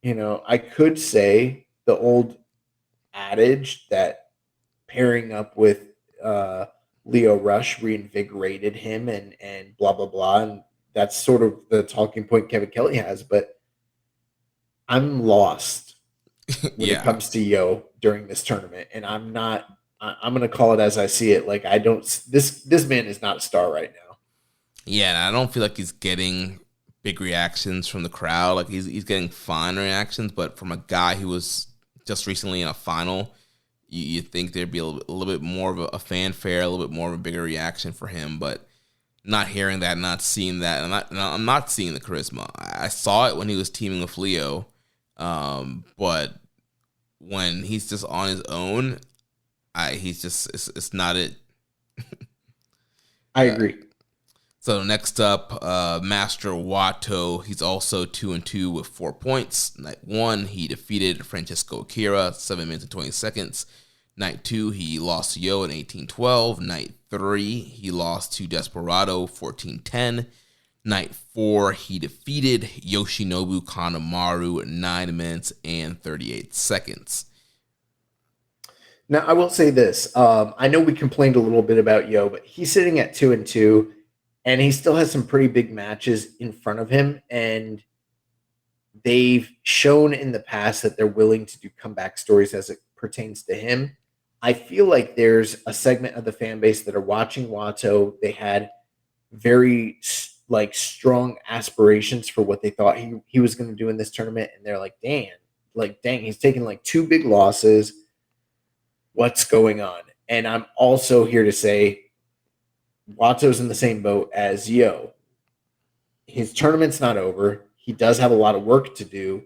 I could say the old adage that pairing up with Leo Rush reinvigorated him and blah, blah, blah. And that's sort of the talking point Kevin Kelly has, but I'm lost when it comes to Yo during this tournament. And I'm going to call it as I see it. Like, this man is not a star right now. Yeah. And I don't feel like he's getting big reactions from the crowd. Like, he's getting fine reactions, but from a guy who was just recently in a final, you think there'd be a little bit more of a fanfare, a little bit more of a bigger reaction for him, but not hearing that, not seeing that, I'm not seeing the charisma. I saw it when he was teaming with Leo, but when he's just on his own, it's not it. I agree. So next up, Master Wato. He's also 2-2 with 4 points. Night 1, he defeated Francesco Akira, 7 minutes and 20 seconds. Night 2, he lost to Yo in 18-12. Night 3, he lost to Desperado 14-10. Night 4, he defeated Yoshinobu Kanemaru 9 minutes and 38 seconds. Now, I will say this. I know we complained a little bit about Yo, but he's sitting at 2-2, and he still has some pretty big matches in front of him. And they've shown in the past that they're willing to do comeback stories as it pertains to him. I feel like there's a segment of the fan base that are watching Watto. They had very strong aspirations for what they thought he was going to do in this tournament, and they're like, dang, he's taking like 2 big losses. What's going on? And I'm also here to say Watto's in the same boat as Yo. His tournament's not over. He does have a lot of work to do,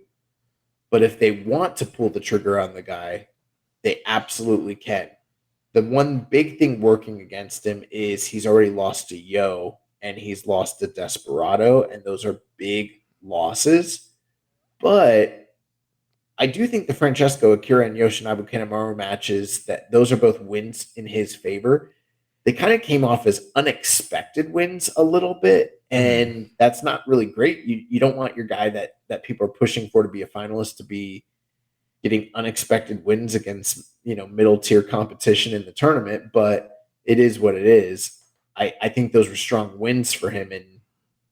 but if they want to pull the trigger on the guy, they absolutely can. The one big thing working against him is he's already lost to Yo and he's lost to Desperado, and those are big losses. But I do think the Francesco Akira and Yoshinobu Kanemaru matches, that those are both wins in his favor. They kind of came off as unexpected wins a little bit, and that's not really great. You don't want your guy that people are pushing for to be a finalist to be getting unexpected wins against, middle tier competition in the tournament, but it is what it is. I think those were strong wins for him, and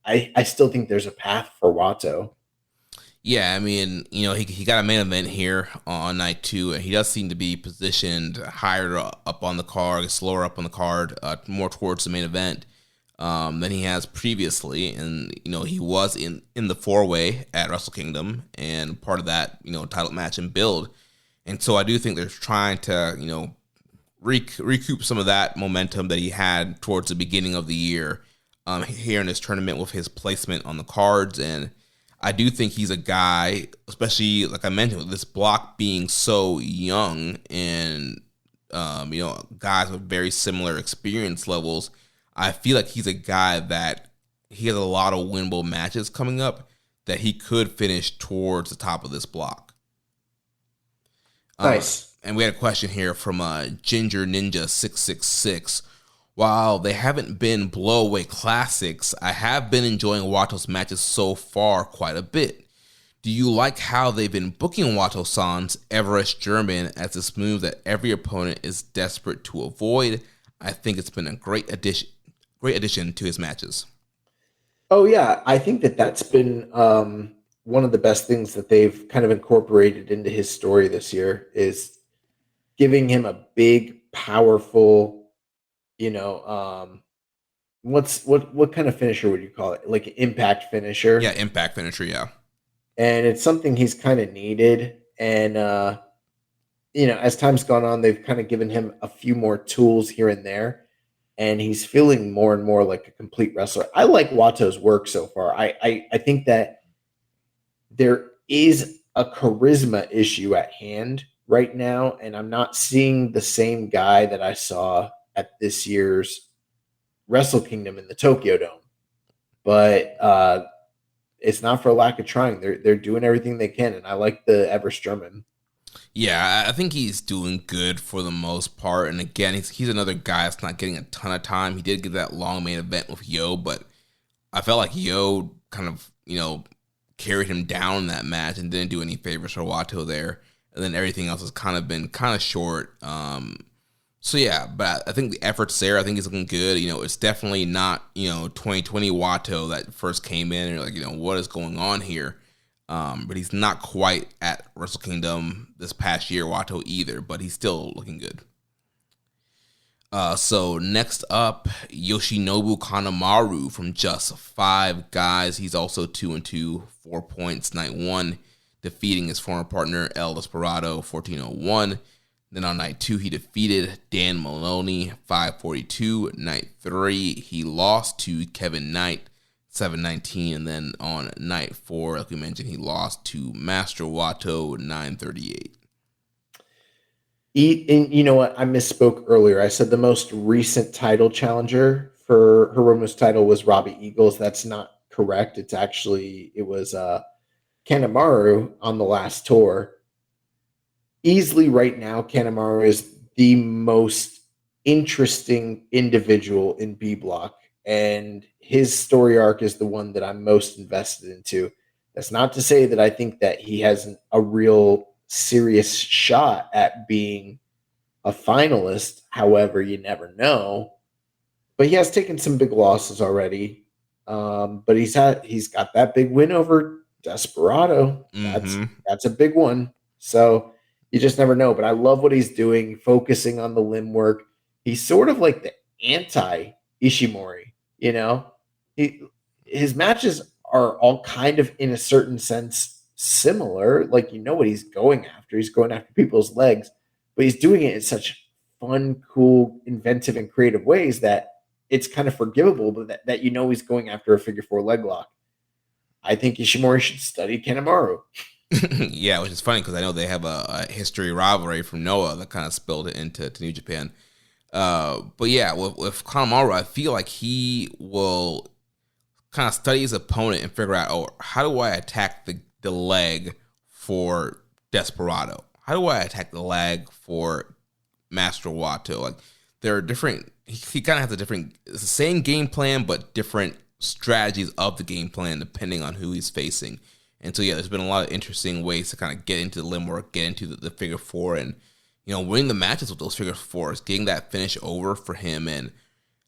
I still think there's a path for Watto. Yeah, I mean, he got a main event here on night 2, and he does seem to be positioned higher up on the card, slower up on the card, more towards the main event than he has previously. And, he was in the 4-way at Wrestle Kingdom, and part of that, title match and build. And so I do think they're trying to, recoup some of that momentum that he had towards the beginning of the year here in this tournament with his placement on the cards. And I do think he's a guy, especially like I mentioned, with this block being so young and, guys with very similar experience levels. I feel like he's a guy that he has a lot of winnable matches coming up that he could finish towards the top of this block. Nice. And we had a question here from Ginger Ninja 666. While they haven't been blowaway classics, I have been enjoying Watto's matches so far quite a bit. Do you like how they've been booking Watto-san's Everest German as this move that every opponent is desperate to avoid? I think it's been a great addition to his matches. Oh yeah, I think that's been one of the best things that they've kind of incorporated into his story this year, is giving him a big, powerful, what kind of finisher would you call it? Like an impact finisher? Yeah, impact finisher, yeah. And it's something he's kind of needed. And, as time's gone on, they've kind of given him a few more tools here and there. And he's feeling more and more like a complete wrestler. I like Watto's work so far. I think that there is a charisma issue at hand right now, and I'm not seeing the same guy that I saw at this year's Wrestle Kingdom in the Tokyo Dome. But it's not for lack of trying. They're doing everything they can, and I like the Everest German. Yeah, I think he's doing good for the most part. And again, he's another guy that's not getting a ton of time. He did get that long main event with Yo, but I felt like Yo kind of, carried him down in that match and didn't do any favors for Watto there. And then everything else has kind of been kind of short. So yeah, but I think the effort's there. I think he's looking good. It's definitely not, 2020 Watto that first came in and you're like, what is going on here? But he's not quite at Wrestle Kingdom this past year, Watto, either, but he's still looking good. So next up, Yoshinobu Kanemaru from Just 5 Guys. He's also 2-2, 4 points, night 1, defeating his former partner, El Desperado, 14-01. Then on night 2, he defeated Dan Maloney, 5-42. Night 3, he lost to Kevin Knight, 7-19. And then on night 4, like we mentioned, he lost to Master Watto, 9-38. And you know what? I misspoke earlier. I said the most recent title challenger for Hiromu's title was Robbie Eagles. That's not correct. It was Kanemaru on the last tour. Easily right now, Kanemaru is the most interesting individual in B Block, and his story arc is the one that I'm most invested into. That's not to say that I think that he has a real serious shot at being a finalist. However, you never know. But he has taken some big losses already. But he's got that big win over Desperado. That's a big one. So you just never know. But I love what he's doing, focusing on the limb work. He's sort of like the anti Ishimori, you know? His matches are all kind of, in a certain sense, similar. Like, you know what he's going after. He's going after people's legs, but he's doing it in such fun, cool, inventive, and creative ways that it's kind of forgivable, but that you know he's going after a figure four leg lock. I think Ishimori should study Kanemaru. Yeah, which is funny because I know they have a history rivalry from Noah that kind of spilled it into New Japan. But yeah, with Kanemaru, I feel like he will kind of study his opponent and figure out, oh, how do I attack the leg for Desperado? How do I attack the leg for Master Wato? Like, there are different, he kind of has it's the same game plan, but different strategies of the game plan depending on who he's facing. And so, yeah, there's been a lot of interesting ways to kind of get into the limb work, get into the figure four, and, you know, winning the matches with those figure fours, getting that finish over for him. And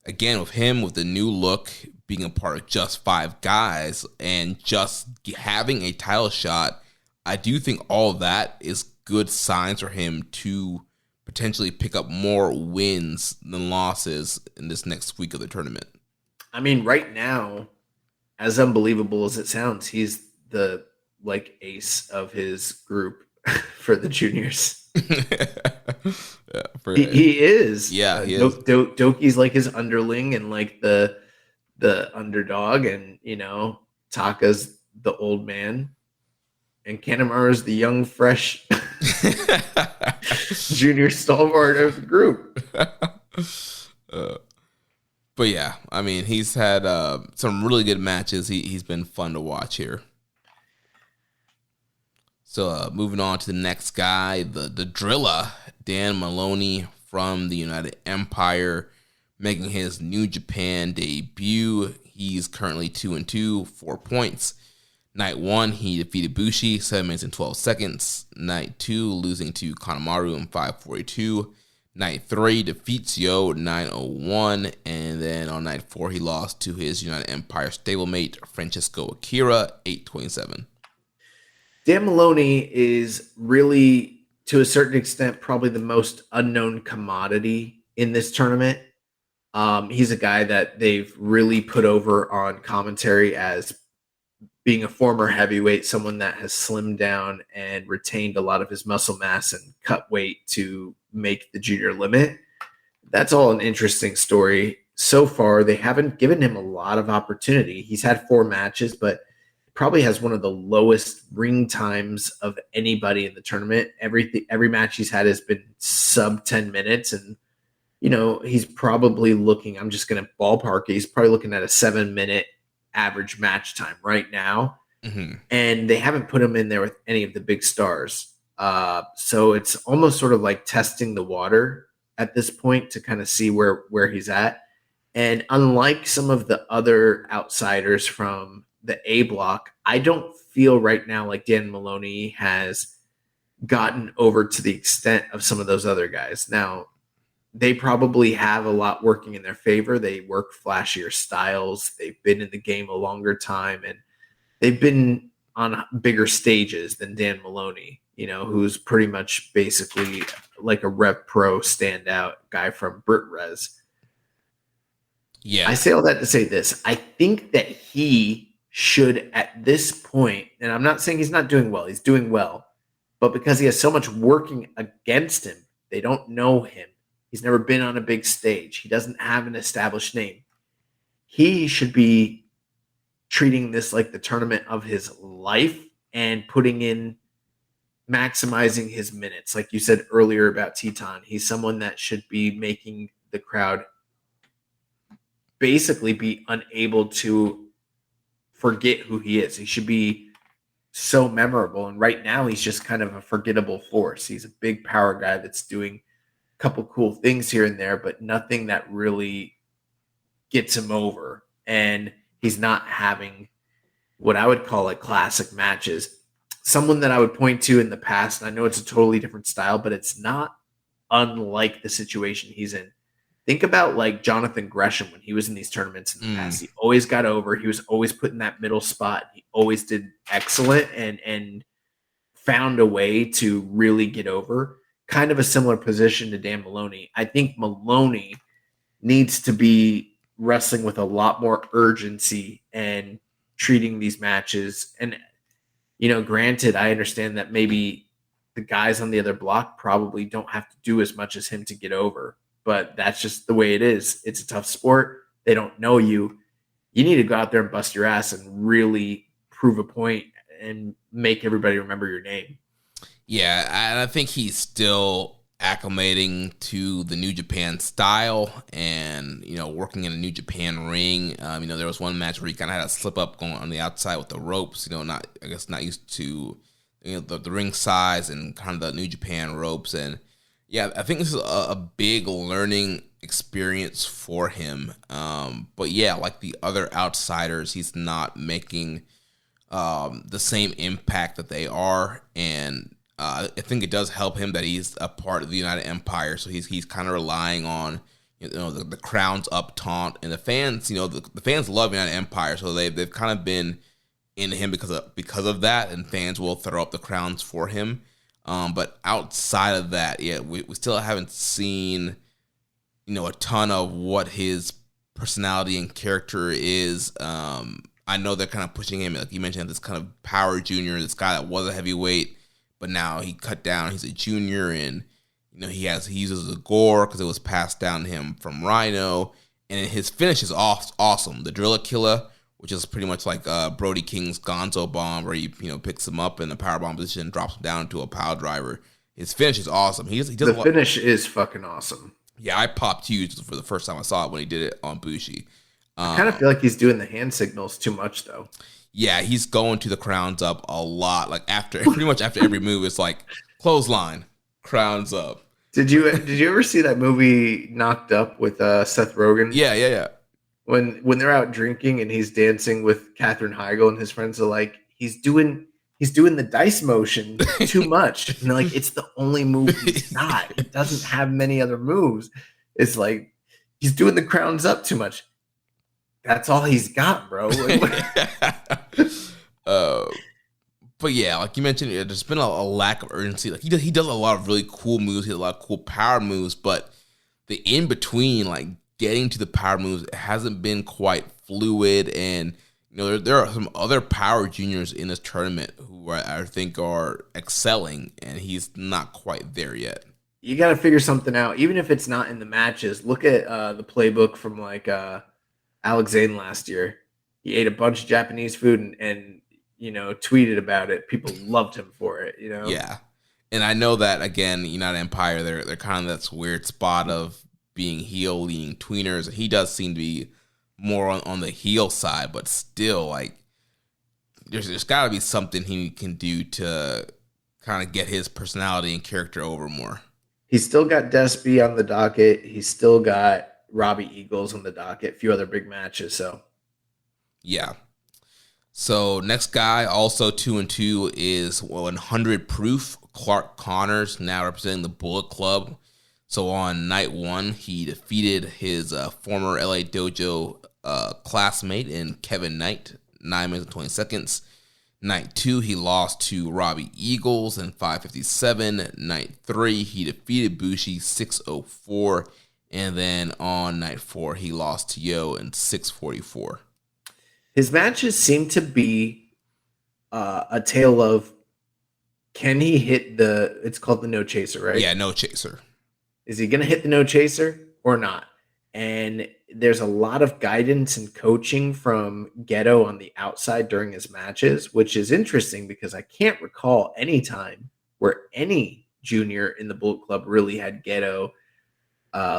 again, with the new look, being a part of Just Five Guys and just having a title shot, I do think all of that is good signs for him to potentially pick up more wins than losses in this next week of the tournament. I mean, right now, as unbelievable as it sounds, he's the ace of his group for the juniors. He is. Yeah, he is. Doki's like his underling and like the underdog, and you know, Taka's the old man, and Kanemaru's the young, fresh junior stalwart of the group. But yeah, I mean, he's had some really good matches. He's been fun to watch here. So moving on to the next guy, the Drilla, Dan Maloney from the United Empire, making his New Japan debut. He's currently 2-2, 4 points. Night 1, he defeated Bushi, 7 minutes and 12 seconds. Night 2, losing to Kanemaru in 5:42. Night 3, defeats Yo, 9:01. And then on night 4, he lost to his United Empire stablemate, Francisco Akira, 8:27. Dan Maloney is really, to a certain extent, probably the most unknown commodity in this tournament. He's a guy that they've really put over on commentary as being a former heavyweight, someone that has slimmed down and retained a lot of his muscle mass and cut weight to make the junior limit. That's all an interesting story. So far, they haven't given him a lot of opportunity. He's had 4 matches, but probably has one of the lowest ring times of anybody in the tournament. Every match he's had has been sub 10 minutes. And, you know, he's probably looking, I'm just going to ballpark it, he's probably looking at a 7-minute average match time right now. Mm-hmm. And they haven't put him in there with any of the big stars. So it's almost sort of like testing the water at this point to kind of see where he's at. And unlike some of the other outsiders from the A block, I don't feel right now like Dan Maloney has gotten over to the extent of some of those other guys. Now, they probably have a lot working in their favor. They work flashier styles. They've been in the game a longer time, and they've been on bigger stages than Dan Maloney, you know, who's pretty much basically like a Rev Pro standout guy from Brit Res. Yeah. I say all that to say this. I think that he should, at this point, and I'm not saying he's not doing well, he's doing well, but because he has so much working against him, they don't know him. He's never been on a big stage. He doesn't have an established name. He should be treating this like the tournament of his life and maximizing his minutes. Like you said earlier about Teton, he's someone that should be making the crowd basically be unable to forget who he is. He should be so memorable. And right now he's just kind of a forgettable force. He's a big power guy that's doing couple cool things here and there, but nothing that really gets him over. And he's not having what I would call like classic matches. Someone that I would point to in the past, and I know it's a totally different style, but it's not unlike the situation he's in. Think about like Jonathan Gresham when he was in these tournaments in the past. He always got over. He was always put in that middle spot. He always did excellent and found a way to really get over. Kind of a similar position to Dan Maloney. I think Maloney needs to be wrestling with a lot more urgency and treating these matches. And, granted, I understand that maybe the guys on the other block probably don't have to do as much as him to get over, but that's just the way it is. It's a tough sport. They don't know you. You need to go out there and bust your ass and really prove a point and make everybody remember your name. Yeah, and I think he's still acclimating to the New Japan style and, working in a New Japan ring. There was one match where he kind of had a slip up going on the outside with the ropes, not used to the ring size and kind of the New Japan ropes. And yeah, I think this is a big learning experience for him. But yeah, like the other outsiders, he's not making the same impact that they are. And I think it does help him that he's a part of the United Empire. So he's kind of relying on, the crowns up taunt, and the fans, the fans love United Empire. So they've kind of been into him because of that, and fans will throw up the crowns for him. But outside of that, yeah, we still haven't seen, a ton of what his personality and character is. I know they're kind of pushing him, like you mentioned, this kind of power junior, this guy that was a heavyweight, but now he cut down. He's a junior, and he uses a gore because it was passed down to him from Rhino, and his finish is awesome. The Drilla Killer, which is pretty much like Brody King's Gonzo Bomb, where he picks him up in the powerbomb position and drops him down into a pile driver. His finish is awesome. The finish is fucking awesome. Yeah, I popped huge for the first time I saw it when he did it on Bushi. I kind of feel like he's doing the hand signals too much, though. Yeah, he's going to the crowns up a lot. Like pretty much after every move, it's like clothesline, crowns up. Did you ever see that movie Knocked Up with Seth Rogen? Yeah. When they're out drinking and he's dancing with Katherine Heigl and his friends are like, he's doing the dice motion too much. And they're like, it's the only move he's not. He doesn't have many other moves. It's like he's doing the crowns up too much. That's all he's got, bro. But yeah, like you mentioned, there's been a lack of urgency. Like he does a lot of really cool moves. He has a lot of cool power moves, but the in between, like getting to the power moves, it hasn't been quite fluid. And there are some other power juniors in this tournament who I think are excelling, and he's not quite there yet. You got to figure something out, even if it's not in the matches. Look at the playbook from like Alex Zane last year. He ate a bunch of Japanese food and tweeted about it. People loved him for it, Yeah. And I know that, again, United Empire, they're kind of this weird spot of being heel, leading tweeners. And he does seem to be more on the heel side, but still, like, there's got to be something he can do to kind of get his personality and character over more. He's still got Despy on the docket. He's still got Robbie Eagles on the docket, a few other big matches. So, yeah. So next guy, also 2-2, is 100 proof Clark Connors, now representing the Bullet Club. So on night one, he defeated his former LA Dojo classmate in Kevin Knight, 9 minutes and 20 seconds. Night 2, he lost to Robbie Eagles in 5:57. Night 3, he defeated Bushi 6:04. And then on night 4, he lost to Yo in 6:44. His matches seem to be a tale of, can he hit it's called the no chaser, right? Yeah, no chaser. Is he going to hit the no chaser or not? And there's a lot of guidance and coaching from Geto on the outside during his matches, which is interesting because I can't recall any time where any junior in the Bullet Club really had Geto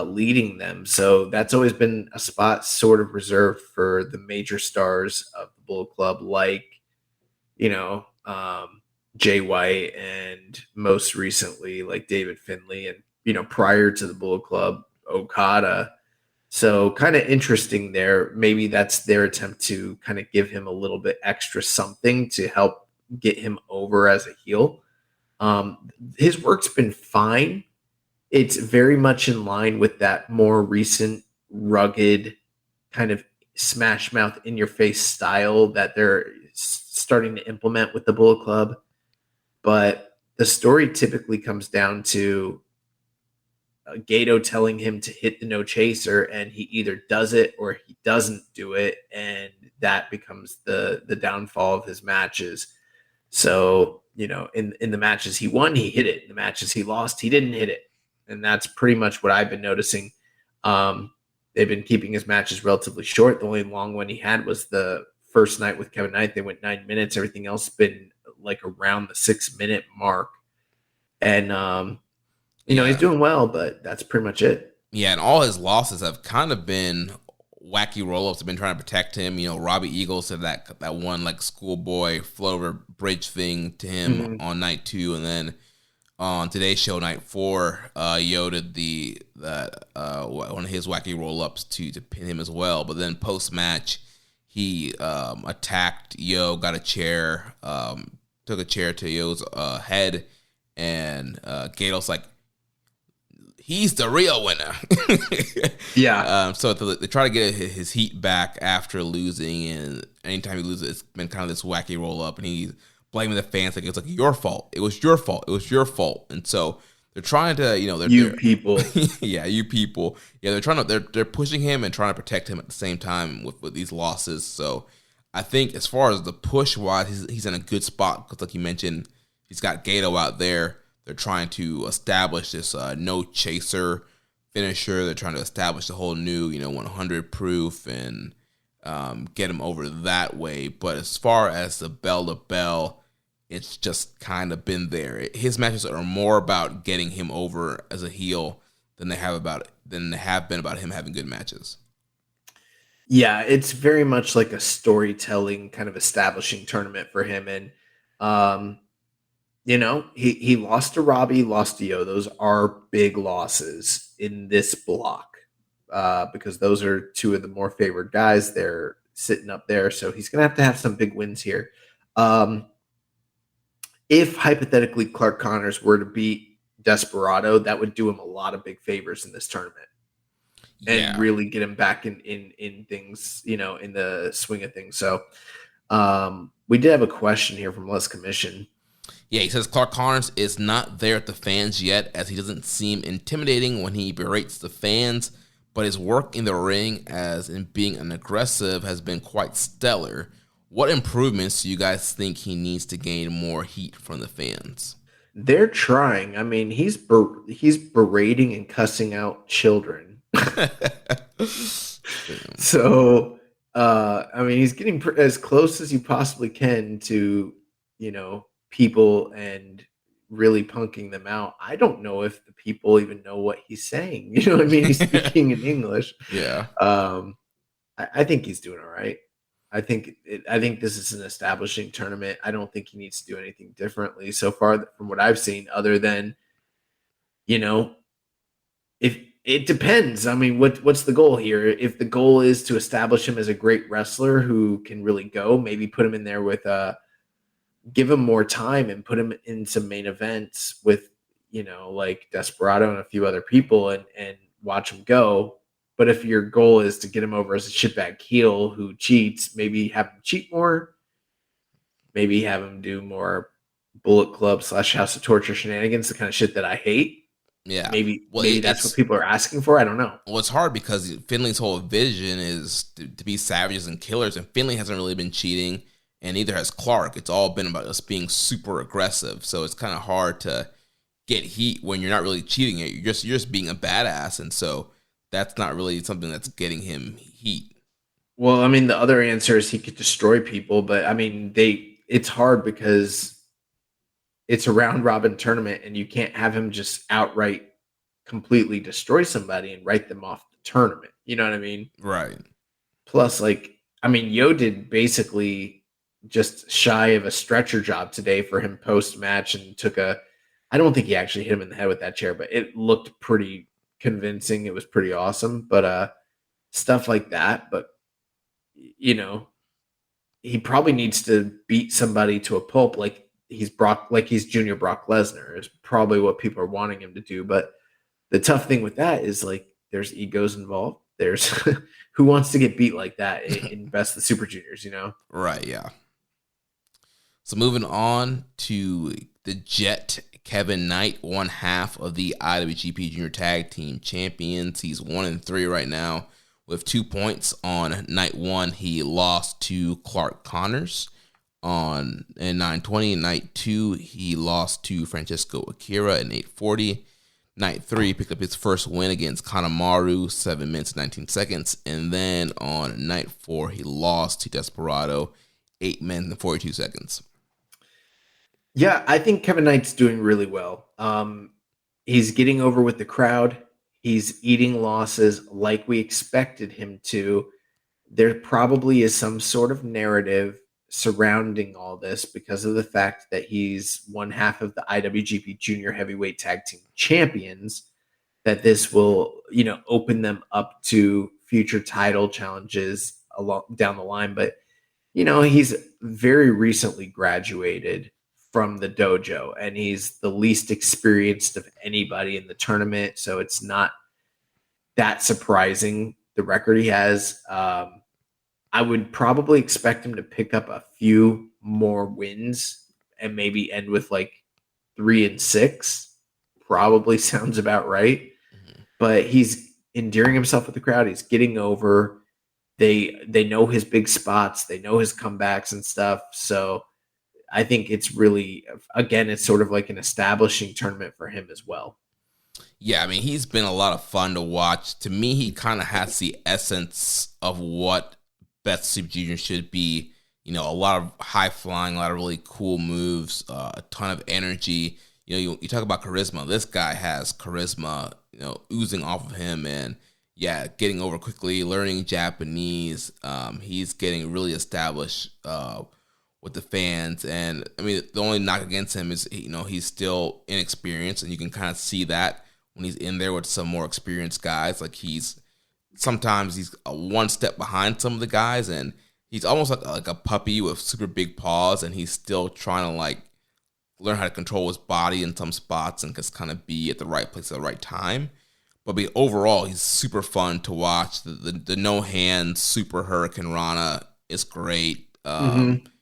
leading them. So that's always been a spot sort of reserved for the major stars of the Bullet Club, like, Jay White, and most recently like David Finlay and prior to the Bullet Club, Okada. So kind of interesting there. Maybe that's their attempt to kind of give him a little bit extra something to help get him over as a heel. His work's been fine. It's very much in line with that more recent, rugged, kind of smash mouth in your face style that they're starting to implement with the Bullet Club. But the story typically comes down to Gato telling him to hit the no chaser, and he either does it or he doesn't do it, and that becomes the downfall of his matches. So, in the matches he won, he hit it. In the matches he lost, he didn't hit it. And that's pretty much what I've been noticing. They've been keeping his matches relatively short. The only long one he had was the first night with Kevin Knight. They went 9 minutes. Everything else been like around the 6-minute mark. And, he's doing well, but that's pretty much it. Yeah, and all his losses have kind of been wacky roll-ups. Have been trying to protect him. Robbie Eagles said that one like schoolboy float over bridge thing to him on night 2, and then on today's show, night 4, Yo did one of his wacky roll-ups to pin him as well. But then post-match, he attacked Yo, got a chair, took a chair to Yo's head, and Gato's like, he's the real winner. Yeah. So they try to get his heat back after losing, and anytime he loses, it's been kind of this wacky roll-up, and he's blaming the fans like it's like your fault. It was your fault. It was your fault. And so they're trying to, they're people. Yeah, you people. Yeah, they're pushing him and trying to protect him at the same time with these losses. So I think as far as the push wise, he's in a good spot because, like you mentioned, he's got Gato out there. They're trying to establish this no chaser finisher. They're trying to establish the whole new 100 proof and get him over that way. But as far as the bell to bell, it's just kind of been there. His matches are more about getting him over as a heel than they have been about him having good matches. Yeah, it's very much like a storytelling kind of establishing tournament for him. And he lost to Robbie, lost to Yo. Those are big losses in this block because those are two of the more favored guys. They're sitting up there, so he's going to have some big wins here. If hypothetically Clark Connors were to beat Desperado, that would do him a lot of big favors in this tournament and really get him back in things, in the swing of things. So we did have a question here from Les Commission. Yeah, he says Clark Connors is not there at the fans yet, as he doesn't seem intimidating when he berates the fans, but his work in the ring as in being an aggressive has been quite stellar. What improvements do you guys think he needs to gain more heat from the fans? They're trying. I mean, he's berating and cussing out children. So, he's getting as close as you possibly can to, people and really punking them out. I don't know if the people even know what he's saying. You know what I mean? He's speaking in English. Yeah. I think he's doing all right. I think this is an establishing tournament. I don't think he needs to do anything differently so far from what I've seen, other than, if it depends. I mean, what's the goal here? If the goal is to establish him as a great wrestler who can really go, maybe put him in there with give him more time and put him in some main events with, like Desperado and a few other people and watch him go. But if your goal is to get him over as a shitbag heel who cheats, maybe have him cheat more. Maybe have him do more Bullet Club / House of Torture shenanigans, the kind of shit that I hate. Yeah. Maybe that's what people are asking for. I don't know. Well, it's hard because Finley's whole vision is to be savages and killers, and Finley hasn't really been cheating, and neither has Clark. It's all been about us being super aggressive. So it's kind of hard to get heat when you're not really cheating it. You're just being a badass, and so that's not really something that's getting him heat. Well, I mean, the other answer is he could destroy people, but I mean, it's hard because it's a round robin tournament and you can't have him just outright completely destroy somebody and write them off the tournament. You know what I mean? Right. Plus, Yo did basically just shy of a stretcher job today for him post match and took a I don't think he actually hit him in the head with that chair, but it looked pretty convincing. It was pretty awesome. But stuff like that. But you know, he probably needs to beat somebody to a pulp like he's Junior Brock Lesnar is probably what people are wanting him to do. But the tough thing with that is like there's egos involved. There's who wants to get beat like that in Best of the Super Juniors, Right, yeah. So moving on to the Jet, Kevin Knight, one half of the IWGP Junior Tag Team Champions. He's 1-3 right now with 2 points. On night one, he lost to Clark Connors in 9:20. Night two, he lost to Francesco Akira in 8:40. Night three, picked up his first win against Kanemaru, 7 minutes, 19 seconds. And then on night four, he lost to Desperado, 8 minutes and 42 seconds. Yeah, I think Kevin Knight's doing really well. He's getting over with the crowd. He's eating losses like we expected him to. There probably is some sort of narrative surrounding all this because of the fact that he's one half of the IWGP Junior Heavyweight Tag Team Champions, that this will, open them up to future title challenges down the line. But, he's very recently graduated from the dojo and he's the least experienced of anybody in the tournament. So it's not that surprising, the record he has. I would probably expect him to pick up a few more wins and maybe end with like 3-6. Probably sounds about right. Mm-hmm. But he's endearing himself with the crowd. He's getting over. They know his big spots. They know his comebacks and stuff. So I think it's really, again, it's sort of like an establishing tournament for him as well. Yeah, I mean, he's been a lot of fun to watch. To me, he kind of has the essence of what Best Super Junior should be. A lot of high flying, a lot of really cool moves, a ton of energy. You talk about charisma. This guy has charisma, oozing off of him, and yeah, getting over quickly, learning Japanese. He's getting really established with the fans, and I mean, the only knock against him is he's still inexperienced, and you can kind of see that when he's in there with some more experienced guys. Like sometimes he's one step behind some of the guys, and he's almost like a puppy with super big paws, and he's still trying to like learn how to control his body in some spots and just kind of be at the right place at the right time. But overall, he's super fun to watch. The no hands Super Hurricane Rana is great.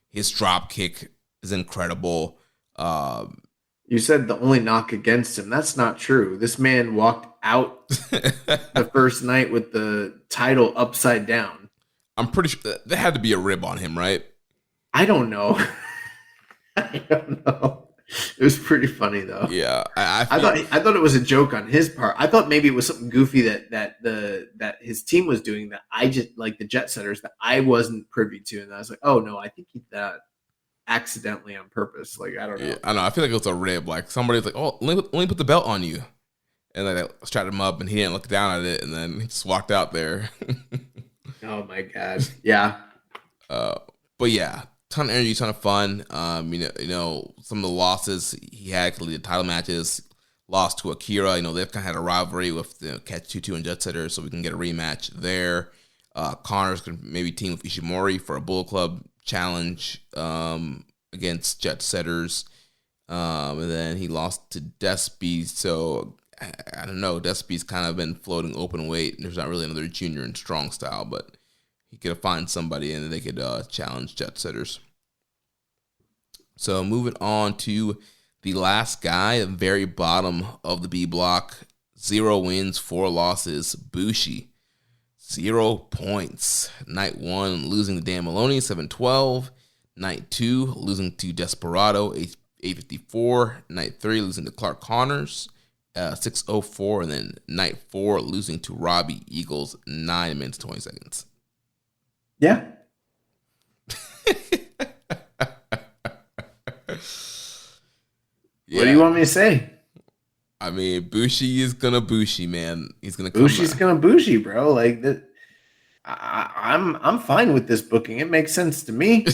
His drop kick is incredible. You said the only knock against him. That's not true. This man walked out the first night with the title upside down. I'm pretty sure there had to be a rib on him, right? I don't know. I don't know. It was pretty funny though. Yeah, I thought it was a joke on his part. I thought maybe it was something goofy that his team was doing that I just like the Jet Setters that I wasn't privy to, and I was like, oh no, I think he did that accidentally on purpose. Like I don't know. Yeah, I know. I feel like it was a rib. Like somebody's like, oh, let me put the belt on you, and then they strapped him up, and he didn't look down at it, and then he just walked out there. Oh my god. Yeah. But yeah. Ton of energy, ton of fun. Some of the losses he had, the title matches, lost to Akira. They've kind of had a rivalry with Catch 2-2 and Jet Setters, so we can get a rematch there. Connors can maybe team with Ishimori for a Bullet Club challenge against Jet Setters. And then he lost to Despy, so I don't know. Despy's kind of been floating open weight. There's not really another junior in strong style, but he could find somebody and they could challenge Jet Setters. So moving on to the last guy, the very bottom of the B block, 0 wins, 4 losses, Bushi. 0 points. Night 1, losing to Dan Maloney, 7-12. Night 2, losing to Desperado, 8-54. Night 3, losing to Clark Connors, 6-04. And then night 4, losing to Robbie Eagles, 9 minutes, 20 seconds. Yeah. What do you want me to say? I mean, Bushi is gonna Bushi, man. He's gonna come Bushi's gonna Bushi, bro. Like that. I'm fine with this booking. It makes sense to me.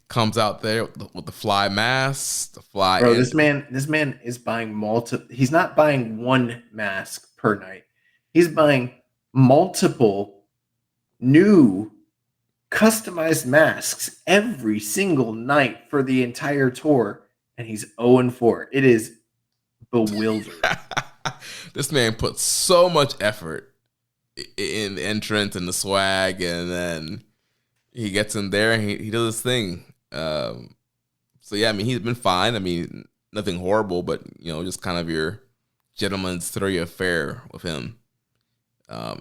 comes out there with the fly mask, the fly. Bro, this man is buying multiple. He's not buying one mask per night. He's buying multiple new customized masks every single night for the entire tour, and he's 0-4. It is bewildering. This man puts so much effort in the entrance and the swag, and then he gets in there and he does his thing. So yeah, I mean, he's been fine. I mean, nothing horrible, but just kind of your gentleman's three affair with him.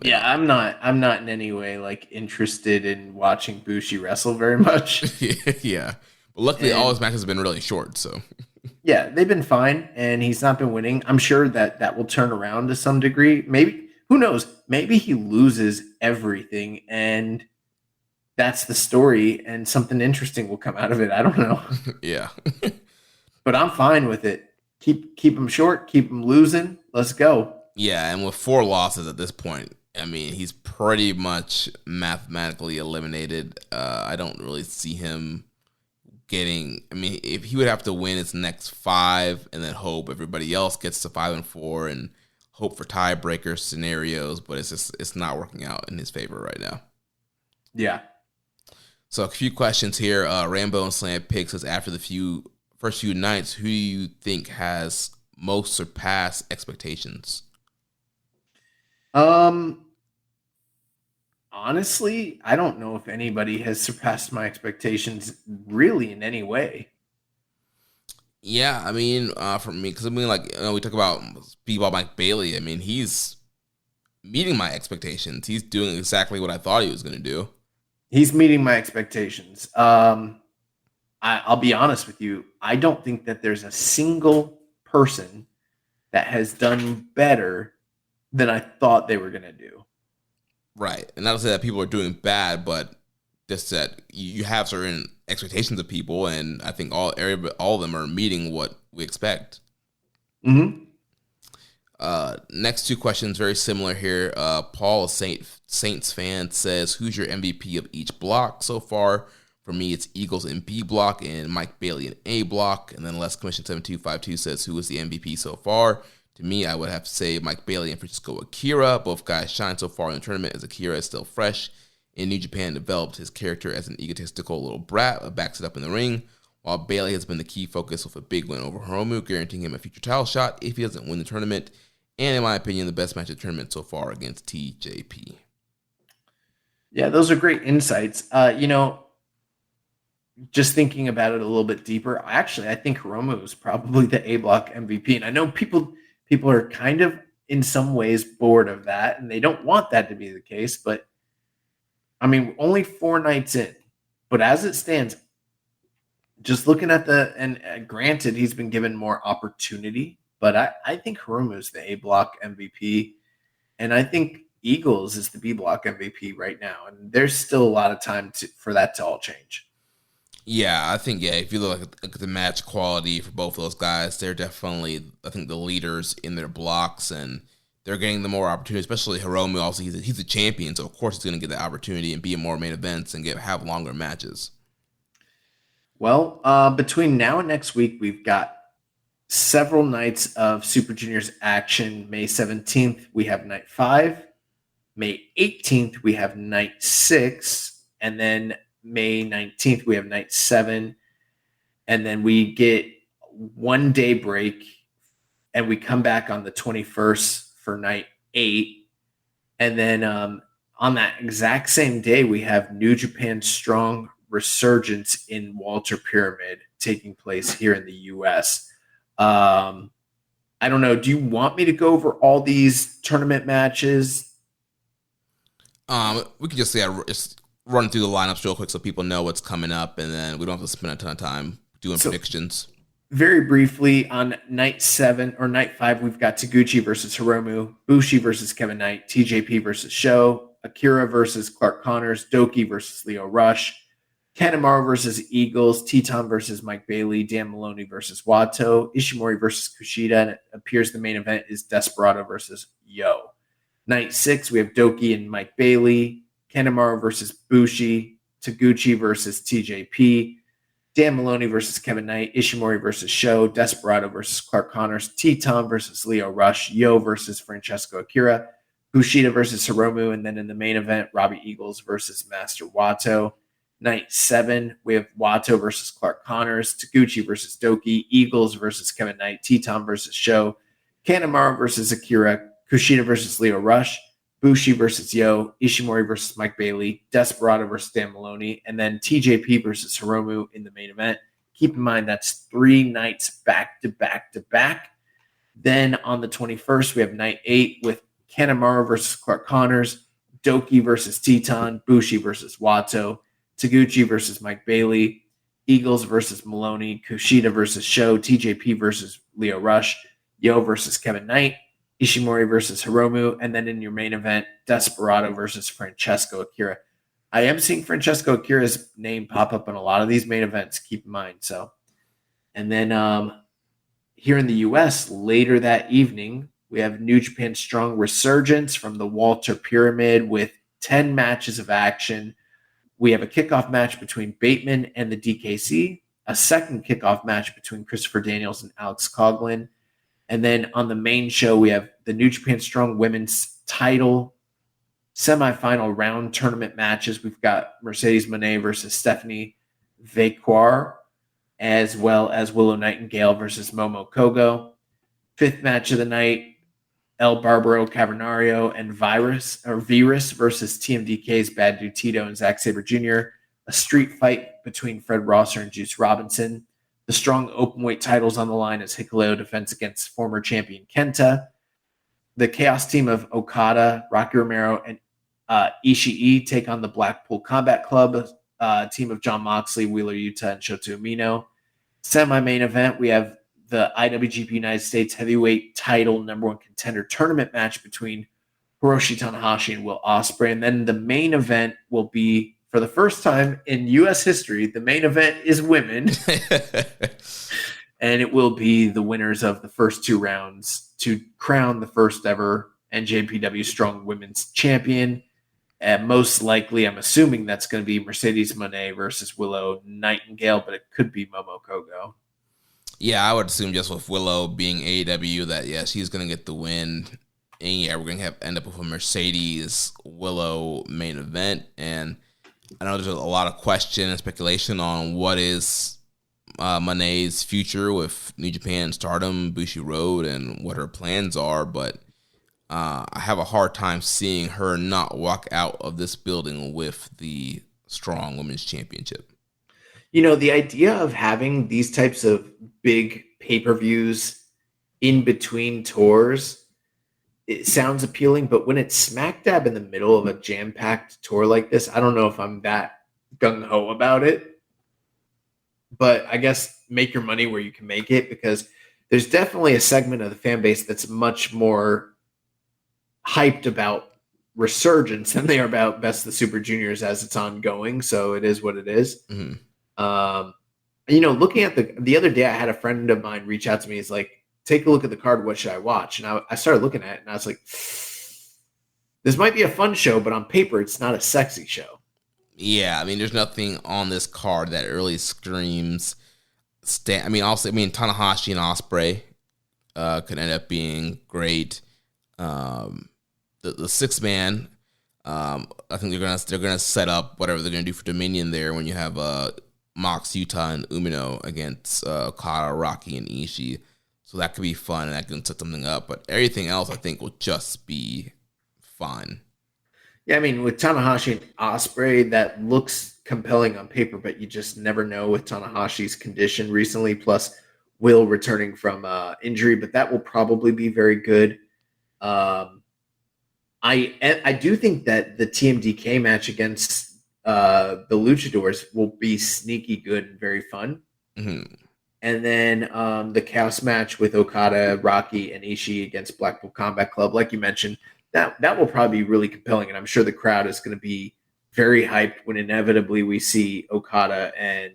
Yeah, I'm not in any way like interested in watching Bushi wrestle very much. Yeah, but luckily all his matches have been really short. So yeah, they've been fine, and he's not been winning. I'm sure that will turn around to some degree. Maybe, who knows? Maybe he loses everything, and that's the story, and something interesting will come out of it. I don't know. Yeah, but I'm fine with it. Keep him short. Keep him losing. Let's go. Yeah, and with 4 losses at this point, I mean, he's pretty much mathematically eliminated. I don't really see him getting. I mean, if he would have to win his next 5 and then hope everybody else gets to 5-4 and hope for tiebreaker scenarios, but it's not working out in his favor right now. Yeah. So a few questions here. Rambo and Slam Pig says, after the first few nights, who do you think has most surpassed expectations? Honestly, I don't know if anybody has surpassed my expectations really in any way. Yeah, I mean, for me, because I mean, like, we talk about Speedball Mike Bailey. I mean, he's meeting my expectations. He's doing exactly what I thought he was going to do. He's meeting my expectations. I'll be honest with you. I don't think that there's a single person that has done better than I thought they were going to do. Right. And not to say that people are doing bad, but just that you have certain expectations of people, and I think all of them are meeting what we expect. Mm-hmm. Next 2 questions, very similar here. Paul, Saints fan, says, who's your MVP of each block so far? For me, it's Eagles in B block and Mike Bailey in A block. And then Les Commission 7252 says, who is the MVP so far? To me, I would have to say Mike Bailey and Francisco Akira. Both guys shine so far in the tournament, as Akira is still fresh. In New Japan, developed his character as an egotistical little brat, but backs it up in the ring, while Bailey has been the key focus with a big win over Hiromu, guaranteeing him a future title shot if he doesn't win the tournament. And in my opinion, the best match of the tournament so far against TJP. Yeah, those are great insights. Just thinking about it a little bit deeper, actually, I think Hiromu is probably the A block MVP. And I know people are kind of in some ways bored of that, and they don't want that to be the case. But I mean, only 4 nights in, but as it stands, just looking at and granted, he's been given more opportunity, but I think Hiromu is the A block MVP, and I think Eagles is the B block MVP right now. And there's still a lot of time for that to all change. Yeah, I think, if you look at the match quality for both those guys, they're definitely, I think, the leaders in their blocks, and they're getting the more opportunity, especially Hiromu. Also, he's a champion, so of course he's going to get the opportunity and be in more main events and have longer matches. Well, between now and next week, we've got several nights of Super Juniors action. May 17th, we have night 5. May 18th, we have night 6. And then May 19th, we have night 7. And then we get 1 day break, and we come back on the 21st for night 8. And then on that exact same day, we have New Japan Strong Resurgence in Walter Pyramid taking place here in the U.S. I don't know. Do you want me to go over all these tournament matches? We can just run through the lineups real quick so people know what's coming up, and then we don't have to spend a ton of time doing predictions. Very briefly, on night 7 or night 5, we've got Taguchi versus Hiromu, Bushi versus Kevin Knight, TJP versus Sho, Akira versus Clark Connors, Doki versus Leo Rush, Kanemaru versus Eagles, Teton versus Mike Bailey, Dan Maloney versus Wato, Ishimori versus Kushida, and it appears the main event is Desperado versus Yo. Night 6, we have Doki and Mike Bailey, Kanemaru versus Bushi, Taguchi versus TJP, Dan Maloney versus Kevin Knight, Ishimori versus Sho, Desperado versus Clark Connors, Teton versus Leo Rush, Yo versus Francesco Akira, Kushida versus Hiromu, and then in the main event, Robbie Eagles versus Master Wato. Night 7, we have Wato versus Clark Connors, Taguchi versus Doki, Eagles versus Kevin Knight, Teton versus Sho, Kanemaru versus Akira, Kushida versus Leo Rush, Bushi versus Yo, Ishimori versus Mike Bailey, Desperado versus Dan Maloney, and then TJP versus Hiromu in the main event. Keep in mind that's 3 nights back to back to back. Then on the 21st, we have night 8 with Kanemaru versus Clark Connors, Doki versus Teton, Bushi versus Wato, Taguchi versus Mike Bailey, Eagles versus Maloney, Kushida versus Sho, TJP versus Leo Rush, Yo versus Kevin Knight, Ishimori versus Hiromu, and then in your main event, Desperado versus Francesco Akira. I am seeing Francesco Akira's name pop up in a lot of these main events, keep in mind. So, and then here in the U.S., later that evening, we have New Japan Strong Resurgence from the Walter Pyramid with 10 matches of action. We have a kickoff match between Bateman and the DKC, a second kickoff match between Christopher Daniels and Alex Coughlin. And then on the main show, we have the New Japan Strong Women's title semifinal round tournament matches. We've got Mercedes Moné versus Stephanie Vaquar, as well as Willow Nightingale versus Momo Kogo. Fifth match of the night, El Barbaro Cavernario and Virus versus TMDK's Bad Dude Tito and Zack Sabre Jr. A street fight between Fred Rosser and Juice Robinson. The Strong Openweight titles on the line as Hikuleo defends against former champion Kenta. The Chaos team of Okada, Rocky Romero, and Ishii take on the Blackpool Combat Club team of John Moxley, Wheeler Yuta, and Shota Umino. Semi-main event, we have the IWGP United States Heavyweight Title #1 Contender Tournament match between Hiroshi Tanahashi and Will Ospreay. And then the main event will be, for the first time in U.S. history, the main event is women. And it will be the winners of the first 2 rounds to crown the first ever NJPW Strong Women's Champion. And most likely, I'm assuming that's going to be Mercedes Moné versus Willow Nightingale, but it could be Momo Kogo. Yeah, I would assume just with Willow being AEW that, yeah, she's going to get the win. And yeah, we're going to end up with a Mercedes Willow main event. And I know there's a lot of question and speculation on what is Moné's future with New Japan Stardom, Bushi Road, and what her plans are. But I have a hard time seeing her not walk out of this building with the Strong Women's Championship. You know, the idea of having these types of big pay-per-views in between tours, it sounds appealing, but when it's smack dab in the middle of a jam-packed tour like this, I don't know if I'm that gung-ho about it. But I guess make your money where you can make it, because there's definitely a segment of the fan base that's much more hyped about Resurgence than they are about Best of the Super Juniors as it's ongoing. So it is what it is. Mm-hmm. You know, looking at the other day, I had a friend of mine reach out to me. He's like, take a look at the card. What should I watch? And I started looking at it, and I was like, this might be a fun show, but on paper, it's not a sexy show. Yeah, I mean, there's nothing on this card that really screams. Tanahashi and Ospreay could end up being great. The six man, I think they're gonna set up whatever they're gonna do for Dominion there when you have Mox, Yuta, and Umino against Okada, Rocky, and Ishii. So that could be fun, and that can set something up. But everything else, I think, will just be fun. Yeah, I mean, with Tanahashi and Ospreay, that looks compelling on paper, but you just never know with Tanahashi's condition recently, plus Will returning from injury. But that will probably be very good. I do think that the TMDK match against the Luchadors will be sneaky good and very fun. Mm-hmm. And then the Chaos match with Okada, Rocky, and Ishii against Blackpool Combat Club, like you mentioned, that will probably be really compelling. And I'm sure the crowd is going to be very hyped when inevitably we see Okada and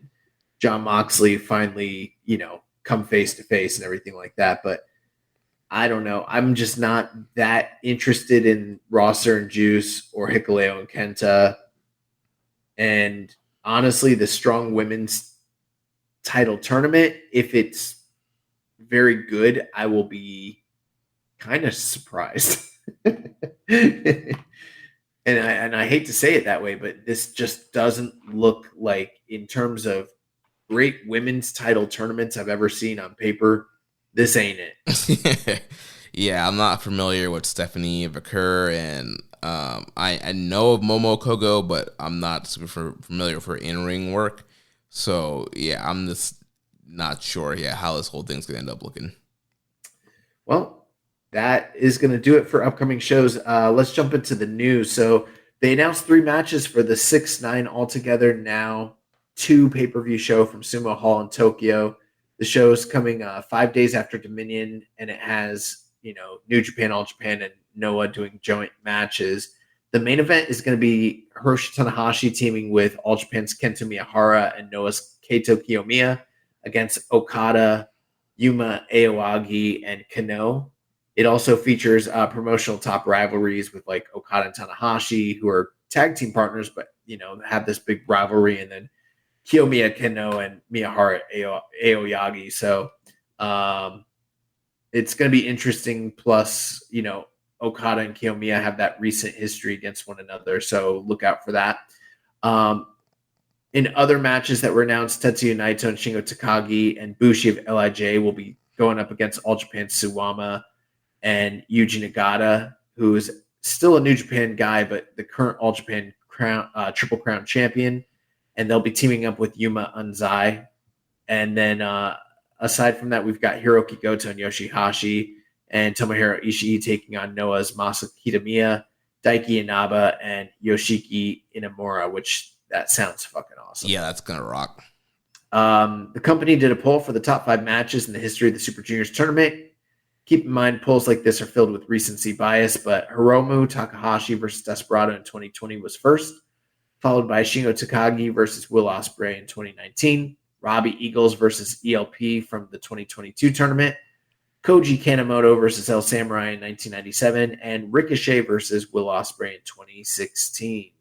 John Moxley finally, come face to face and everything like that. But I don't know. I'm just not that interested in Rosser and Juice or Hikuleo and Kenta. And honestly, the Strong Women's title tournament. If it's very good, I will be kind of surprised. And I hate to say it that way, but this just doesn't look like, in terms of great women's title tournaments I've ever seen on paper, this ain't it. Yeah, I'm not familiar with Stephanie Vaquer, and I know of Momo Kogo, but I'm not super familiar with her in-ring work. So, yeah, I'm just not sure, how this whole thing's going to end up looking. Well, that is going to do it for upcoming shows. Let's jump into the news. So they announced 3 matches for the 6-9 altogether now 2 pay-per-view show from Sumo Hall in Tokyo. The show is coming 5 days after Dominion, and it has, New Japan, All Japan, and Noah doing joint matches. The main event is going to be Hiroshi Tanahashi teaming with All Japan's Kento Miyahara and Noah's Keito Kiyomiya against Okada, Yuma Aoyagi, and Kano. It also features promotional top rivalries with like Okada and Tanahashi, who are tag team partners, but have this big rivalry, and then Kiyomiya, Kano, and Miyahara Aoyagi. So it's going to be interesting. Plus, Okada and Kiyomiya have that recent history against one another, so look out for that. In other matches that were announced, Tetsuya Naito and Shingo Takagi and Bushi of LIJ will be going up against All Japan Suwama and Yuji Nagata, who is still a New Japan guy, but the current All Japan Triple Crown champion. And they'll be teaming up with Yuma Unzai. And then aside from that, we've got Hiroki Goto and Yoshihashi, and Tomohiro Ishii taking on Noah's Masa Kitamiya, Daiki Inaba, and Yoshiki Inamura, which that sounds fucking awesome. Yeah, that's going to rock. The company did a poll for the top 5 matches in the history of the Super Juniors tournament. Keep in mind, polls like this are filled with recency bias, but Hiromu Takahashi versus Desperado in 2020 was first, followed by Shingo Takagi versus Will Ospreay in 2019, Robbie Eagles versus ELP from the 2022 tournament, Koji Kanemoto versus El Samurai in 1997, and Ricochet versus Will Ospreay in 2016.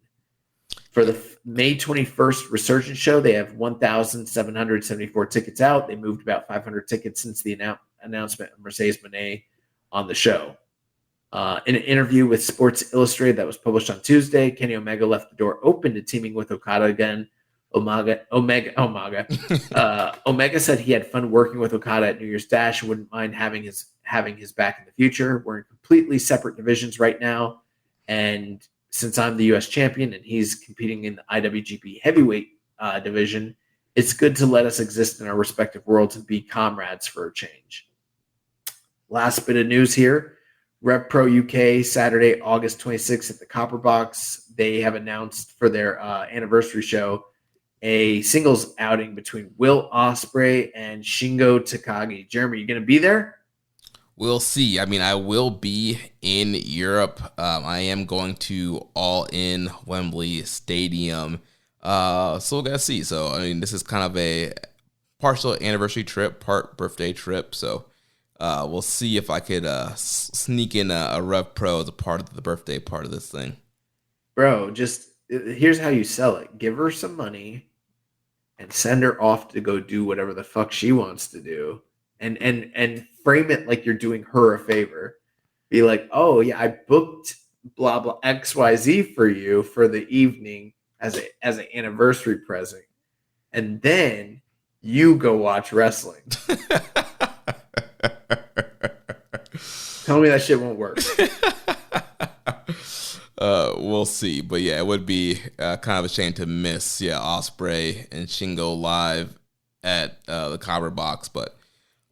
For the May 21st Resurgence show, they have 1,774 tickets out. They moved about 500 tickets since the announcement of Mercedes Moné on the show. In an interview with Sports Illustrated that was published on Tuesday, Kenny Omega left the door open to teaming with Okada again. Omega said he had fun working with Okada at New Year's Dash and wouldn't mind having his back in the future. We're in completely separate divisions right now, and since I'm the U.S. champion and he's competing in the IWGP heavyweight division, it's good to let us exist in our respective worlds and be comrades for a change. Last bit of news here. Rev Pro UK, Saturday, August 26th at the Copper Box. They have announced for their anniversary show a singles outing between Will Ospreay and Shingo Takagi. Jeremy, you going to be there? We'll see. I mean, I will be in Europe. I am going to All In Wembley Stadium. So we'll gotta see. So, I mean, this is kind of a partial anniversary trip, part birthday trip. So we'll see if I could sneak in a Rev Pro as a part of the birthday part of this thing. Bro, just here's how you sell it. Give her some money and send her off to go do whatever the fuck she wants to do. And frame it like you're doing her a favor. Be like, oh yeah, I booked blah blah XYZ for you for the evening as an anniversary present, and then you go watch wrestling. Tell me that shit won't work. We'll see, but yeah, it would be kind of a shame to miss Ospreay and Shingo live at the Copper Box, but.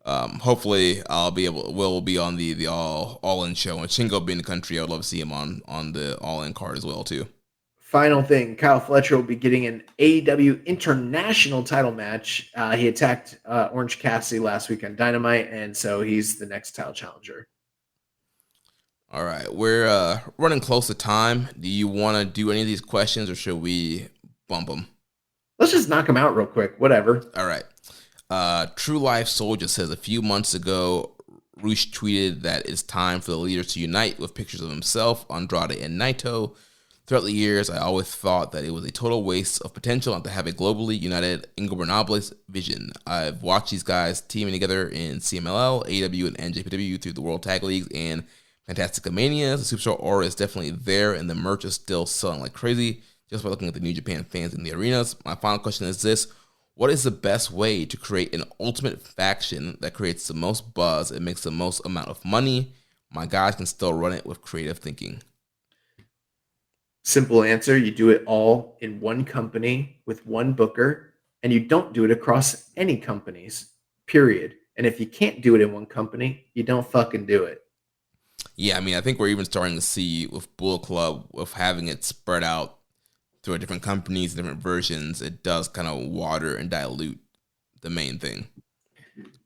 Hopefully Will be on the all in show, and Shingo being in the country, I would love to see him on the all in card as well too. Final thing, Kyle Fletcher will be getting an AEW international title match. He attacked Orange Cassidy last week on Dynamite, and so he's the next title challenger. All right, we're running close to time. Do you want to do any of these questions, or should we bump them? Let's just knock them out real quick. Whatever. All right. True Life Soldier says a few months ago, Rush tweeted that it's time for the leaders to unite with pictures of himself, Andrade, and Naito. Throughout the years, I always thought that it was a total waste of potential not to have a globally united Ingobernables vision. I've watched these guys teaming together in CMLL, AEW, and NJPW through the World Tag Leagues and Fantastica Manias. The Superstar aura is definitely there, and the merch is still selling like crazy just by looking at the New Japan fans in the arenas. My final question is this. What is the best way to create an ultimate faction that creates the most buzz and makes the most amount of money? My guys can still run it with creative thinking. Simple answer, you do it all in one company with one booker, and you don't do it across any companies, period. And if you can't do it in one company, you don't fucking do it. Yeah, I mean, I think we're even starting to see with Bullet Club, with having it spread out through different companies, different versions, it does kind of water and dilute the main thing.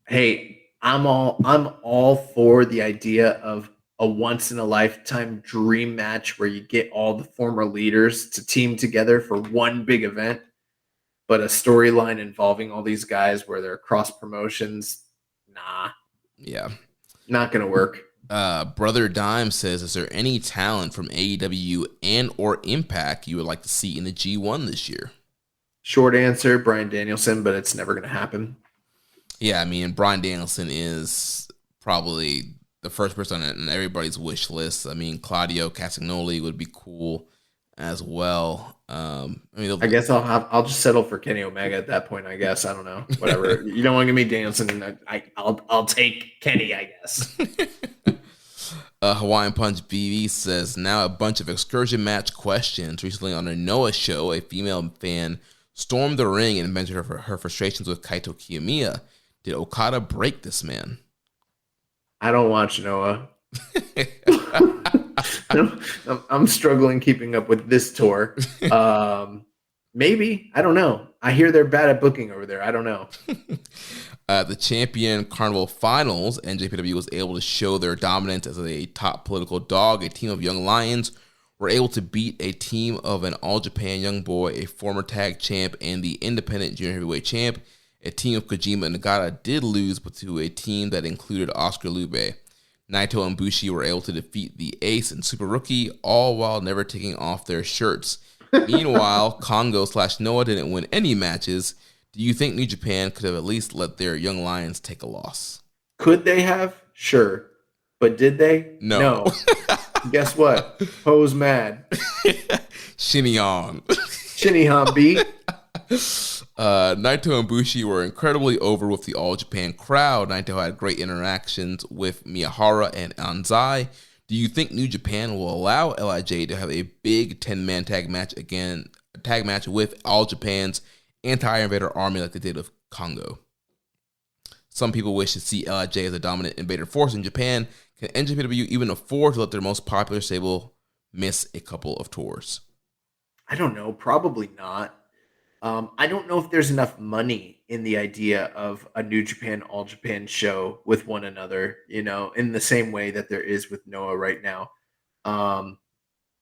Hey, I'm all for the idea of a once in a lifetime dream match where you get all the former leaders to team together for one big event, but a storyline involving all these guys where they're cross promotions, nah. Yeah. Not going to work. Brother Dime says, is there any talent from AEW and or Impact you would like to see in the G1 this year? Short answer, Bryan Danielson, but it's never going to happen. Yeah, I mean, Bryan Danielson is probably the first person on everybody's wish list. I mean, Claudio Castagnoli would be cool as well. I guess I'll just settle for Kenny Omega at that point. I guess I don't know. Whatever. You don't want to give me Danielson. I'll take Kenny. I guess. Hawaiian Punch BB says, now a bunch of excursion match questions. Recently on a Noah show, a female fan stormed the ring and vented her frustrations with Kaito Kiyomiya. Did Okada break this man? I don't watch Noah. I'm struggling keeping up with this tour. Maybe. I don't know. I hear they're bad at booking over there. I don't know. The Champion Carnival Finals, NJPW was able to show their dominance as a top political dog. A team of young lions were able to beat a team of an All Japan young boy, a former tag champ, and the independent junior heavyweight champ. A team of Kojima and Nagata did lose, but to a team that included Oscar Lube. Naito and Bushi were able to defeat the Ace and Super Rookie, all while never taking off their shirts. Meanwhile, Kongo/Noah didn't win any matches. Do you think New Japan could have at least let their young lions take a loss? Could they have? Sure. But did they? No. Guess what? Poe's mad. Shinny on. Shinny Han beat. Naito and Bushi were incredibly over with the All Japan crowd. Naito had great interactions with Miyahara and Anzai. Do you think New Japan will allow LIJ to have a big 10-man tag match with All Japan's anti-invader army like they did with Kongo? Some people wish to see LIJ as a dominant invader force in Japan. Can NJPW even afford to let their most popular stable miss a couple of tours? I don't know. Probably not. I don't know if there's enough money in the idea of a New Japan, All Japan show with one another, in the same way that there is with Noah right now.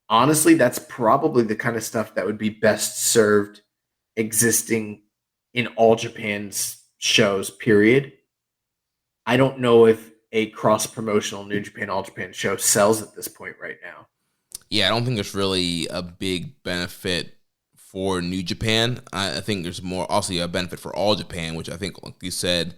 Honestly, that's probably the kind of stuff that would be best served existing in All Japan's shows, period. I don't know if a cross-promotional New Japan, All Japan show sells at this point right now. Yeah, I don't think there's really a big benefit for New Japan. I think there's more also a benefit for All Japan, which I think, like you said,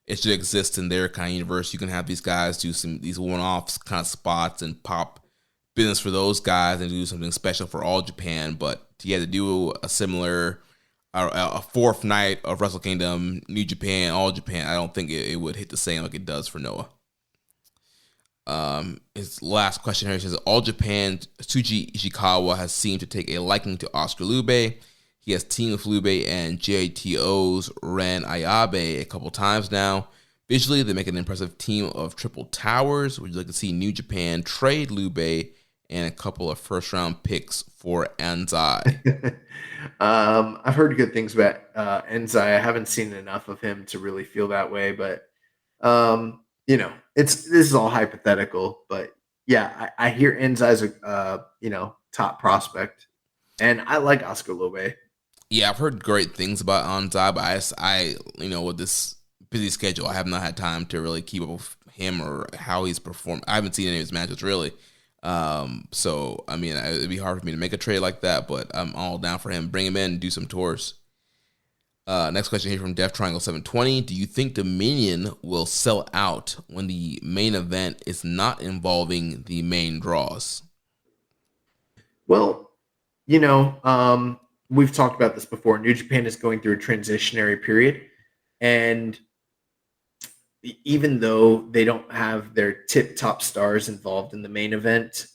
it should exist in their kind of universe. You can have these guys do these one-off kind of spots and pop business for those guys and do something special for All Japan. But to do a similar, a fourth night of Wrestle Kingdom, New Japan, All Japan, I don't think it would hit the same like it does for Noah. His last question here says, All Japan, Tsuji Ishikawa has seemed to take a liking to Oscar Lube. He has teamed with Lube and JTO's Ren Ayabe a couple times now. Visually, they make an impressive team of triple towers. Would you like to see New Japan trade Lube and a couple of first-round picks for Anzai? I've heard good things about Anzai. I haven't seen enough of him to really feel that way, but this is all hypothetical, but yeah, I hear Anzai's a top prospect, and I like Oscar Lube. Yeah, I've heard great things about Anzai, but I with this busy schedule, I have not had time to really keep up with him or how he's performed. I haven't seen any of his matches really. So I mean, it'd be hard for me to make a trade like that, but I'm all down for him. Bring him in, do some tours. Next question here from Def Triangle 720. Do you think Dominion will sell out when the main event is not involving the main draws? Well, we've talked about this before. New Japan is going through a transitionary period, and even though they don't have their tip-top stars involved in the main event,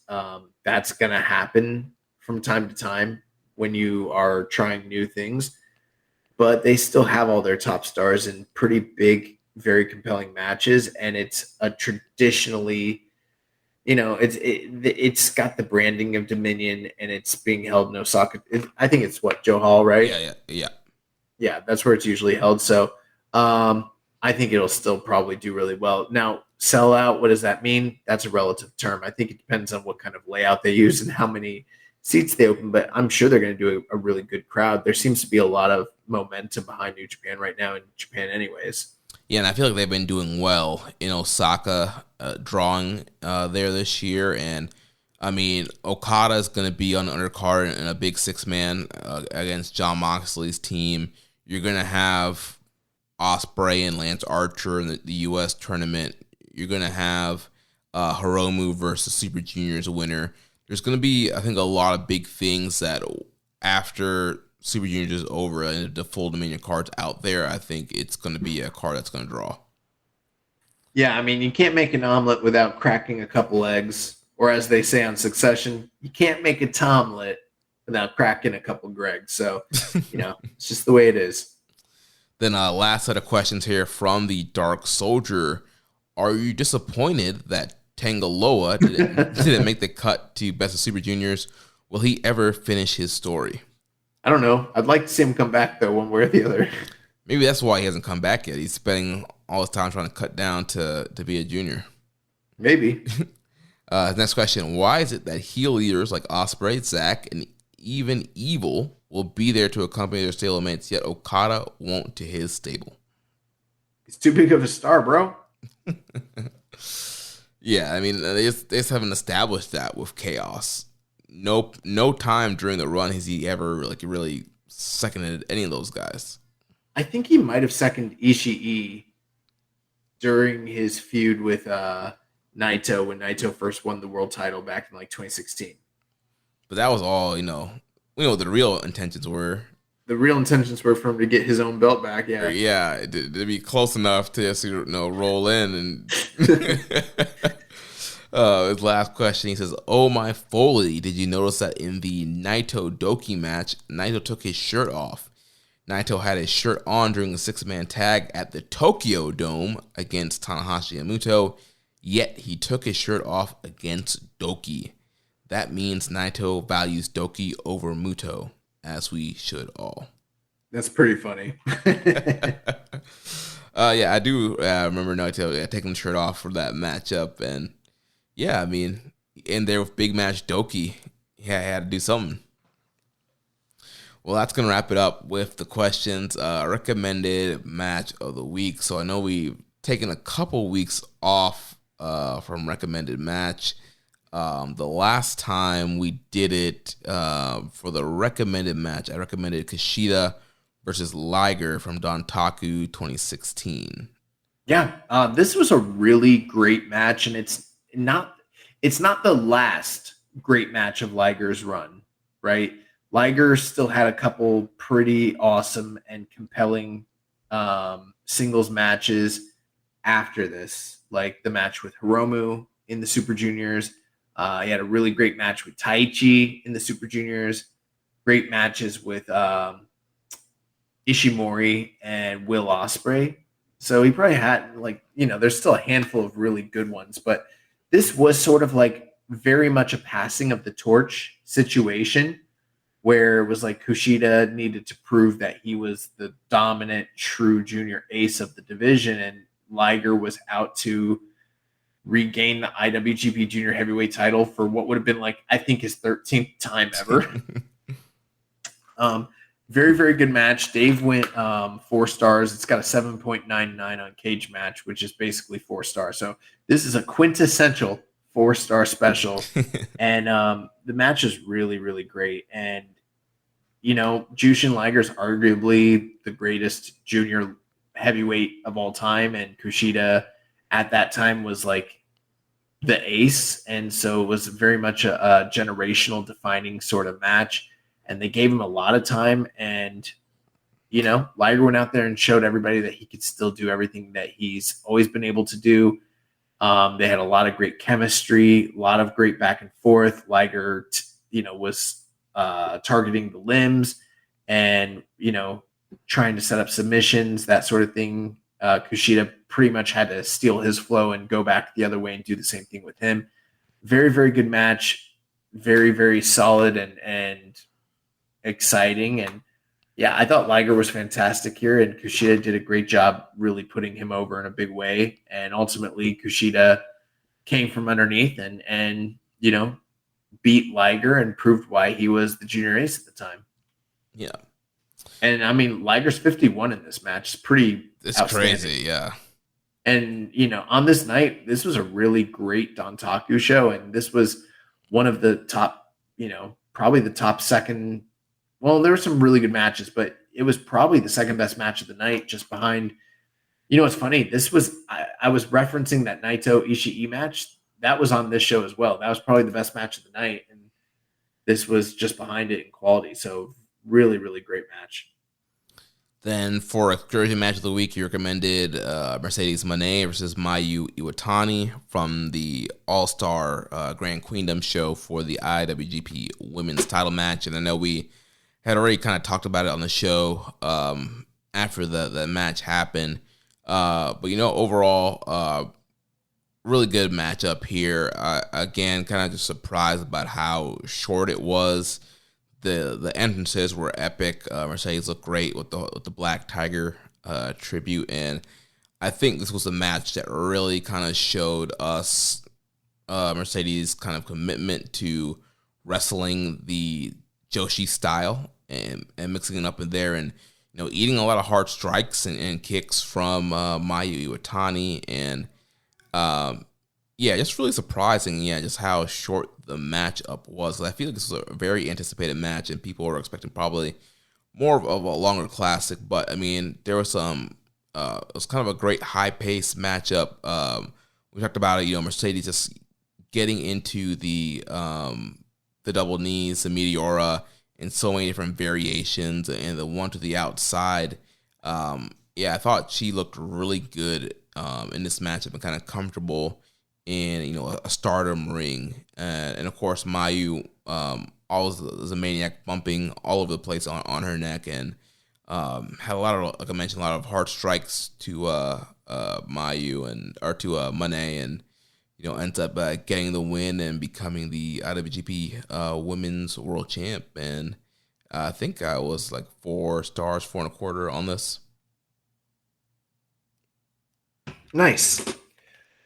that's going to happen from time to time when you are trying new things. But they still have all their top stars in pretty big, very compelling matches, and it's a traditionally, it's got the branding of Dominion, and it's being held in Osaka. I think it's Joe Hall, right? Yeah. That's where it's usually held. So I think it'll still probably do really well. Now, sell out, what does that mean? That's a relative term. I think it depends on what kind of layout they use and how many seats they open, but I'm sure they're going to do a really good crowd. There seems to be a lot of momentum behind New Japan right now in Japan anyways. Yeah, and I feel like they've been doing well in Osaka, drawing there this year. And, I mean, Okada is going to be on the undercard in a big six-man against Jon Moxley's team. You're going to have Ospreay and Lance Archer in the U.S. tournament. You're going to have Hiromu versus Super Juniors winner. There's going to be, I think, a lot of big things that after Super Juniors is over and the full Dominion card's out there, I think it's going to be a card that's going to draw. Yeah, I mean, you can't make an omelet without cracking a couple eggs. Or as they say on Succession, you can't make a tomlet without cracking a couple Gregs. So, it's just the way it is. Then last set of questions here from the Dark Soldier. Are you disappointed that Tangaloa didn't make the cut to Best of Super Juniors? Will he ever finish his story? I don't know. I'd like to see him come back, though, one way or the other. Maybe that's why he hasn't come back yet. He's spending all his time trying to cut down to be a junior. Maybe. Next question. Why is it that heel leaders like Ospreay, Zack, and even Evil will be there to accompany their stablemates, yet Okada won't to his stable? He's too big of a star, bro. Yeah, I mean, they just haven't established that with Chaos. No time during the run has he ever really seconded any of those guys. I think he might have seconded Ishii during his feud with Naito when Naito first won the world title back in 2016. But that was all, we know what the real intentions were. The real intentions were for him to get his own belt back, yeah. Yeah, to be close enough to just, roll in. And his last question, he says, "Oh my Foley, did you notice that in the Naito Doki match, Naito took his shirt off? Naito had his shirt on during the six-man tag at the Tokyo Dome against Tanahashi and Muto, yet he took his shirt off against Doki. That means Naito values Doki over Muto, as we should all." That's pretty funny. Yeah, I do remember Naito taking the shirt off for that matchup. And yeah, I mean, in there with Big Match Doki, he had to do something. Well, that's going to wrap it up with the questions. Recommended match of the week. So I know we've taken a couple weeks off from recommended match. The last time we did it for the recommended match, I recommended Kushida versus Liger from Dontaku 2016. Yeah, this was a really great match, and it's not the last great match of Liger's run, right? Liger still had a couple pretty awesome and compelling singles matches after this, like the match with Hiromu in the Super Juniors. He had a really great match with Taichi in the Super Juniors. Great matches with Ishimori and Will Ospreay. So he probably had there's still a handful of really good ones, but this was sort of very much a passing of the torch situation where it was Kushida needed to prove that he was the dominant true junior ace of the division, and Liger was out to regain the IWGP Junior Heavyweight title for what would have been I think his 13th time ever. Very, very good match. Dave went 4 stars. It's got a 7.99 on Cage Match, which is basically 4 stars. So this is a quintessential 4-star special. And the match is really, really great. And, Jushin Liger's arguably the greatest junior heavyweight of all time. And Kushida at that time was like the ace. And so it was very much a generational defining sort of match. And they gave him a lot of time. And, Liger went out there and showed everybody that he could still do everything that he's always been able to do. They had a lot of great chemistry, a lot of great back and forth. Liger, was targeting the limbs and, trying to set up submissions, that sort of thing. Kushida pretty much had to steal his flow and go back the other way and do the same thing with him. Very, very good match. Very, very solid and exciting. And yeah, I thought Liger was fantastic here, and Kushida did a great job really putting him over in a big way. And ultimately, Kushida came from underneath and beat Liger and proved why he was the junior ace at the time. Yeah. And I mean, Liger's 51 in this match. It's crazy, yeah. And, on this night, this was a really great Dontaku show. And this was one of the top, probably the top second. Well, there were some really good matches, but it was probably the second best match of the night, just behind. It's funny. This was, I was referencing that Naito Ishii match. That was on this show as well. That was probably the best match of the night. And this was just behind it in quality. So really, really great match. Then for excursion match of the week, you recommended Mercedes Moné versus Mayu Iwatani from the All-Star Grand Queendom show for the IWGP Women's title match. And I know we had already kind of talked about it on the show after the match happened. But, overall, really good matchup here. Again, kind of just surprised about how short it was. The entrances were epic. Mercedes looked great with the Black Tiger tribute, and I think this was a match that really kind of showed us Mercedes' kind of commitment to wrestling the Joshi style and mixing it up in there, and eating a lot of hard strikes and kicks from Mayu Iwatani, and just really surprising, just how short the matchup was. I feel like this was a very anticipated match, and people were expecting probably more of a longer classic. But I mean, there was some. It was kind of a great high-paced matchup. We talked about it. Mercedes just getting into the double knees, the Meteora, and so many different variations, and the one to the outside. I thought she looked really good in this matchup and kind of comfortable in a stardom ring, and of course Mayu always was a maniac, bumping all over the place on her neck, and had a lot of, like I mentioned, a lot of hard strikes to Mayu to Moné, and ends up getting the win and becoming the IWGP Women's World Champ. And I think I was like 4 stars, 4.25 on this. Nice.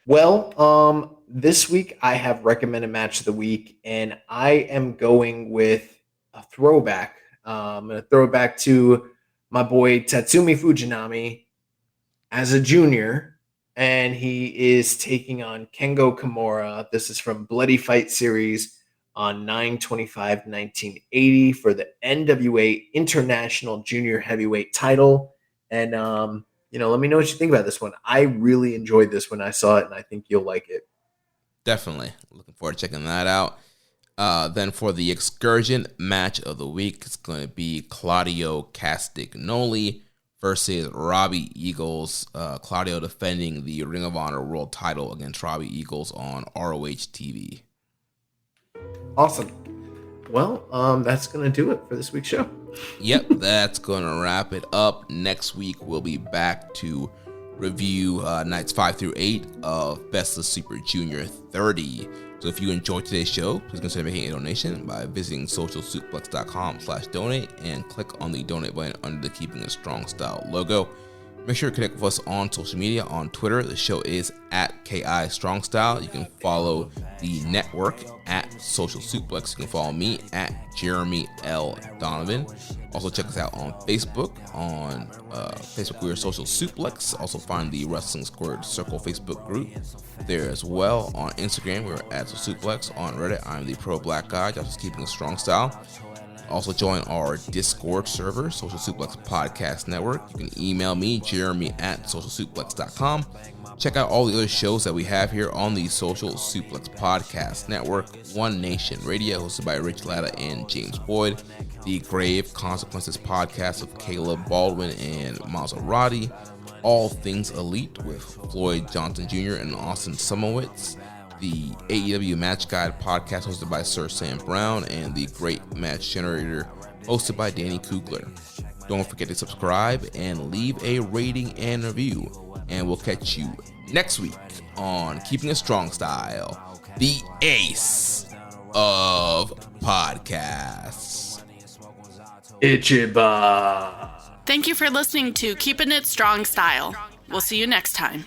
Well, this week I have recommended match of the week, and I am going with a throwback. I'm going to throw it back to my boy Tatsumi Fujinami as a junior, and he is taking on Kengo Kimura. This is from Bloody Fight Series on 9/25/1980 for the NWA International Junior Heavyweight title. And let me know what you think about this one. I really enjoyed this when I saw it, and I think you'll like it. Definitely. Looking forward to checking that out. Then for the excursion match of the week, it's going to be Claudio Castagnoli versus Robbie Eagles. Claudio defending the Ring of Honor World title against Robbie Eagles on ROH TV. Awesome. Well, that's going to do it for this week's show. Yep, that's going to wrap it up. Next week, we'll be back to review nights 5 through 8 of Best of Super Junior 30. So if you enjoyed today's show, please consider making a donation by visiting socialsuplex.com/donate and click on the donate button under the Keeping It Strong Style logo. Make sure to connect with us on social media. On Twitter, the show is at KI Strong Style. You can follow the network at Social Suplex. You can follow me at Jeremy L. Donovan. Also check us out on Facebook. On Facebook, we are Social Suplex. Also find the Wrestling Squared Circle Facebook group there as well. On Instagram, we're at Social Suplex. On Reddit, I'm the Pro Black Guy, just Keeping It Strong Style. Also join our Discord server, Social Suplex Podcast Network. You can email me, Jeremy at socialsuplex.com. Check out all the other shows that we have here on the Social Suplex Podcast Network. One Nation Radio, hosted by Rich Latta and James Boyd. The Grave Consequences Podcast of Caleb Baldwin and Maserati. All Things Elite with Floyd Johnson Jr. and Austin Sumowitz. The AEW Match Guide Podcast, hosted by Sir Sam Brown. And the Great Match Generator, hosted by Danny Kugler. Don't forget to subscribe and leave a rating and review. And we'll catch you next week on Keeping It Strong Style, the ace of podcasts. Ichiba. Thank you for listening to Keepin' It Strong Style. We'll see you next time.